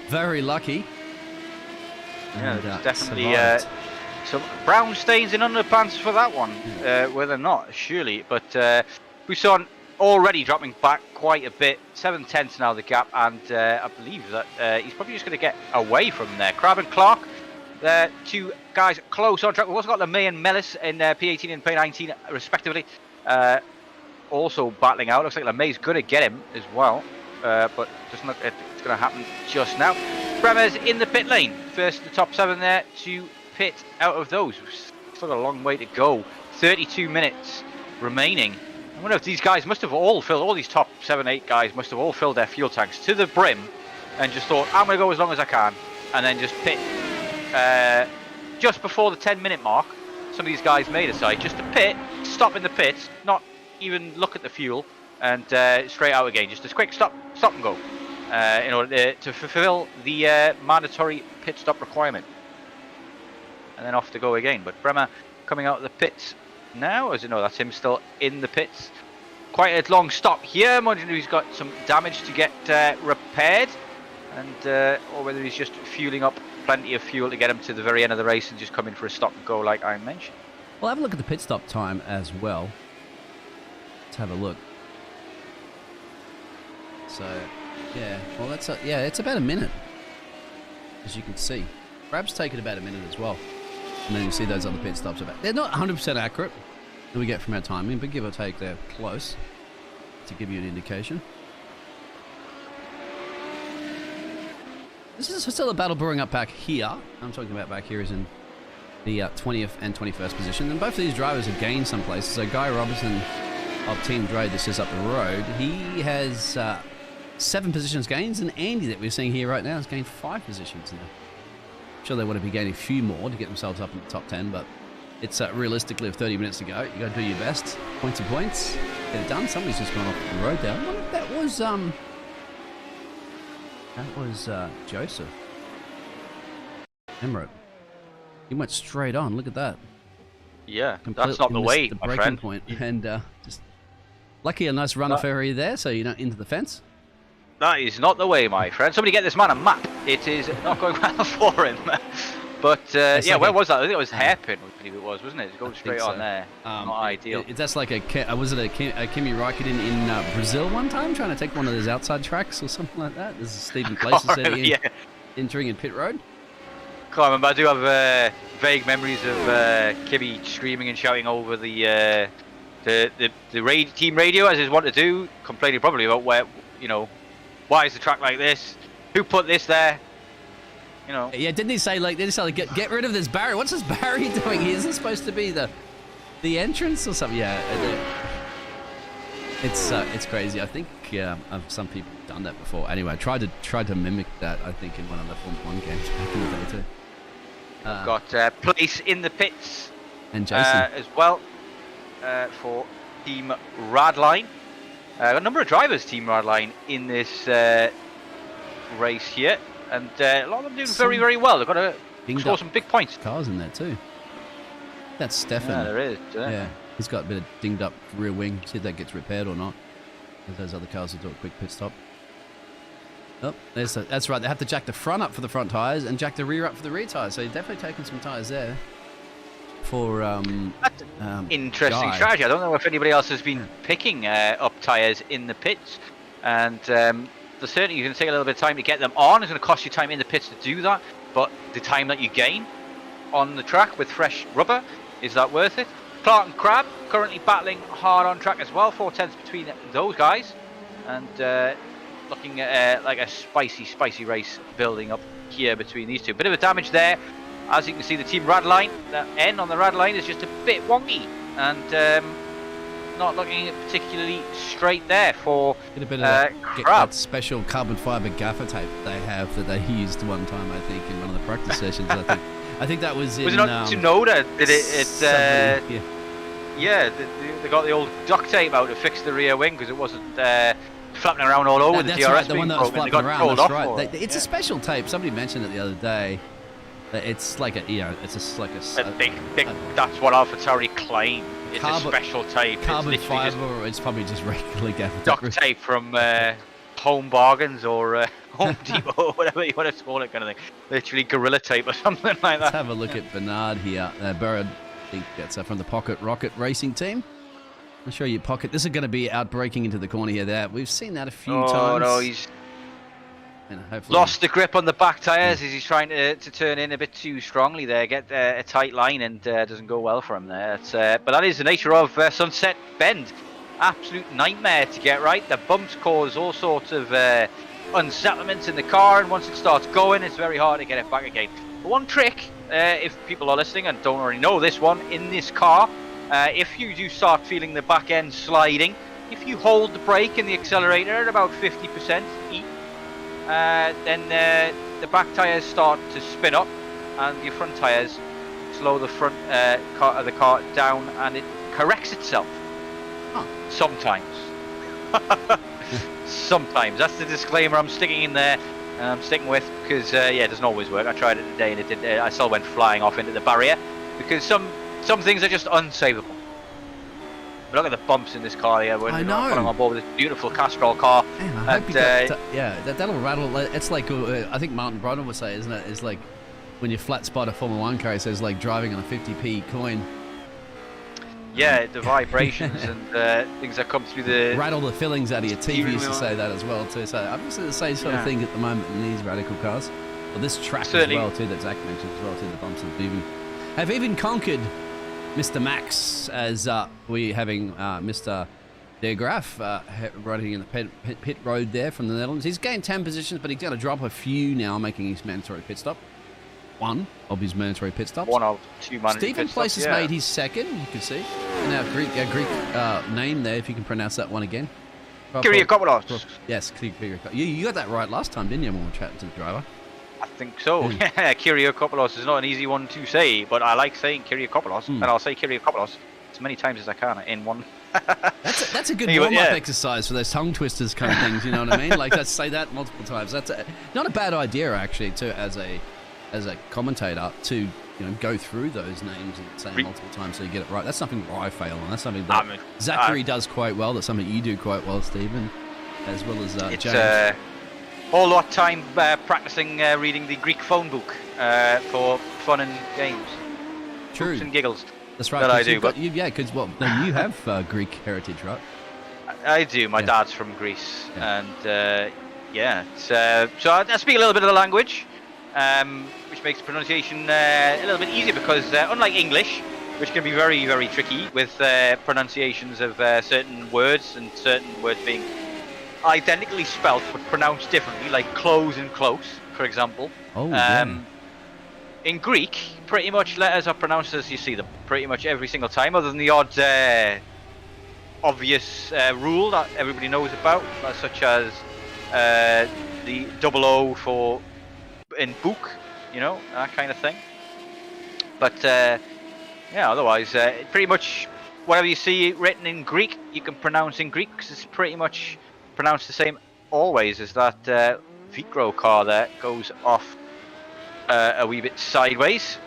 Very lucky. Yeah, and, definitely some brown stains in underpants for that one. Were there not, surely. But Buson already dropping back quite a bit. 7/10 now the gap, and I believe that he's probably just going to get away from there. Crab and Clark, the 2 guys close on track. We've also got LeMay and Mellis in P18 and P19 respectively. Also battling out. Looks like LeMay's going to get him as well, but doesn't look like it's going to happen just now. Bremers in the pit lane. First the top 7 there to pit out of those. Still got a long way to go. 32 minutes remaining. I wonder if these guys must have all filled, all these top 7, 8 guys must have all filled their fuel tanks to the brim and just thought, I'm going to go as long as I can, and then just pit just before the 10-minute mark. Some of these guys made a side just to pit, stop in the pits, not even look at the fuel, and straight out again. Just a quick stop and go in order to fulfill the mandatory pit stop requirement. And then off to go again. But Bremer coming out of the pits now, as you know, that's him still in the pits. Quite a long stop here. I'm wondering if he's got some damage to get repaired, and or whether he's just fueling up plenty of fuel to get him to the very end of the race and just come in for a stop and go like I mentioned. We'll have a look at the pit stop time as well. Let's have a look. So, yeah, well, that's it's about a minute, as you can see. Grab's taken about a minute as well. And then you see those other pit stops about. They're not 100% accurate that we get from our timing, but give or take, they're close to give you an indication. This is still a battle brewing up back here. I'm talking about back here is in the 20th and 21st position. And both of these drivers have gained some places. So Guy Robertson of Team Dre, this is up the road. He has 7 positions gains, and Andy that we're seeing here right now has gained 5 positions now. Sure, they want to be gaining a few more to get themselves up in the top 10, but it's realistically with 30 minutes to go. You got to do your best. Points and points. Get it done. Somebody's just gone off the road there. I wonder if that was Joseph Emerald. He went straight on. Look at that. Yeah, that's not the way, the my breaking friend. Point. And just lucky a nice run off area there, so you're not into the fence. That is not the way, my friend. Somebody get this man a map. It is not going well for him. But yeah, where was that? I think it was hairpin, I believe it was, wasn't it? It's going straight on there. Not ideal. That's like was it a Kimi Raikkonen in Brazil one time, trying to take one of those outside tracks or something like that? This is Stephen Places entering in pit road. Can't remember. I do have vague memories of Kimi screaming and shouting over the team radio, as is wont to do, complaining probably about where, why is the track like this? Who put this there? Yeah, didn't he say get rid of this barrier? What's this barrier doing? Isn't this supposed to be the entrance or something? Yeah, it's crazy. I think some people have done that before. Anyway, I tried to mimic that. I think in one of the Formula 1 games back in the day too. Got Place in the pits and Jason as well for Team Radline. A number of drivers Team Radline in this race here, and a lot of them doing very, very well. They've got to score some big points. Cars in there too. That's Stefan. Yeah, there is. Yeah, he's got a bit of dinged up rear wing. See if that gets repaired or not. Those other cars will do a quick pit stop. Oh, that's right. They have to jack the front up for the front tyres and jack the rear up for the rear tyres. So you're definitely taking some tyres there. For that's an interesting strategy. I don't know if anybody else has been picking up tyres in the pits, and certainly you can take a little bit of time to get them on. It's going to cost you time in the pits to do that, but the time that you gain on the track with fresh rubber, is that worth it? Clark and Crab currently battling hard on track as well. 4 tenths between those guys, and looking at like a spicy race building up here between these two. Bit of a damage there. As you can see, the Team Radline, the N on the Radline is just a bit wonky, and not looking particularly straight there for get a bit of that special carbon fiber gaffer tape they have that they used one time, I think, in one of the practice sessions. I think that was in... Was it not Tsunoda? Did it? Yeah, they got the old duct tape out to fix the rear wing because it wasn't flapping around all over the TRS. That's right, the one that was flapping around. That's right. It's a special tape. Somebody mentioned it the other day. It's like a, it's just like a big. That's what AlphaTauri claim. It's a special tape. Carbon fiber, or it's probably just regular gaffer duct tape from Home Bargains or Home Depot, or whatever you want to call it, kind of thing. Literally Gorilla Tape or something like that. Let's have a look at Bernard here. Bernard, I think that's from the Pocket Rocket Racing team. I'll show you Pocket. This is going to be out braking into the corner here. There, we've seen that a few times. Oh no, he's lost the grip on the back tyres as he's trying to turn in a bit too strongly there, get a tight line, and doesn't go well for him there. But that is the nature of Sunset Bend. Absolute nightmare to get right. The bumps cause all sorts of unsettlements in the car, and once it starts going, it's very hard to get it back again. But one trick, if people are listening and don't already know this one, in this car, if you do start feeling the back end sliding, if you hold the brake and the accelerator at about 50% each, then the back tyres start to spin up, and your front tyres slow the front of the car down, and it corrects itself. Huh. Sometimes. Sometimes. That's the disclaimer I'm sticking in there, and I'm sticking with, because it doesn't always work. I tried it today, and it did. I still went flying off into the barrier, because some things are just unsavable. But look at the bumps in this car here. We're putting on board with this beautiful Castrol car. Man, I hope that'll rattle. It's like, I think Martin Brodden would say, isn't it? It's like when you flat spot a Formula 1 car, it says like driving on a 50p coin. Yeah, the vibrations and things that come through the... Rattle the fillings out of your TV used to say that as well too. So obviously the same sort of thing at the moment in these radical cars. Well, this track as well too, that Zach mentioned as well too, the bumps have even conquered Mr. Max, as we're having Mr. De Graaf riding in the pit road there from the Netherlands. He's gained 10 positions, but he's going to drop a few now, making his mandatory pit stop. One of his mandatory pit stops. One of two mandatory Stephen pit Place stops, has made his second, you can see. And our Greek name there, if you can pronounce that one again. Kyriakopoulos. Yes, Kyriakopoulos. You got that right last time, didn't you, when we were chatting to the driver? I think so. Yeah, Kyriakopoulos is not an easy one to say, but I like saying Kyriakopoulos, and I'll say Kyriakopoulos as many times as I can in one. That's a good warm-up exercise for those tongue twisters kind of things, you know what I mean? Like, let's say that multiple times. That's not a bad idea, actually, as a commentator, to go through those names and say them multiple times so you get it right. That's something I fail on. That's something that Zachary does quite well. That's something you do quite well, Stephen, as well as James. Whole lot of time practicing reading the Greek phone book for fun and games. True. Hoops and giggles. That's right. That I do. You have Greek heritage, right? I do. My dad's from Greece, and so I speak a little bit of the language, which makes pronunciation a little bit easier, because unlike English, which can be very, very tricky with pronunciations of certain words, and certain words being identically spelt but pronounced differently, like close and close, for example. In Greek, pretty much letters are pronounced as you see them, pretty much every single time, other than the odd obvious rule that everybody knows about, such as the double O for in book, that kind of thing. But otherwise, pretty much whatever you see written in Greek, you can pronounce in Greek because it's pretty much pronounced the same always as that Vicro car there goes off a wee bit sideways.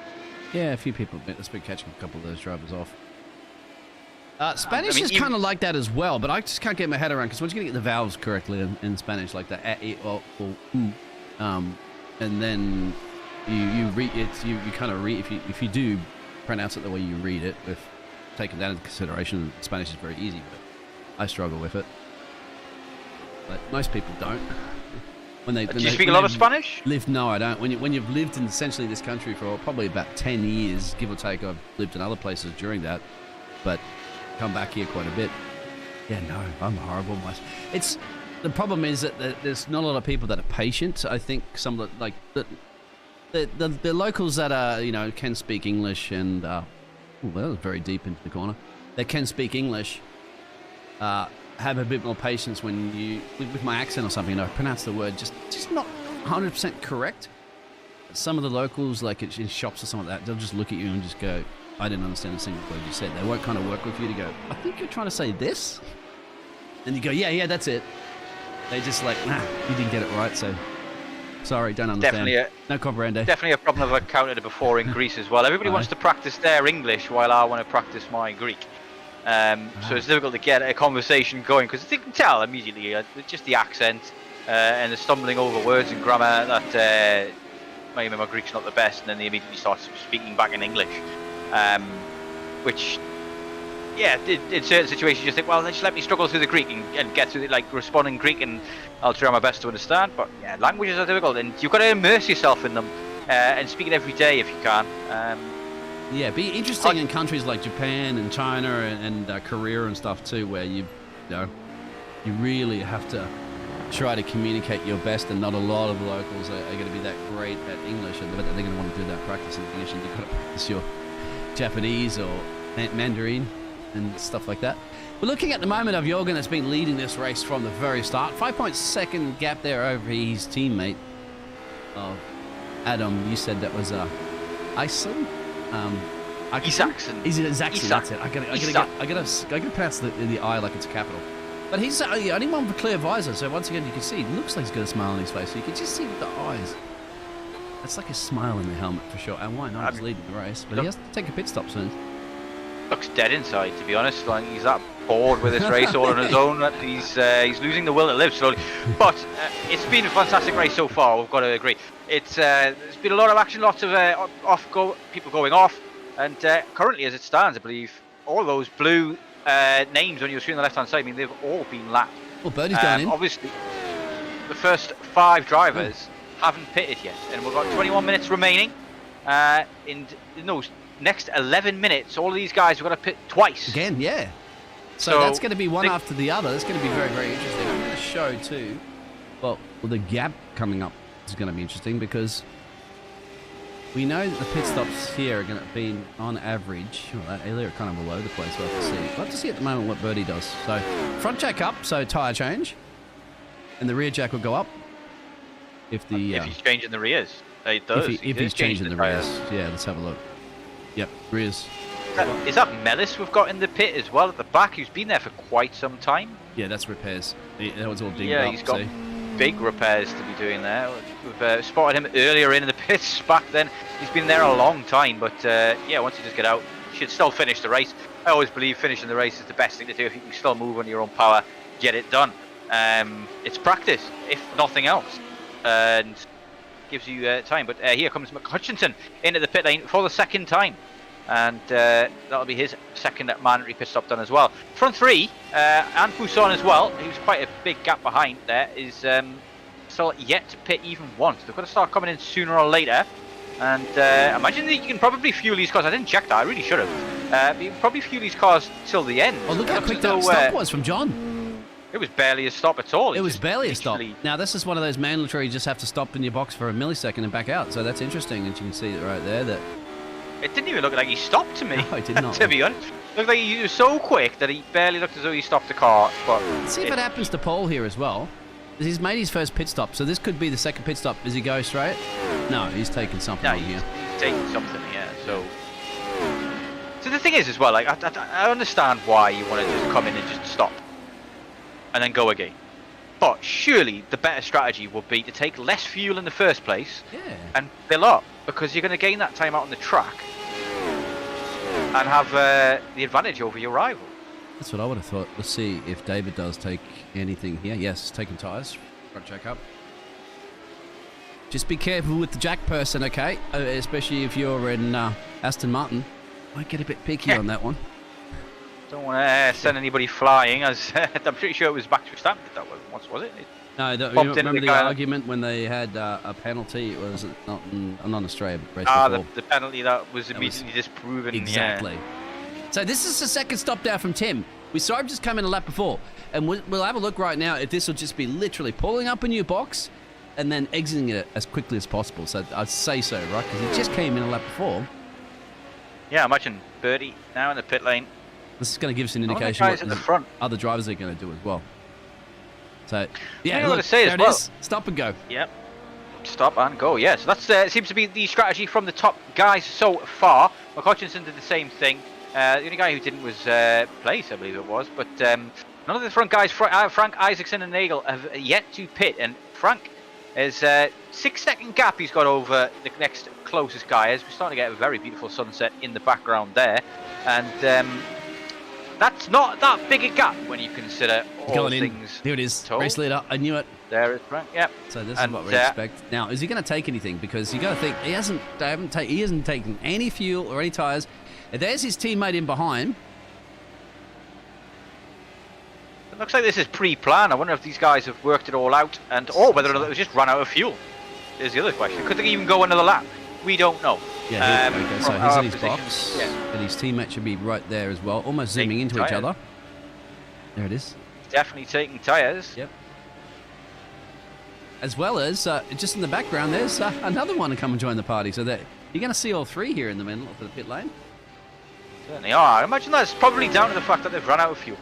Yeah, a few people that's been catching a couple of those drivers off. Spanish I mean, is kind of like that as well, but I just can't get my head around because once you get the vowels correctly in Spanish, like the and then you read it, you kind of read if you do pronounce it the way you read it, with taking that into consideration, Spanish is very easy, but I struggle with it. But most people don't. Do you speak a lot of Spanish? No, I don't. When you've lived in essentially this country for probably about 10 years, give or take, I've lived in other places during that, but come back here quite a bit. Yeah, no, I'm horrible. The problem is that there's not a lot of people that are patient. I think some of the locals that are can speak English and that was very deep into the corner. That can speak English. Have a bit more patience when with my accent or something, I pronounce the word just not 100% correct. Some of the locals, like in shops or something like that, they'll just look at you and just go, I didn't understand a single word you said. They won't kind of work with you to go, I think you're trying to say this. And you go, yeah, that's it. They just like, nah, you didn't get it right, so sorry, don't understand. No comprende. Definitely a problem I've encountered it before in Greece as well. Everybody wants to practice their English while I want to practice my Greek. So it's difficult to get a conversation going because you can tell immediately just the accent and the stumbling over words and grammar that maybe my Greek's not the best, and then they immediately start speaking back in English, which in certain situations you just think, well, just let me struggle through the Greek and get through it, like respond in Greek, and I'll try my best to understand. But yeah, languages are difficult, and you've got to immerse yourself in them and speak it every day if you can. Yeah, be interesting in countries like Japan and China and Korea and stuff too, where you really have to try to communicate your best, and not a lot of locals are going to be that great at English, and they're going to want to do that practice in English, and you've got to practice your Japanese or Mandarin and stuff like that. We're looking at the moment of Jorgen that's been leading this race from the very start. 5.2 gap there over his teammate. Adam, you said that was Iceland? Isaacson. Is it Isaacson? That's it. I gotta pronounce the I like it's a capital. But he's the only one with a clear visor, so once again you can see, it looks like he's got a smile on his face, so you can just see the eyes. That's like a smile in the helmet for sure, and why not? He's leading the race, but he has to take a pit stop soon. Looks dead inside, to be honest. Like he's that bored with this race all on his own that he's losing the will to live slowly. But it's been a fantastic race so far, we've got to agree. There's been a lot of action, lots of people going off, and currently as it stands, I believe all those blue names on your screen on the left hand side, I mean, they've all been lapped. Well, Birdie's going in. Obviously, the first 5 drivers haven't pitted yet, and we've got 21 minutes remaining. In those next 11 minutes, all of these guys have got to pit twice. Again, yeah. So that's going to be one after the other. That's going to be very, very interesting. I'm going to show too. Well, the gap coming up is going to be interesting because we know that the pit stops here are going to be on average. Well, they're kind of all over the place. We'll have to see. We'll have to see at the moment what Birdie does. So front jack up, so tyre change, and the rear jack will go up. If he's changing the rears, it does. If he's changing the rears, yeah. Let's have a look. Yep, rears. Is that Mellis we've got in the pit as well at the back, who's been there for quite some time? Yeah, that's repairs. That was all dinged up. Yeah, he's got big repairs to be doing there. We've spotted him earlier in the pits back then. He's been there a long time, but yeah, once you just get out, you should still finish the race. I always believe finishing the race is the best thing to do. If you can still move on your own power, get it done. It's practice, if nothing else, and gives you time. But here comes McHutchinson into the pit lane for the second time, and that'll be his second mandatory pit stop done as well. Front 3 and Poussin as well, who's quite a big gap behind there, is still yet to pit even once. They've got to start coming in sooner or later, and imagine that you can probably fuel these cars. I didn't check that, I really should have. You can probably fuel these cars till the end. Oh, look how quick that stop was from John. It was barely a stop at all. It was barely a stop. Now, this is one of those mandatory, you just have to stop in your box for a millisecond and back out. So that's interesting, and you can see it right there. That it didn't even look like he stopped to me. No, it did not. To be honest, it looked like he was so quick that he barely looked as though he stopped the car. But let's see if it happens to Paul here as well. He's made his first pit stop, so this could be the second pit stop. Does he go straight? No, he's taking something on here. He's taking something, yeah. So thing is as well, like I understand why you want to just come in and just stop and then go again. But surely the better strategy would be to take less fuel in the first place and fill up, because you're going to gain that time out on the track and have the advantage over your rival. That's what I would have thought. Let's see if David does take anything here. Yes, taking tyres. Front jack up. Just be careful with the jack person, okay? Especially if you're in Aston Martin. Might get a bit picky on that one. Don't want to send anybody flying, as I'm pretty sure it was Max Verstappen that once, was it? No, you remember the argument when they had a penalty? It was not in Australia, but the penalty that was immediately disproven. Exactly. Yeah. So this is the second stop down from Tim. We saw him just come in a lap before, and we'll have a look right now if this will just be literally pulling up a new box and then exiting it as quickly as possible. So I'd say so, right? Because he just came in a lap before. Yeah, imagine Birdie now in the pit lane. This is going to give us an indication what the front. Other drivers are going to do as well. So, yeah, look, there it is. Stop and go. Yep. Stop and go, yeah. So that seems to be the strategy from the top guys so far. Mark Hutchinson did the same thing. The only guy who didn't was Place, I believe it was. But none of the front guys, Frank, Isaacson and Nagel, have yet to pit. And Frank is 6-second gap he's got over the next closest guy, as we're starting to get a very beautiful sunset in the background there. And that's not that big a gap when you consider all things. There it is. Told. Race leader. I knew it. There is Frank. Yep. So this is what we expect. Now, is he going to take anything? Because you got to think he hasn't taken any fuel or any tyres. And there's his teammate in behind. It looks like this is pre-planned. I wonder if these guys have worked it all out, or whether or not it was just run out of fuel. Is the other question. Could they even go another lap? We don't know. Yeah, so he's in his box, and his teammate should be right there as well, almost zooming into each other. There it is. Definitely taking tyres. Yep. As well as, just in the background, there's another one to come and join the party. So that you're going to see all three here in the middle of the pit lane. Certainly are. I imagine that's probably down to the fact that they've run out of fuel.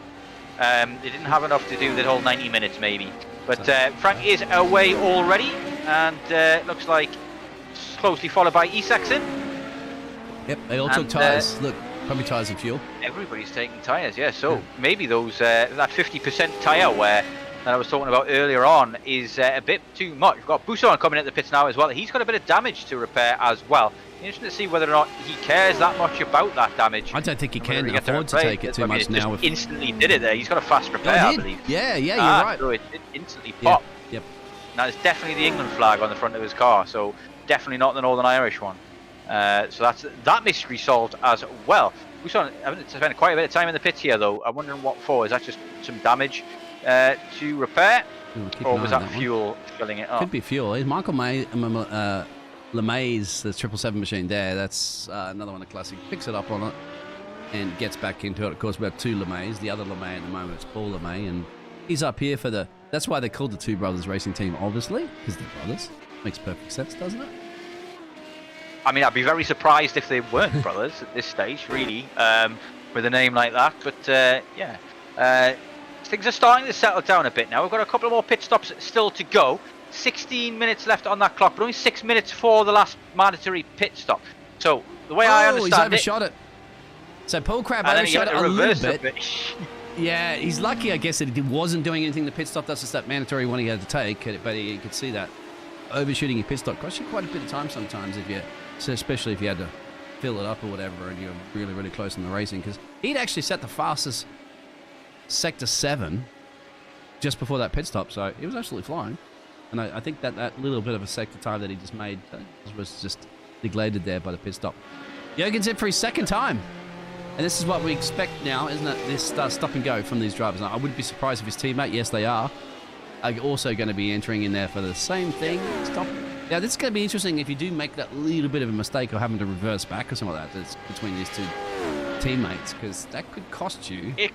They didn't have enough to do the whole 90 minutes, maybe. But Frank is away already, and looks like closely followed by Isaacson. Yep, they all took tyres. Look, probably tyres and fuel. Everybody's taking tyres, yeah. So maybe those that 50% tyre wear that I was talking about earlier on is a bit too much. We've got Buson coming at the pits now as well. He's got a bit of damage to repair as well. Interesting to see whether or not he cares that much about that damage. I don't think he can afford to take it too much now. Just instantly did it there. He's got a fast repair, I believe. Yeah, you're right. So it instantly popped. Yep. Now it's definitely the England flag on the front of his car, so definitely not the Northern Irish one. So that's that mystery solved as well. Buson having spent quite a bit of time in the pits here, though. I'm wondering what for. Is that just some damage to repair, or was that fuel filling it up? Could be fuel. Is Michael LeMay's, the 777 machine there? That's another one of classic. Picks it up on it and gets back into it. Of course, we have two LeMays. The other LeMay at the moment is Paul LeMay, and he's up here for the. That's why they called the Two Brothers Racing Team, obviously, because they're brothers. Makes perfect sense, doesn't it? I mean, I'd be very surprised if they weren't brothers at this stage, really, with a name like that. But yeah, things are starting to settle down a bit now. We've got a couple of more pit stops still to go. 16 minutes left on that clock, but only 6 minutes for the last mandatory pit stop. So the way I understand he's overshot it. So Paul Crabb overshot it a little bit. Yeah, he's lucky, I guess, that he wasn't doing anything to pit stop. That's just that mandatory one he had to take, but he could see that overshooting your pit stop costs you quite a bit of time sometimes, especially if you had to fill it up or whatever, and you're really, really close in the racing. Because he'd actually set the fastest Sector 7 just before that pit stop, so he was absolutely flying. And I think that little bit of a sector time that he just made was just neglected there by the pit stop. Jurgen's in for his second time. And this is what we expect now, isn't it? This stop and go from these drivers. Now, I wouldn't be surprised if his teammate, yes, they are also going to be entering in there for the same thing. Stop. Now, this is going to be interesting if you do make that little bit of a mistake or having to reverse back or something like that. That's between these two teammates, because that could cost you. It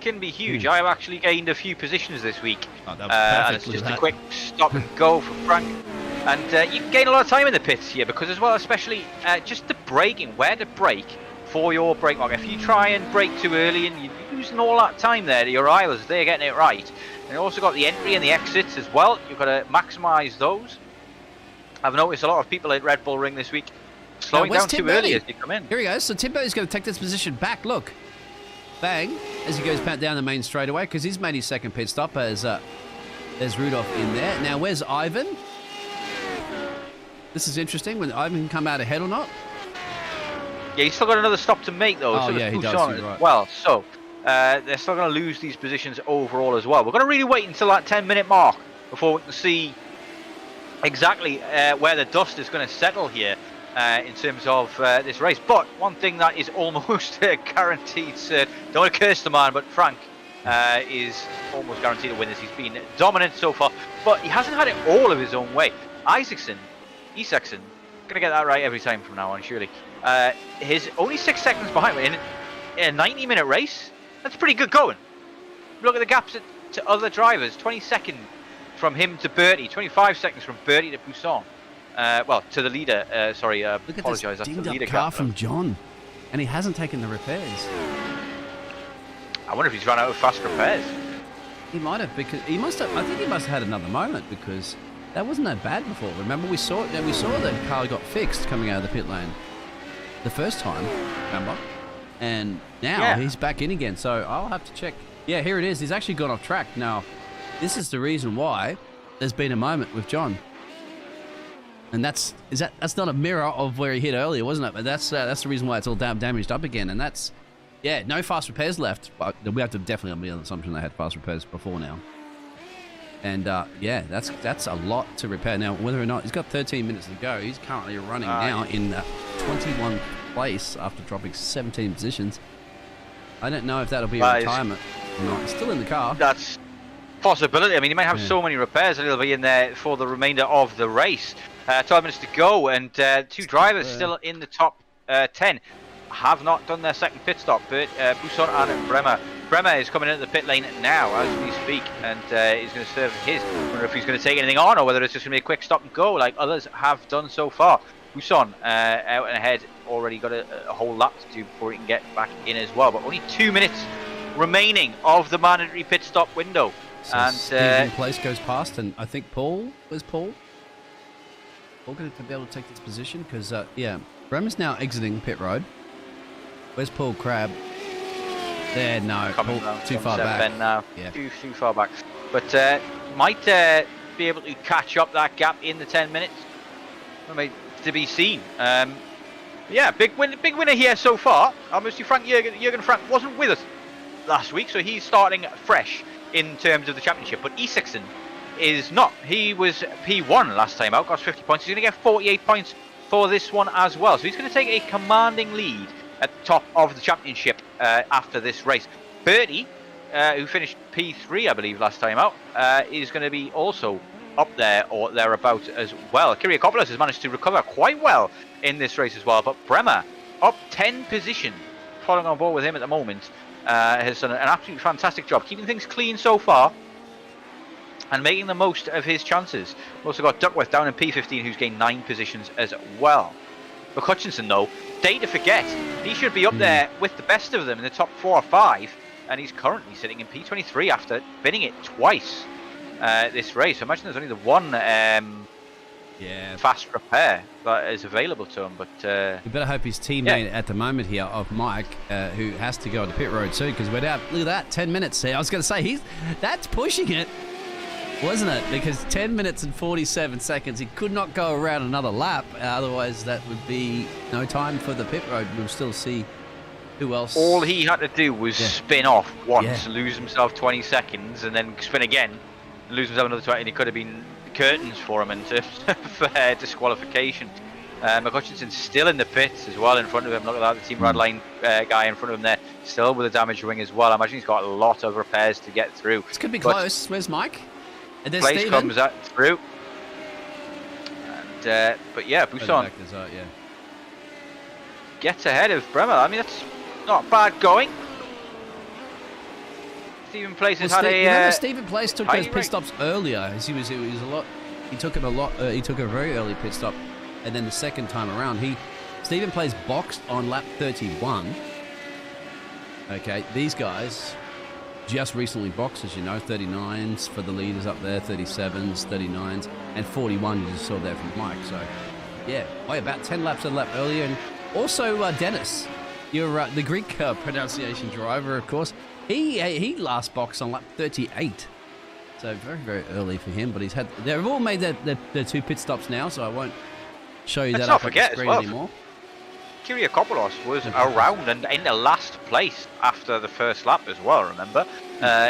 can be huge. I've actually gained a few positions this week. Oh, and it's just a quick stop and go for Frank. And you can gain a lot of time in the pits here, because as well, especially just the braking, where to brake for your brake mark. If you try and brake too early and you're losing all that time there to your rivals, they're getting it right. And you also got the entry and the exits as well. You've got to maximise those. I've noticed a lot of people at Red Bull Ring this week slowing where's down Tim too early Birdie? as they come in. Here he goes. So Tim Birdie's going to take this position back. Look. Bang. As he goes back down the main straightaway because he's made his second pit stop as there's Rudolph in there. Now, where's Ivan? This is interesting. When Ivan can come out ahead or not. Yeah, he's still got another stop to make, though. Oh, so yeah, he does. Busan You're right. as well. So they're still going to lose these positions overall as well. We're going to really wait until that 10-minute mark before we can see exactly where the dust is going to settle here in terms of this race. But one thing that is almost guaranteed, don't want to curse the man, but Frank is almost guaranteed to win this. He's been dominant so far, but he hasn't had it all of his own way. Isakson, going to get that right every time from now on, surely. He's only 6 seconds behind in a 90-minute race. That's pretty good going. Look at the gaps to other drivers. 20 seconds from him to Bertie. 25 seconds from Bertie to Busan. Well, to the leader. Sorry, Look at apologise. this That's the dinged leader up car gap. from John. And he hasn't taken the repairs. I wonder if he's run out of fast repairs. He might have, because he must have. I think he must have had another moment because that wasn't that bad before. Remember, we saw the car got fixed coming out of the pit lane the first time. Remember, and now he's back in again. So I'll have to check. Yeah, here it is. He's actually gone off track now. This is the reason why there's been a moment with John, and that's not a mirror of where he hit earlier, wasn't it? But that's the reason why it's all damaged up again, and that's. Yeah, no fast repairs left, but we have to definitely be on the assumption they had fast repairs before now. And yeah, that's a lot to repair. Now, whether or not he's got 13 minutes to go, he's currently running now in 21st place after dropping 17 positions. I don't know if that'll be a retirement or not. He's still in the car. That's possibility. I mean, he might have so many repairs that he'll be in there for the remainder of the race. 12 minutes to go, and 2 drivers still in the top 10. Have not done their second pit stop, but Busan and Bremer. Bremer is coming into the pit lane now as we speak, and he's going to serve his. I wonder if he's going to take anything on or whether it's just going to be a quick stop and go like others have done so far. Busan out and ahead, already got a whole lap to do before he can get back in as well, but only 2 minutes remaining of the mandatory pit stop window. So and Stephen Place goes past, and I think Paul going to be able to take this position because yeah, Bremer's now exiting pit road. Where's Paul Crabb? There, no. Coming Paul, down too from far Seven back. Bend now. Yeah. Too far back. But might be able to catch up that gap in the 10 minutes. I mean, to be seen. Yeah, big winner here so far. Obviously, Jürgen Frank wasn't with us last week, so he's starting fresh in terms of the championship. But Isakson is not. He was P1 last time out, got 50 points. He's going to get 48 points for this one as well. So he's going to take a commanding lead at the top of the championship after this race. Bertie, who finished P3, I believe, last time out, is going to be also up there or thereabouts as well. Kyriakopoulos has managed to recover quite well in this race as well, but Bremer up 10 position, following on board with him at the moment, has done an absolutely fantastic job, keeping things clean so far and making the most of his chances. We've also got Duckworth down in P15, who's gained 9 positions as well. But Hutchinson, though, day to forget. He should be up there with the best of them in the top 4 or 5, and he's currently sitting in P23 after binning it twice this race. I imagine there's only the one fast repair that is available to him. But you better hope his teammate at the moment here of Mike, who has to go to pit road soon because we're down. Look at that, 10 minutes there. I was going to say that's pushing it, wasn't it? Because 10 minutes and 47 seconds, he could not go around another lap. Otherwise, that would be no time for the pit road. We'll still see who else. All he had to do was spin off once, lose himself 20 seconds, and then spin again, and lose himself another 20, and it could have been curtains for him in terms of disqualification. McHutchinson's still in the pits as well in front of him. Look at that, the Team Radline guy in front of him there, still with a damaged wing as well. I imagine he's got a lot of repairs to get through. This could be close. Where's Mike? And there's Place Stephen. comes through. And, but yeah, Busan gets ahead of Bremer. I mean, that's not bad going. Stephen Place has had remember Stephen Place took those rate. pit stops earlier. As he was a lot. He took him a lot. He took a very early pit stop, and then the second time around, Stephen Place boxed on lap 31. Okay, these guys just recently boxed, as you know, 39s for the leaders up there, 37s, 39s, and 41 you just saw there from Mike. So yeah, by about 10 laps a lap earlier. And also Dennis, the Greek pronunciation driver, of course, he last boxed on lap 38. So very, very early for him, but they've all made their 2 pit stops now, so I won't show you that up on the screen anymore. Kyriakopoulos was around and in the last place after the first lap as well, remember?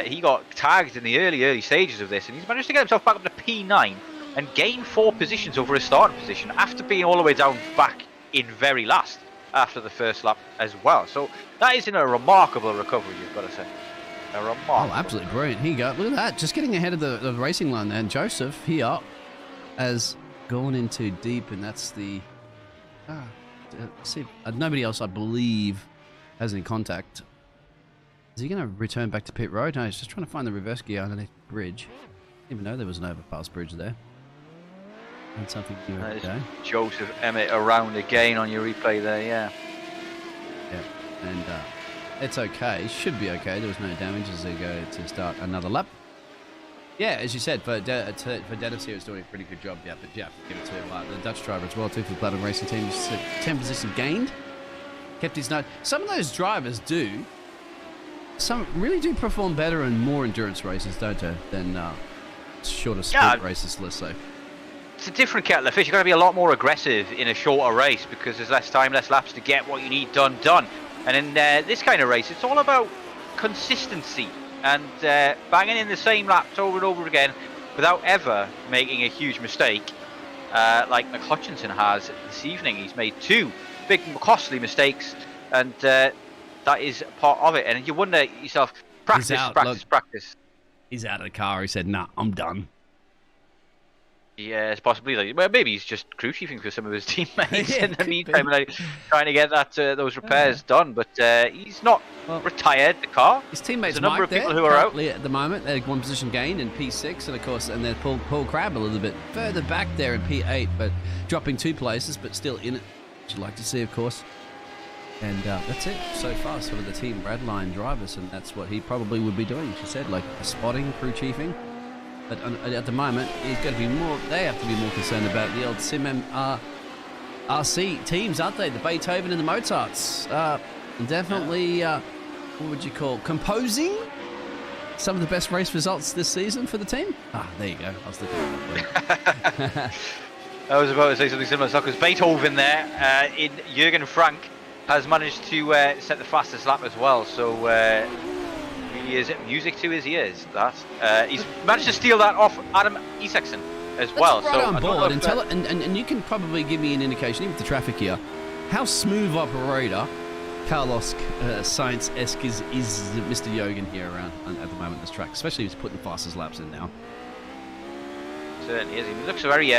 He got tagged in the early stages of this, and he's managed to get himself back up to P9 and gain 4 positions over his starting position after being all the way down back in very last after the first lap as well. So that is in a remarkable recovery, you've got to say. Oh, absolutely brilliant. Here you go. Look at that. Just getting ahead of the racing line there. And Joseph here has gone in too deep, and that's the... see, nobody else, I believe, has any contact. Is he going to return back to pit road? No, he's just trying to find the reverse gear underneath the bridge. Didn't even know there was an overpass bridge there. And something new every day. Joseph Emmett around again on your replay there, yeah. Yeah, and it's okay. Should be okay. There was no damage as they go to start another lap. Yeah, as you said, for Dennis here, is doing a pretty good job. Yeah, but yeah, give it to the Dutch driver as well, too, for the Platinum Racing Team. 10 positions gained. Kept his nose. Some of those drivers do. Some really do perform better in more endurance races, don't they, than shorter sprint races, let's say. It's a different kettle of fish. You've got to be a lot more aggressive in a shorter race because there's less time, less laps to get what you need done. And in this kind of race, it's all about consistency and banging in the same laps over and over again without ever making a huge mistake like McHutchinson has this evening. He's made 2 big costly mistakes, and that is part of it. And you wonder yourself, practice. He's out of the car. He said, nah, I'm done. Yes, possibly. Well, maybe he's just crew chiefing for some of his teammates in the meantime, trying to get those repairs done. But he's not retired the car. His teammates, there's a number of there, people who are out at the moment. They're 1 position gain in P6, and of course, and they're Paul Crabb a little bit further back there in P8, but dropping 2 places, but still in it. Which you'd like to see, of course. And that's it so far. Sort of the team Radline drivers, and that's what he probably would be doing. She said, like spotting, crew chiefing. But at the moment, he's got to be more. They have to be more concerned about the old Sim RC teams, aren't they? The Beethoven and the Mozarts. Definitely, what would you call, composing some of the best race results this season for the team. There you go. I was looking at that. I was about to say something similar. Because Beethoven there in Jürgen Frank has managed to set the fastest lap as well. So. He is music to his ears. He's managed to steal that off Adam Isaacson as well. Let's on board and tell it, and you can probably give me an indication, even with the traffic here, how smooth operator Carlos Sainz-esque is Mr. Yogan here around at the moment on this track, especially if he's putting the fastest laps in now. Certainly is. He looks very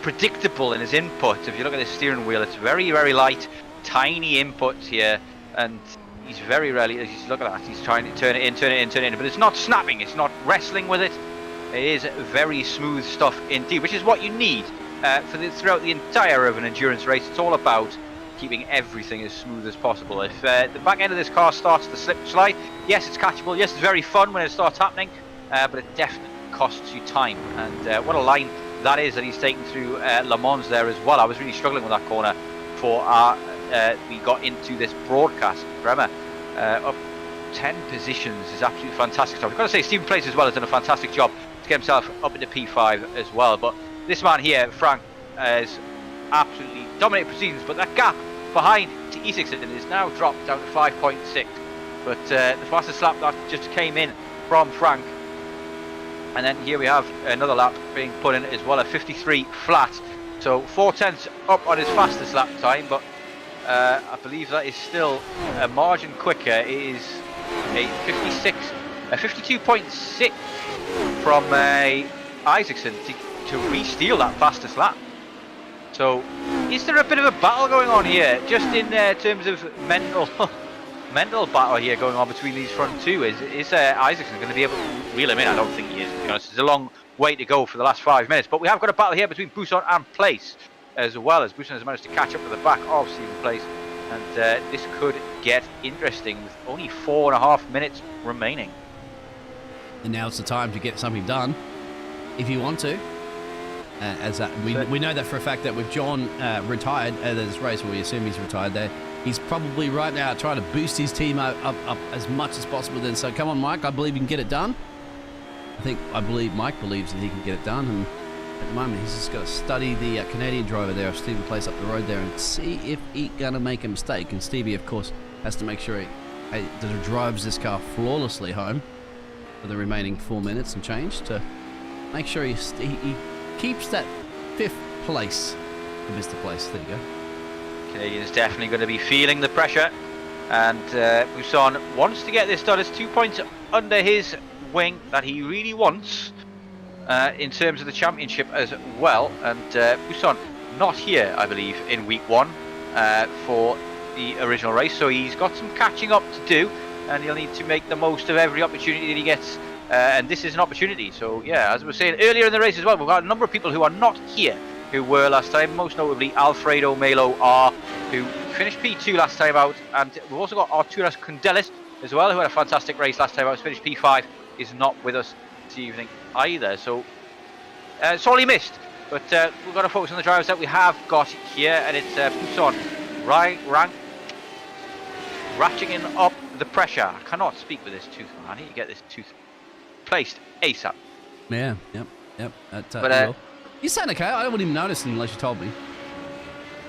predictable in his input. If you look at his steering wheel, it's very, very light, tiny inputs here, and he's very rarely, as you look at that, he's trying to turn it in, but it's not snapping, it's not wrestling with it. It is very smooth stuff indeed, which is what you need throughout the entire of an endurance race. It's all about keeping everything as smooth as possible. If the back end of this car starts to slip slide, yes, it's catchable, yes, it's very fun when it starts happening, but it definitely costs you time. And what a line that is that he's taken through Le Mans there as well. I was really struggling with that corner for our we got into this broadcast. Bremer up 10 positions is absolutely fantastic stuff. I've got to say Stephen Place as well has done a fantastic job to get himself up into P5 as well. But this man here, Frank, has absolutely dominated proceedings, but that gap behind to Isaacson is now dropped down to 5.6. But the fastest lap that just came in from Frank. And then here we have another lap being put in as well, a 53 flat. So 4/10 up on his fastest lap time, but I believe that is still a margin quicker. It is a 52.6 from Isaacson to re-steal that fastest lap. So is there a bit of a battle going on here, just in terms of mental battle here going on between these front two? Is Isaacson going to be able to wheel him in? I don't think he is, to be honest. There's a long way to go for the last 5 minutes, but we have got a battle here between Buisson and Place, as well as Buisson has managed to catch up to the back of Stephen Place, and this could get interesting with only 4.5 minutes remaining. And now it's the time to get something done, if you want to. We know that for a fact that with John retired at this race, we assume he's retired there. He's probably right now trying to boost his team up as much as possible. Then, so come on, Mike. I believe you can get it done. I believe Mike believes that he can get it done, and at the moment he's just got to study the Canadian driver there, Stephen Place, up the road there, and see if he's gonna make a mistake. And Stevie, of course, has to make sure he drives this car flawlessly home for the remaining 4 minutes and change to make sure he keeps that 5th place for Mr. Place. There you go. Canadian is definitely going to be feeling the pressure, and Buisson wants to get this done. It's 2 points under his wing that he really wants in terms of the championship as well. And Buisson not here, I believe, in week 1 for the original race, so he's got some catching up to do, and he'll need to make the most of every opportunity that he gets, and this is an opportunity. So yeah, as I was saying earlier in the race as well, we've got a number of people who are not here who were last time, most notably Alfredo Melo R, who finished P2 last time out, and we've also got Arturas Kundelis as well, who had a fantastic race last time out, finished P5, is not with us this evening either. So sorely missed, but we've got to focus on the drivers that we have got here, and it's Buisson ratcheting up the pressure. I cannot speak with this tooth, man. I need to get this tooth placed ASAP. Yeah, yep. You sound okay. I wouldn't even notice unless you told me.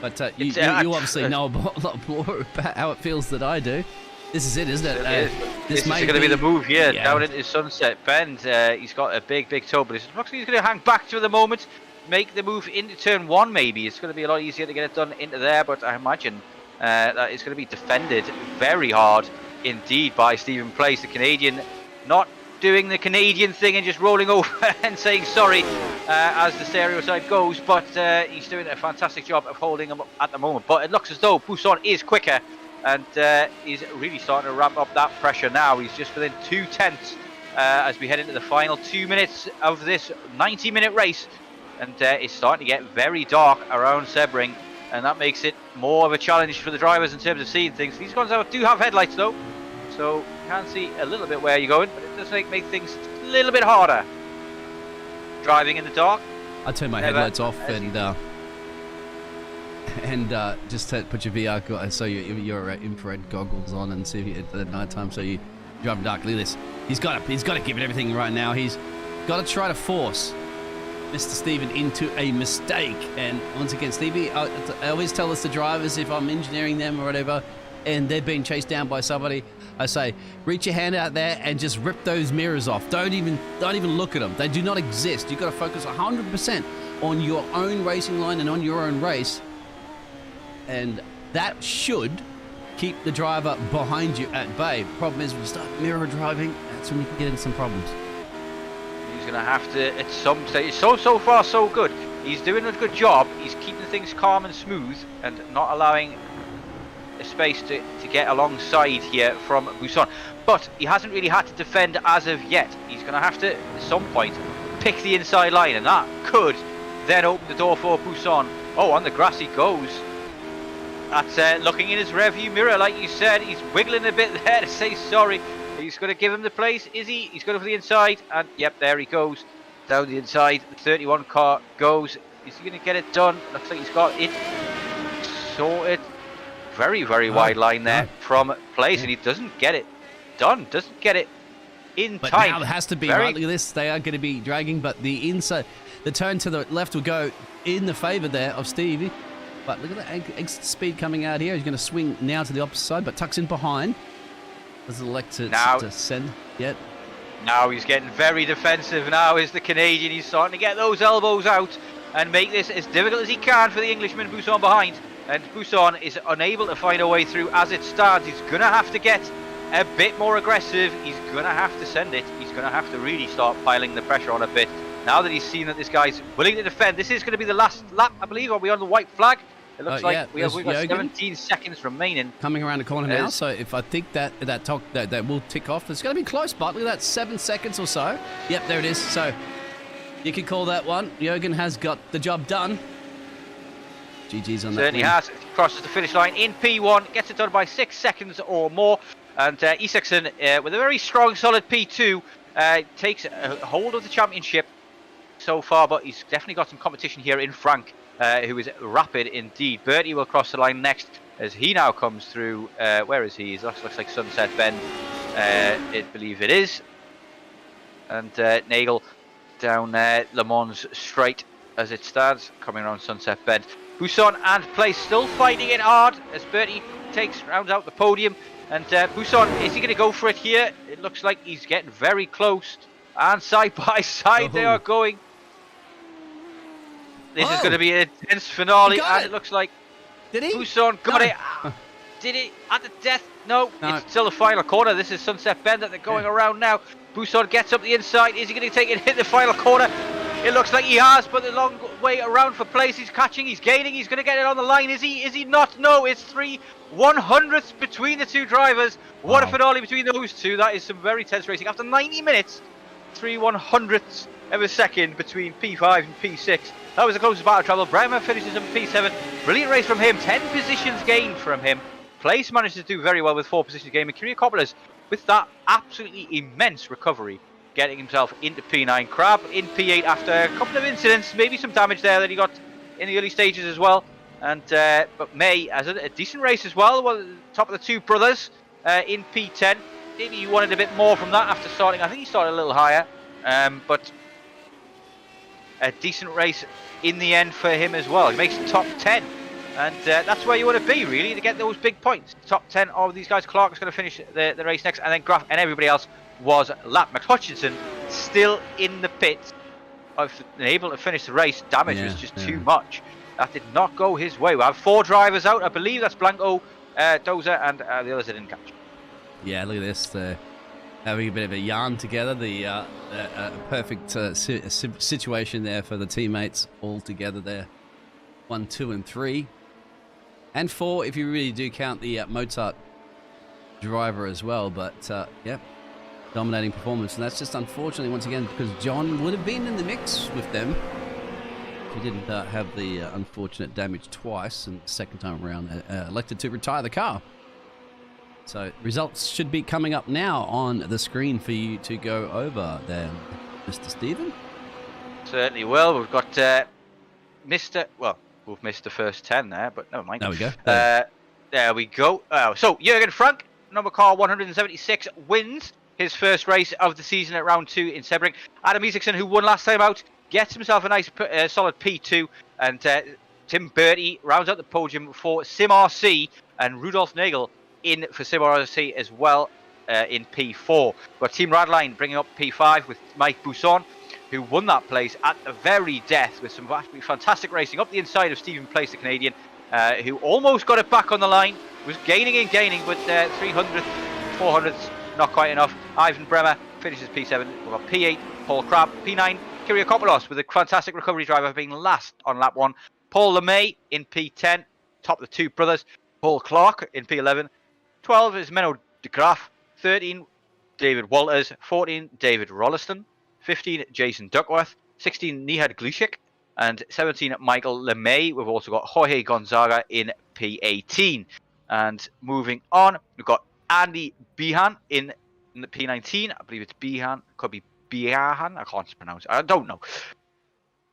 But you obviously know a lot more about how it feels than I do. This is it, isn't it? This is going to be the move here, down into Sunset Bend. He's got a big toe, but it looks like he's going to hang back for the moment, make the move into turn 1 maybe. It's going to be a lot easier to get it done into there, but I imagine that it's going to be defended very hard indeed by Stephen Place, the Canadian, not doing the Canadian thing and just rolling over and saying sorry as the stereotype goes, but he's doing a fantastic job of holding him up at the moment. But it looks as though Buisson is quicker, and he's really starting to ramp up that pressure now. He's just within 2/10 as we head into the final 2 minutes of this 90-minute race, and it's starting to get very dark around Sebring, and that makes it more of a challenge for the drivers in terms of seeing things. These guys do have headlights though, so you can see a little bit where you're going, but it does make things a little bit harder driving in the dark. I turn my headlights off and just put your VR, so your infrared goggles on, and see if at night time, so you drive dark. Look at this. He's got to give it everything right now. He's got to try to force Mr. Stephen into a mistake. And once again, Stevie, I always tell us the drivers, if I'm engineering them or whatever, and they're being chased down by somebody, I say, reach your hand out there and just rip those mirrors off. Don't even look at them. They do not exist. You've got to focus 100% on your own racing line and on your own race. And that should keep the driver behind you at bay. Problem is, when you start mirror driving, that's when you can get into some problems. He's going to have to, at some stage, so far so good. He's doing a good job. He's keeping things calm and smooth and not allowing a space to get alongside here from Buisson. But he hasn't really had to defend as of yet. He's going to have to, at some point, pick the inside line, and that could then open the door for Buisson. Oh, on the grass he goes. That's looking in his rearview mirror, like you said. He's wiggling a bit there to say sorry. He's going to give him the place, is he? He's going for the inside, and yep, there he goes. Down the inside, the 31 car goes. Is he going to get it done? Looks like he's got it sorted. Very, very wide line there from Place, and he doesn't get it done, doesn't get it in but time. Now there has to be, right, look at this, they are going to be dragging, but the inside, the turn to the left will go in the favour there of Stevie. But look at the exit speed coming out here. He's going to swing now to the opposite side, but tucks in behind. Doesn't elect to send yet. Now he's getting very defensive. Now is the Canadian. He's starting to get those elbows out and make this as difficult as he can for the Englishman Buisson behind. And Buisson is unable to find a way through as it stands. He's going to have to get a bit more aggressive. He's going to have to send it. He's going to have to really start piling the pressure on a bit. Now that he's seen that this guy's willing to defend, this is going to be the last lap, I believe. Are we on the white flag? It looks like we've got 17 seconds remaining. Coming around the corner now, so if I think that will tick off, it's going to be close, but look at that, 7 seconds or so. Yep, there it is. So you could call that one. Jürgen has got the job done. GG's on that. Certainly has. Crosses the finish line in P1, gets it done by 6 seconds or more. And Isaacson, with a very strong, solid P2, takes a hold of the championship. so far, but he's definitely got some competition here in Frank, who is rapid indeed. Bertie will cross the line next as he now comes through. Where is he? It looks like Sunset Bend, I believe it is. And Nagel down Le Mans Straight as it stands, coming around Sunset Bend. Buisson and Place still fighting it hard as Bertie rounds out the podium. And Buisson, is he going to go for it here? It looks like he's getting very close. And side by side they are going. This is going to be an intense finale, and it looks like Did he? Buisson got it. Did it at the death? No, it's still the final corner. This is Sunset Bend that they're going around now. Buisson gets up the inside. Is he going to take it hit the final corner? It looks like he has, but the long way around for Place. He's catching, he's gaining, he's going to get it on the line. Is he? Is he not? No, it's 3/100ths between the two drivers. What a finale between those two. That is some very tense racing. After 90 minutes, 3/100ths of a second between P5 and P6. That was the closest battle travel. Bremer finishes in P7. Brilliant race from him. 10 positions gained from him. Place manages to do very well with 4 positions gained. And Kiriakopoulos, with that absolutely immense recovery, getting himself into P9. Crab in P8 after a couple of incidents, maybe some damage there that he got in the early stages as well. And but May has a decent race as well. Top of the two brothers in P10. Maybe he wanted a bit more from that after starting. I think he started a little higher, but a decent race in the end for him as well. He makes the top 10, and that's where you want to be really, to get those big points. Top 10 of these guys. Clark is going to finish the race next, and then Graf and everybody else was lap. McHutchinson still in the pits, able to finish the race. Damage was just too much. That did not go his way. We have 4 drivers out. I believe that's Blanco, Dozer, and the others I didn't catch. Yeah, look at this. Having a bit of a yarn together. The perfect situation there for the teammates all together there. 1, 2, and 3. And 4 if you really do count the Mozart driver as well. But, yeah, dominating performance. And that's just unfortunately, once again, because John would have been in the mix with them. He didn't have the unfortunate damage twice, and the second time around elected to retire the car. So results should be coming up now on the screen for you to go over there, Mr. Stephen. Certainly will. We've got Mr. Well, we've missed the first 10 there, but never mind. There we go. There we go. So Jürgen Frank, number car 176, wins his first race of the season at round 2 in Sebring. Adam Isaacson, who won last time out, gets himself a nice solid P2, and Tim Bertie rounds out the podium for Sim RC, and Rudolf Nagel in for Sim RC as well in P4. But Team Radline bringing up P5 with Mike Buisson, who won that place at the very death with some absolutely fantastic racing up the inside of Stephen Place, the Canadian, who almost got it back on the line, was gaining and gaining, but 300th, 400ths, not quite enough. Ivan Bremer finishes P7. We've got P8, Paul Crabb, P9, Kiriakopoulos with a fantastic recovery driver being last on lap 1. Paul LeMay in P10, top of the two brothers. Paul Clark in P11. 12 is Menno de Graaf. 13, David Walters. 14, David Rolliston. 15, Jason Duckworth. 16, Nihad Glushik. And 17, Michael LeMay. We've also got Jorge Gonzaga in P18. And moving on, we've got Andy Behan in the P19. I believe it's Behan. Could be Behan. I can't pronounce it. I don't know.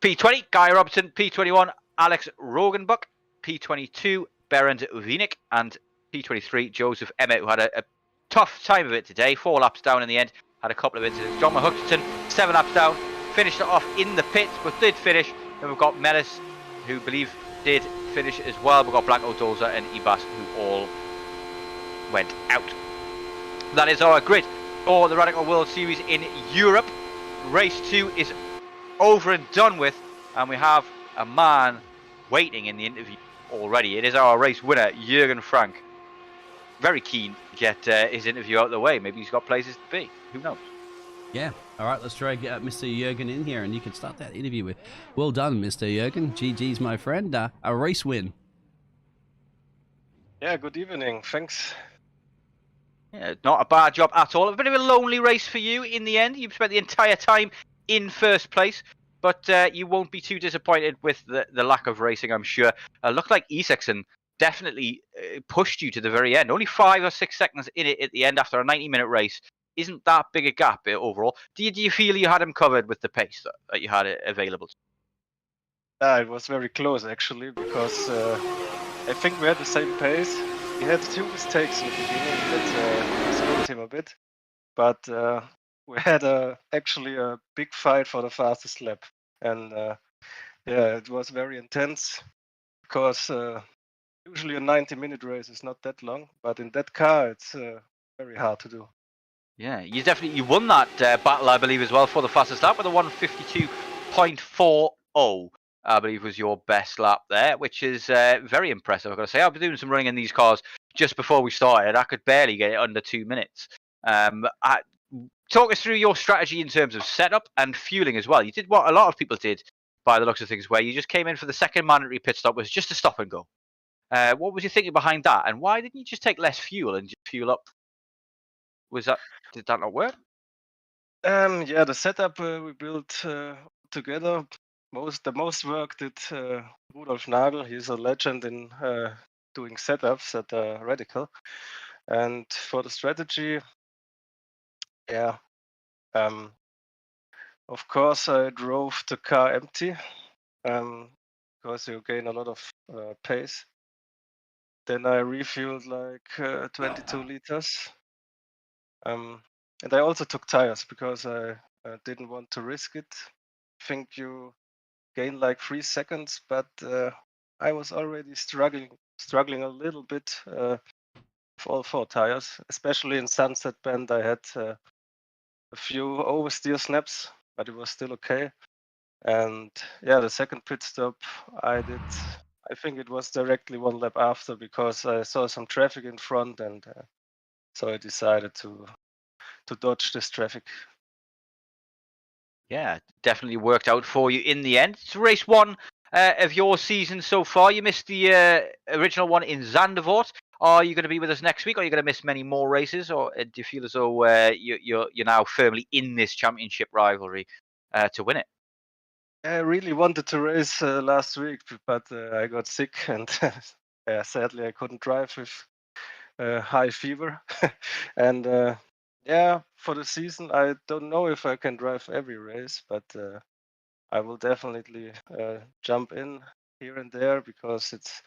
P20, Guy Robertson. P21, Alex Rogenbuck. P22, Berend Wienik. And P23, Joseph Emmett, who had a tough time of it today. 4 laps down in the end. Had a couple of incidents. John Hutchinson, 7 laps down. Finished it off in the pits, but did finish. Then we've got Melis, who believe did finish as well. We've got Blanco Doza and Ibas, who all went out. That is our grid for the Radical World Series in Europe. Race 2 is over and done with, and we have a man waiting in the interview already. It is our race winner, Jürgen Frank. Very keen to get his interview out of the way. Maybe he's got places to be. Who knows? Yeah. All right, let's try get Mr. Jürgen in here, and you can start that interview with, well done, Mr. Jürgen. GG's, my friend. A race win. Yeah, good evening. Thanks. Yeah, not a bad job at all. A bit of a lonely race for you in the end. You've spent the entire time in first place, but you won't be too disappointed with the lack of racing, I'm sure. Looked like Isaacson definitely pushed you to the very end. Only 5 or 6 seconds in it at the end after a 90-minute race. isn't that big a gap overall. Do you feel you had him covered with the pace that you had available? It was very close actually, because I think we had the same pace. He had 2 mistakes in the beginning that slowed him a bit, but we had actually a big fight for the fastest lap, and yeah, it was very intense because usually a 90-minute race is not that long, but in that car it's very hard to do. Yeah, you won that battle, I believe, as well for the fastest lap with a 152.40. I believe was your best lap there, which is very impressive. I've got to say, I've been doing some running in these cars just before we started. I could barely get it under 2 minutes. Talk us through your strategy in terms of setup and fueling as well. You did what a lot of people did, by the looks of things, where you just came in for the second mandatory pit stop, was just a stop and go. What was your thinking behind that, and why didn't you just take less fuel and just fuel up? Did that not work? Yeah, the setup we built together. The most work did Rudolf Nagel. He's a legend in doing setups at Radical. And for the strategy, yeah, of course I drove the car empty because you gain a lot of pace. Then I refueled like 22 liters. And I also took tires because I didn't want to risk it. I think you gain like 3 seconds, but I was already struggling a little bit with all 4 tires, especially in Sunset Bend. I had a few oversteer snaps, but it was still okay. And yeah, the second pit stop I did, I think it was directly 1 lap after, because I saw some traffic in front, and so I decided to dodge this traffic. Yeah, definitely worked out for you in the end. It's race 1 of your season so far. You missed the original one in Zandvoort. Are you going to be with us next week? Or are you going to miss many more races, or do you feel as though you're now firmly in this championship rivalry to win it? I really wanted to race last week, but I got sick, and yeah, sadly I couldn't drive with high fever. And yeah, for the season, I don't know if I can drive every race, but I will definitely jump in here and there, because it's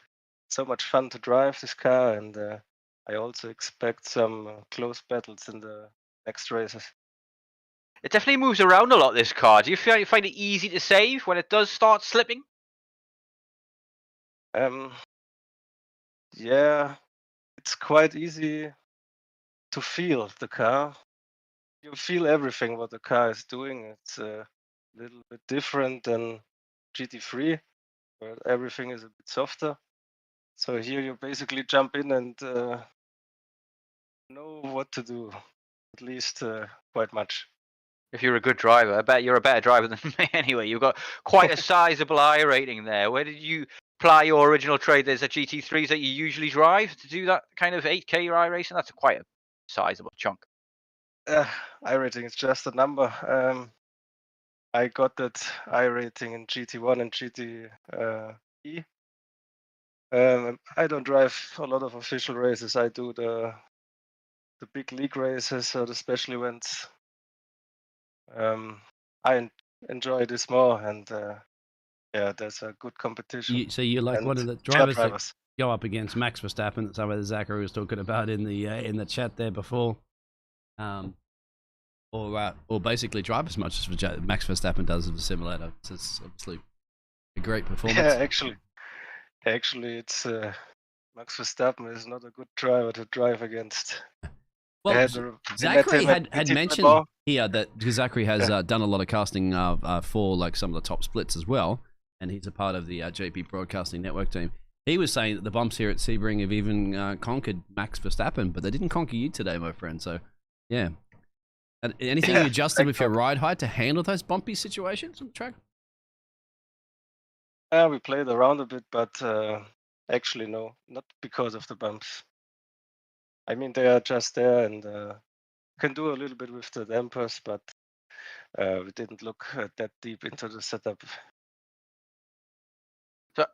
so much fun to drive this car, and I also expect some close battles in the next races. It definitely moves around a lot, this car. Do you find it easy to save when it does start slipping? Yeah, it's quite easy to feel the car. You feel everything what the car is doing. It's a little bit different than GT3, where everything is a bit softer. So here you basically jump in and know what to do, at least quite much. If you're a good driver, I bet you're a better driver than me anyway. You've got quite a sizable I rating there. Where did you apply your original trade? There's a GT3s that you usually drive to do that kind of 8K I racing. That's quite a sizable chunk. I rating is just a number. I got that I rating in GT1 and GT I don't drive a lot of official races. I do the big league races or the special events. I enjoy this more, and yeah, there's a good competition. So you're like and one of the fair drivers that go up against Max Verstappen that some of the Zachary was talking about in the chat there before, or basically drive as much as Max Verstappen does of the simulator. It's obviously a great performance. Yeah, actually, it's Max Verstappen is not a good driver to drive against. Well, Zachary had mentioned here that Zachary has done a lot of casting for like some of the top splits as well, and he's a part of the JP Broadcasting Network team. He was saying that the bumps here at Sebring have even conquered Max Verstappen, but they didn't conquer you today, my friend. So, yeah. Anything you adjusted with your ride height to handle those bumpy situations on the track? We played around a bit, but actually no, not because of the bumps. I mean, they are just there, and can do a little bit with the dampers, but we didn't look that deep into the setup. So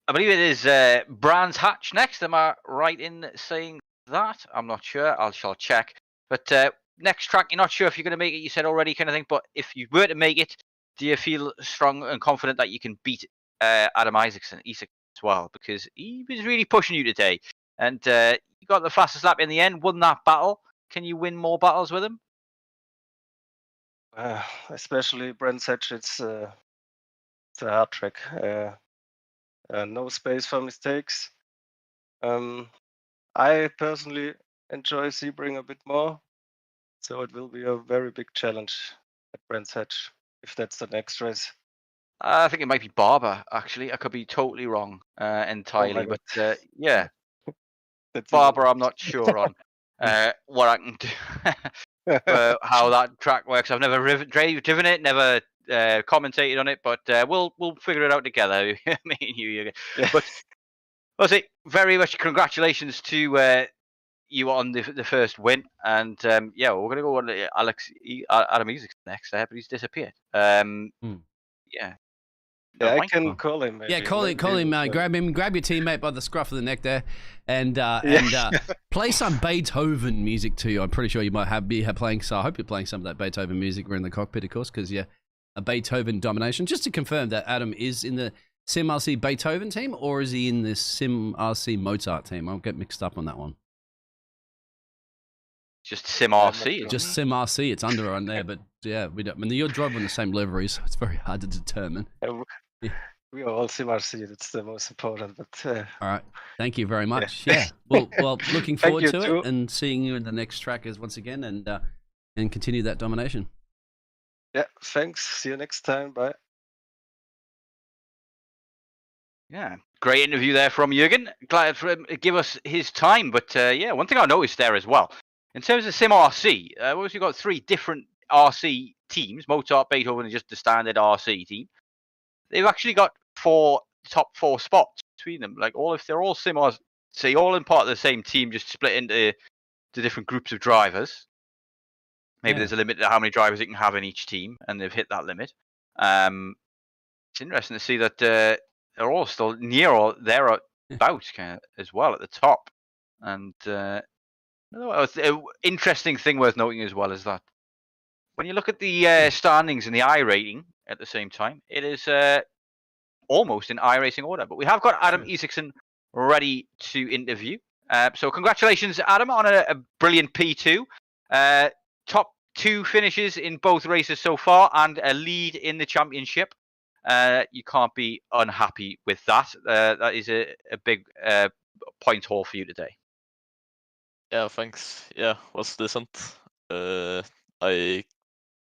I believe it is Brands Hatch next. Am I right in saying that? I'm not sure. I shall check. But next track, you're not sure if you're going to make it. You said already, kind of thing. But if you were to make it, do you feel strong and confident that you can beat Adam Isaacson as well? Because he was really pushing you today, and you got the fastest lap in the end, won that battle. Can you win more battles with him? Especially Brands Hatch, it's a hard track. No space for mistakes. I personally enjoy Sebring a bit more, so it will be a very big challenge at Brands Hatch if that's the next race. I think it might be Barber, actually. I could be totally wrong entirely, God. but yeah, That's Barber, I'm not sure on what I can do, how that track works. I've never driven it, never commentated on it, but we'll figure it out together, me and you. But I'll say very much congratulations to you on the first win, and yeah, we're gonna go on to Adam Music next, but he's disappeared. Yeah. Yeah, Never I can call him. Maybe. Yeah, call him. Grab your teammate by the scruff of the neck there, and play some Beethoven music to you. I'm pretty sure you might be playing. So I hope you're playing some of that Beethoven music. We're in the cockpit, of course, because a Beethoven domination. Just to confirm that Adam is in the SimRC Beethoven team, or is he in the SimRC Mozart team? I'll get mixed up on that one. Just SimRC. Just SimRC. It's under on there, but yeah, we don't. I mean, you're driving the same liveries, so it's very hard to determine. We are all SimRC. That's the most important. But all right, thank you very much. Yeah, well, looking forward to too. it and seeing you in the next trackers once again, and continue that domination. Yeah, thanks. See you next time. Bye. Yeah, great interview there from Jürgen. Glad for him to give us his time. But yeah, one thing I noticed there as well, in terms of SimRC, we've got 3 different RC teams, Mozart, Beethoven, and just the standard RC team. They've actually got top 4 spots between them. Like if they're all SimRC, all in part of the same team, just split into the different groups of drivers. Maybe there's a limit to how many drivers you can have in each team, and they've hit that limit. It's interesting to see that they're all still near or thereabouts kind of as well at the top. And an interesting thing worth noting as well is that when you look at the standings and the I rating at the same time, it is almost in iRacing order. But we have got Adam Isaacson ready to interview. So congratulations, Adam, on a brilliant P2. Top 2 finishes in both races so far and a lead in the championship. You can't be unhappy with that. That is a big point haul for you today. Yeah, thanks. Yeah, was decent. I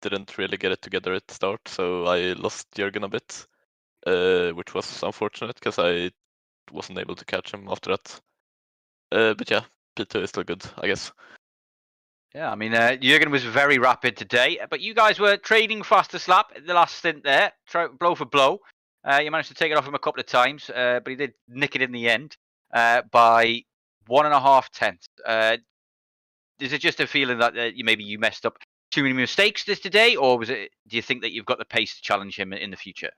didn't really get it together at the start, so I lost Jürgen a bit, which was unfortunate because I wasn't able to catch him after that. But yeah, P2 is still good, I guess. Yeah, I mean, Jürgen was very rapid today, but you guys were trading fastest lap in the last stint there, blow for blow. You managed to take it off him a couple of times, but he did nick it in the end by 1.5 tenths. Is it just a feeling that maybe you messed up too many mistakes today, or do you think that you've got the pace to challenge him in the future?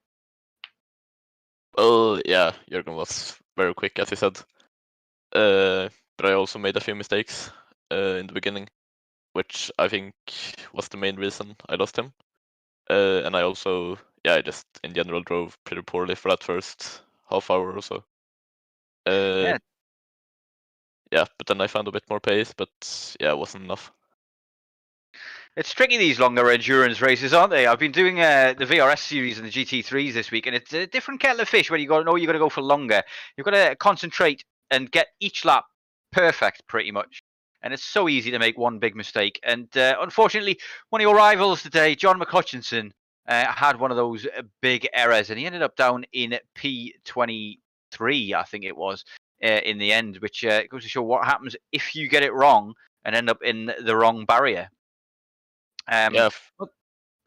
Well, yeah, Jürgen was very quick, as he said. But I also made a few mistakes in the beginning, which I think was the main reason I lost him. And I also, I just in general drove pretty poorly for that first half hour or so. Yeah, but then I found a bit more pace, but yeah, it wasn't enough. It's tricky, these longer endurance races, aren't they? I've been doing the VRS series and the GT3s this week, and it's a different kettle of fish when you're going to go for longer. You've got to concentrate and get each lap perfect, pretty much. And it's so easy to make one big mistake. And unfortunately, one of your rivals today, John McHutchinson, had one of those big errors, and he ended up down in P23, I think it was, in the end, which goes to show what happens if you get it wrong and end up in the wrong barrier. One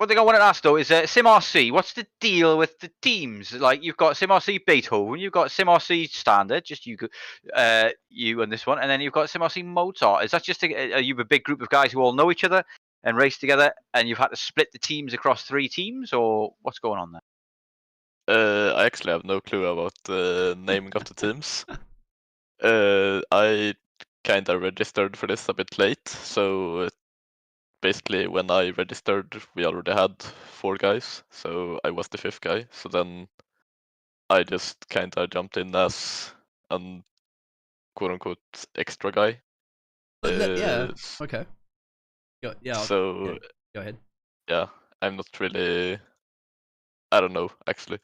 thing I wanted to ask though is SimRC. What's the deal with the teams? Like you've got SimRC Beethoven, you've got SimRC Standard, just you and this one, and then you've got SimRC Mozart. Is that just are you a big group of guys who all know each other and race together, and you've had to split the teams across 3 teams, or what's going on there? I actually have no clue about the naming of the teams. I kind of registered for this a bit late, so basically when I registered, we already had 4 guys, so I was the 5th guy. So then I just kind of jumped in as an quote-unquote extra guy. Yeah. Okay. Yeah. So Go ahead. yeah, I'm not really. I don't know actually.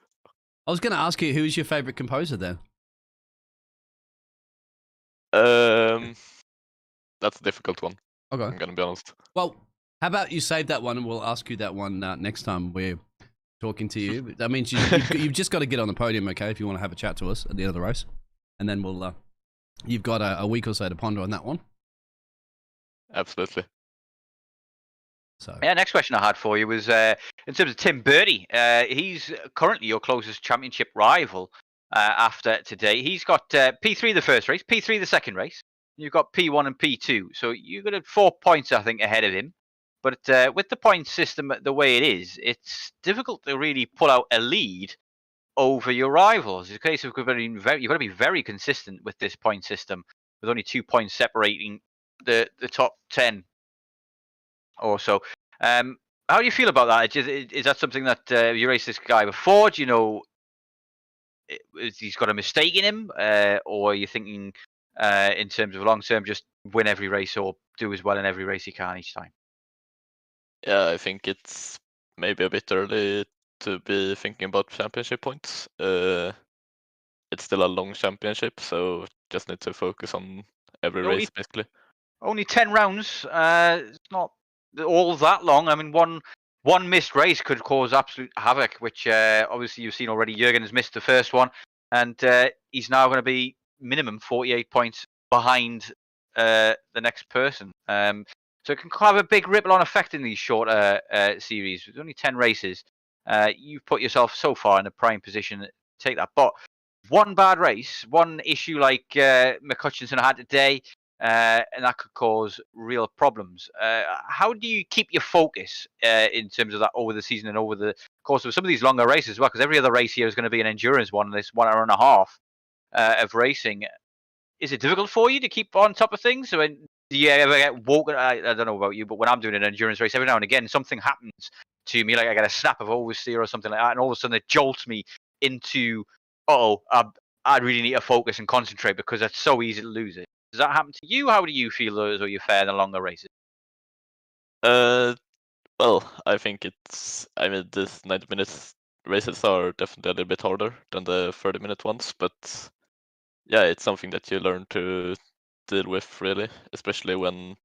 I was going to ask you, who's your favorite composer then? That's a difficult one. Okay. I'm gonna be honest. Well, how about you save that one and we'll ask you that one next time we're talking to you. That means you've just got to get on the podium, okay, if you want to have a chat to us at the end of the race. And then we'll, you've got a week or so to ponder on that one. Absolutely. So. Yeah, next question I had for you was in terms of Tim Birdie. He's currently your closest championship rival after today. He's got P3 the first race, P3 the second race. You've got P1 and P2. So you've got 4 points, I think, ahead of him. But with the point system the way it is, it's difficult to really pull out a lead over your rivals. It's a case of you've got to be very consistent with this point system, with only 2 points separating the top 10 or so. How do you feel about that? Is that something that you raced this guy before? Do you know he's got a mistake in him, or are you thinking in terms of long term, just win every race or do as well in every race you can each time? Yeah, I think it's maybe a bit early to be thinking about championship points. It's still a long championship, so just need to focus on every race basically. Only 10 rounds. It's not all that long. I mean, one missed race could cause absolute havoc, which obviously you've seen already. Jürgen has missed the first one, and he's now going to be minimum 48 points behind the next person. So it can have a big ripple-on effect in these shorter series. With only 10 races, you've put yourself so far in a prime position to take that. But one bad race, one issue like McCutchinson had today, and that could cause real problems. How do you keep your focus in terms of that over the season and over the course of some of these longer races as well? Because every other race here is going to be an endurance one, this 1 hour and a half of racing. Is it difficult for you to keep on top of things? So do you ever get woken? I don't know about you, but when I'm doing an endurance race, every now and again something happens to me, like I get a snap of oversteer or something like that, and all of a sudden it jolts me into, I really need to focus and concentrate because it's so easy to lose it. Does that happen to you? How do you feel as though you fare in the longer races? Well, I think I mean, this 90-minute races are definitely a little bit harder than the 30-minute ones, but yeah, it's something that you learn to deal with really, especially when,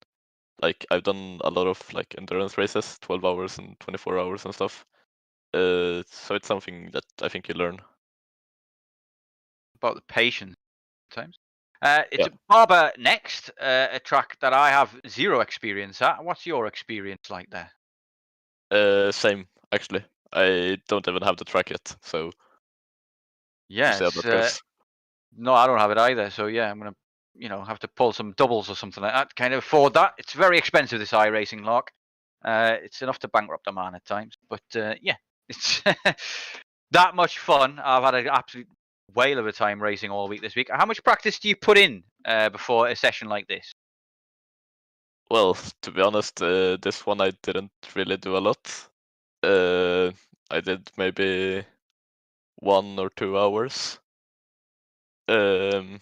like, I've done a lot of like endurance races, 12 hours and 24 hours and stuff. So it's something that I think you learn. About the patience sometimes. It's Barber next, a track that I have zero experience at. What's your experience like there? Same actually. I don't even have the track yet, so yeah. No, I don't have it either. So yeah, I'm gonna have to pull some doubles or something like that to kind of afford that. It's very expensive, this iRacing lark. It's enough to bankrupt a man at times, but yeah, it's that much fun. I've had an absolute whale of a time racing all week this week. How much practice do you put in before a session like this? Well, to be honest, this one I didn't really do a lot. I did maybe 1 or 2 hours. But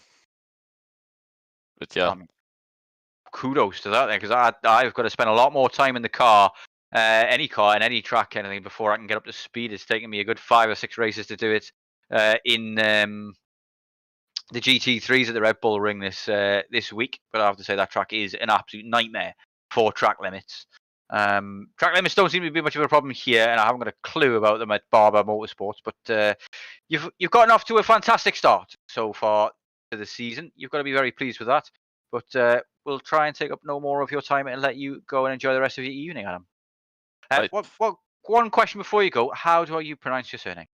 yeah. Kudos to that then, because I've got to spend a lot more time in the car, any track, anything, before I can get up to speed. It's taken me a good 5 or 6 races to do it in the GT3s at the Red Bull Ring this week. But I have to say that track is an absolute nightmare for track limits. Track limits don't seem to be much of a problem here, and I haven't got a clue about them at Barber Motorsports. But you've gotten off to a fantastic start so far to the season. You've got to be very pleased with that. But we'll try and take up no more of your time and let you go and enjoy the rest of your evening, Adam. Right. One question before you go: how do you pronounce your surname?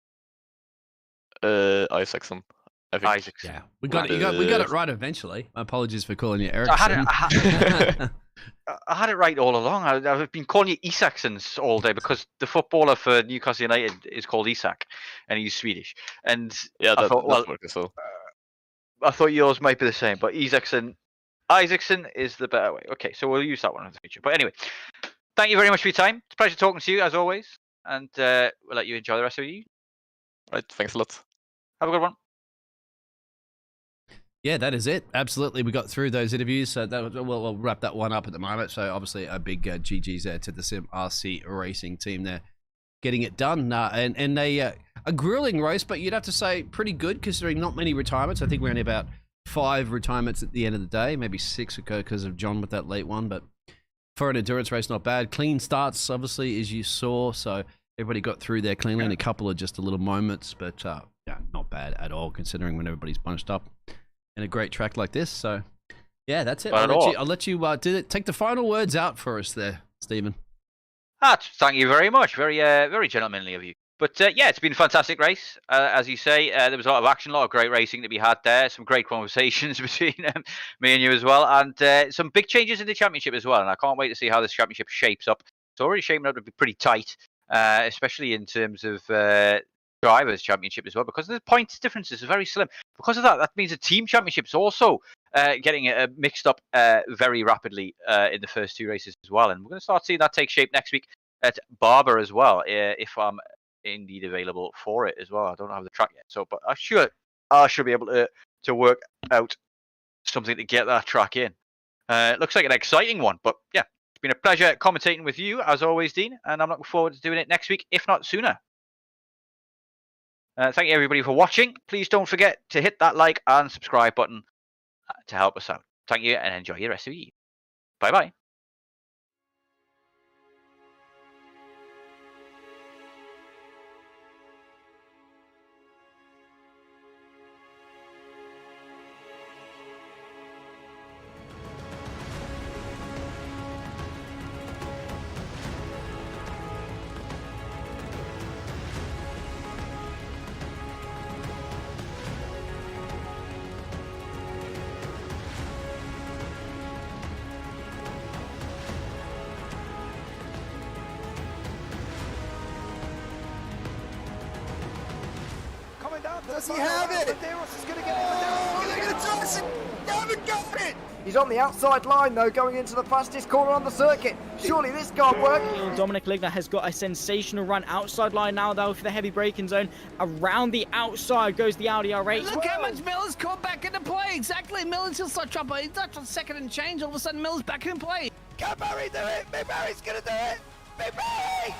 Isaacson. I think. Isaacson. Yeah, we got it right eventually. My apologies for calling you Ericsson. I had it right all along. I've been calling you Isaksons all day because the footballer for Newcastle United is called Isak, and he's Swedish. And yeah, I thought, well, works as well. I thought yours might be the same, but Isaacson is the better way. Okay, so we'll use that one in the future. But anyway, thank you very much for your time. It's a pleasure talking to you as always, and we'll let you enjoy the rest of you. Right, thanks a lot. Have a good one. Yeah, that is it. Absolutely, we got through those interviews. So we'll wrap that one up at the moment. So obviously, a big GG's there to the Sim RC Racing team there, getting it done. And a grueling race, but you'd have to say pretty good considering not many retirements. I think we're only about 5 retirements at the end of the day, maybe 6 because of John with that late one. But for an endurance race, not bad. Clean starts, obviously, as you saw. So everybody got through there cleanly, and a couple of just a little moments, but yeah, not bad at all considering when everybody's bunched up in a great track like this. So yeah, that's it. I'll let you take the final words out for us there, Stephen. Thank you very much. Very gentlemanly of you. But yeah, it's been a fantastic race. As you say, there was a lot of action, a lot of great racing to be had there. Some great conversations between me and you as well. And some big changes in the championship as well. And I can't wait to see how this championship shapes up. It's already shaping up to be pretty tight, especially in terms of drivers championship as well, because the points differences are very slim. Because of that, that means the team championship's also getting mixed up very rapidly in the first 2 races as well. And we're going to start seeing that take shape next week at Barber as well, if I'm indeed available for it as well. I don't have the track yet, so but I should be able to work out something to get that track in. It looks like an exciting one, but yeah, it's been a pleasure commentating with you as always, Dean, and I'm looking forward to doing it next week, if not sooner. Thank you everybody for watching. Please don't forget to hit that like and subscribe button to help us out. Thank you and enjoy your rest of your evening. Bye bye. Does he have it? He's on the outside line though, going into the fastest corner on the circuit. Surely this can't work. Dominic Ligner has got a sensational run outside line now though for the heavy braking zone. Around the outside goes the Audi R8. Look how much Miller's caught back into play. Exactly, Miller's just like trouble. He's not on second and change. All of a sudden, Miller's back in play. Can Barry do it? Big Barry's gonna do it. Big Barry!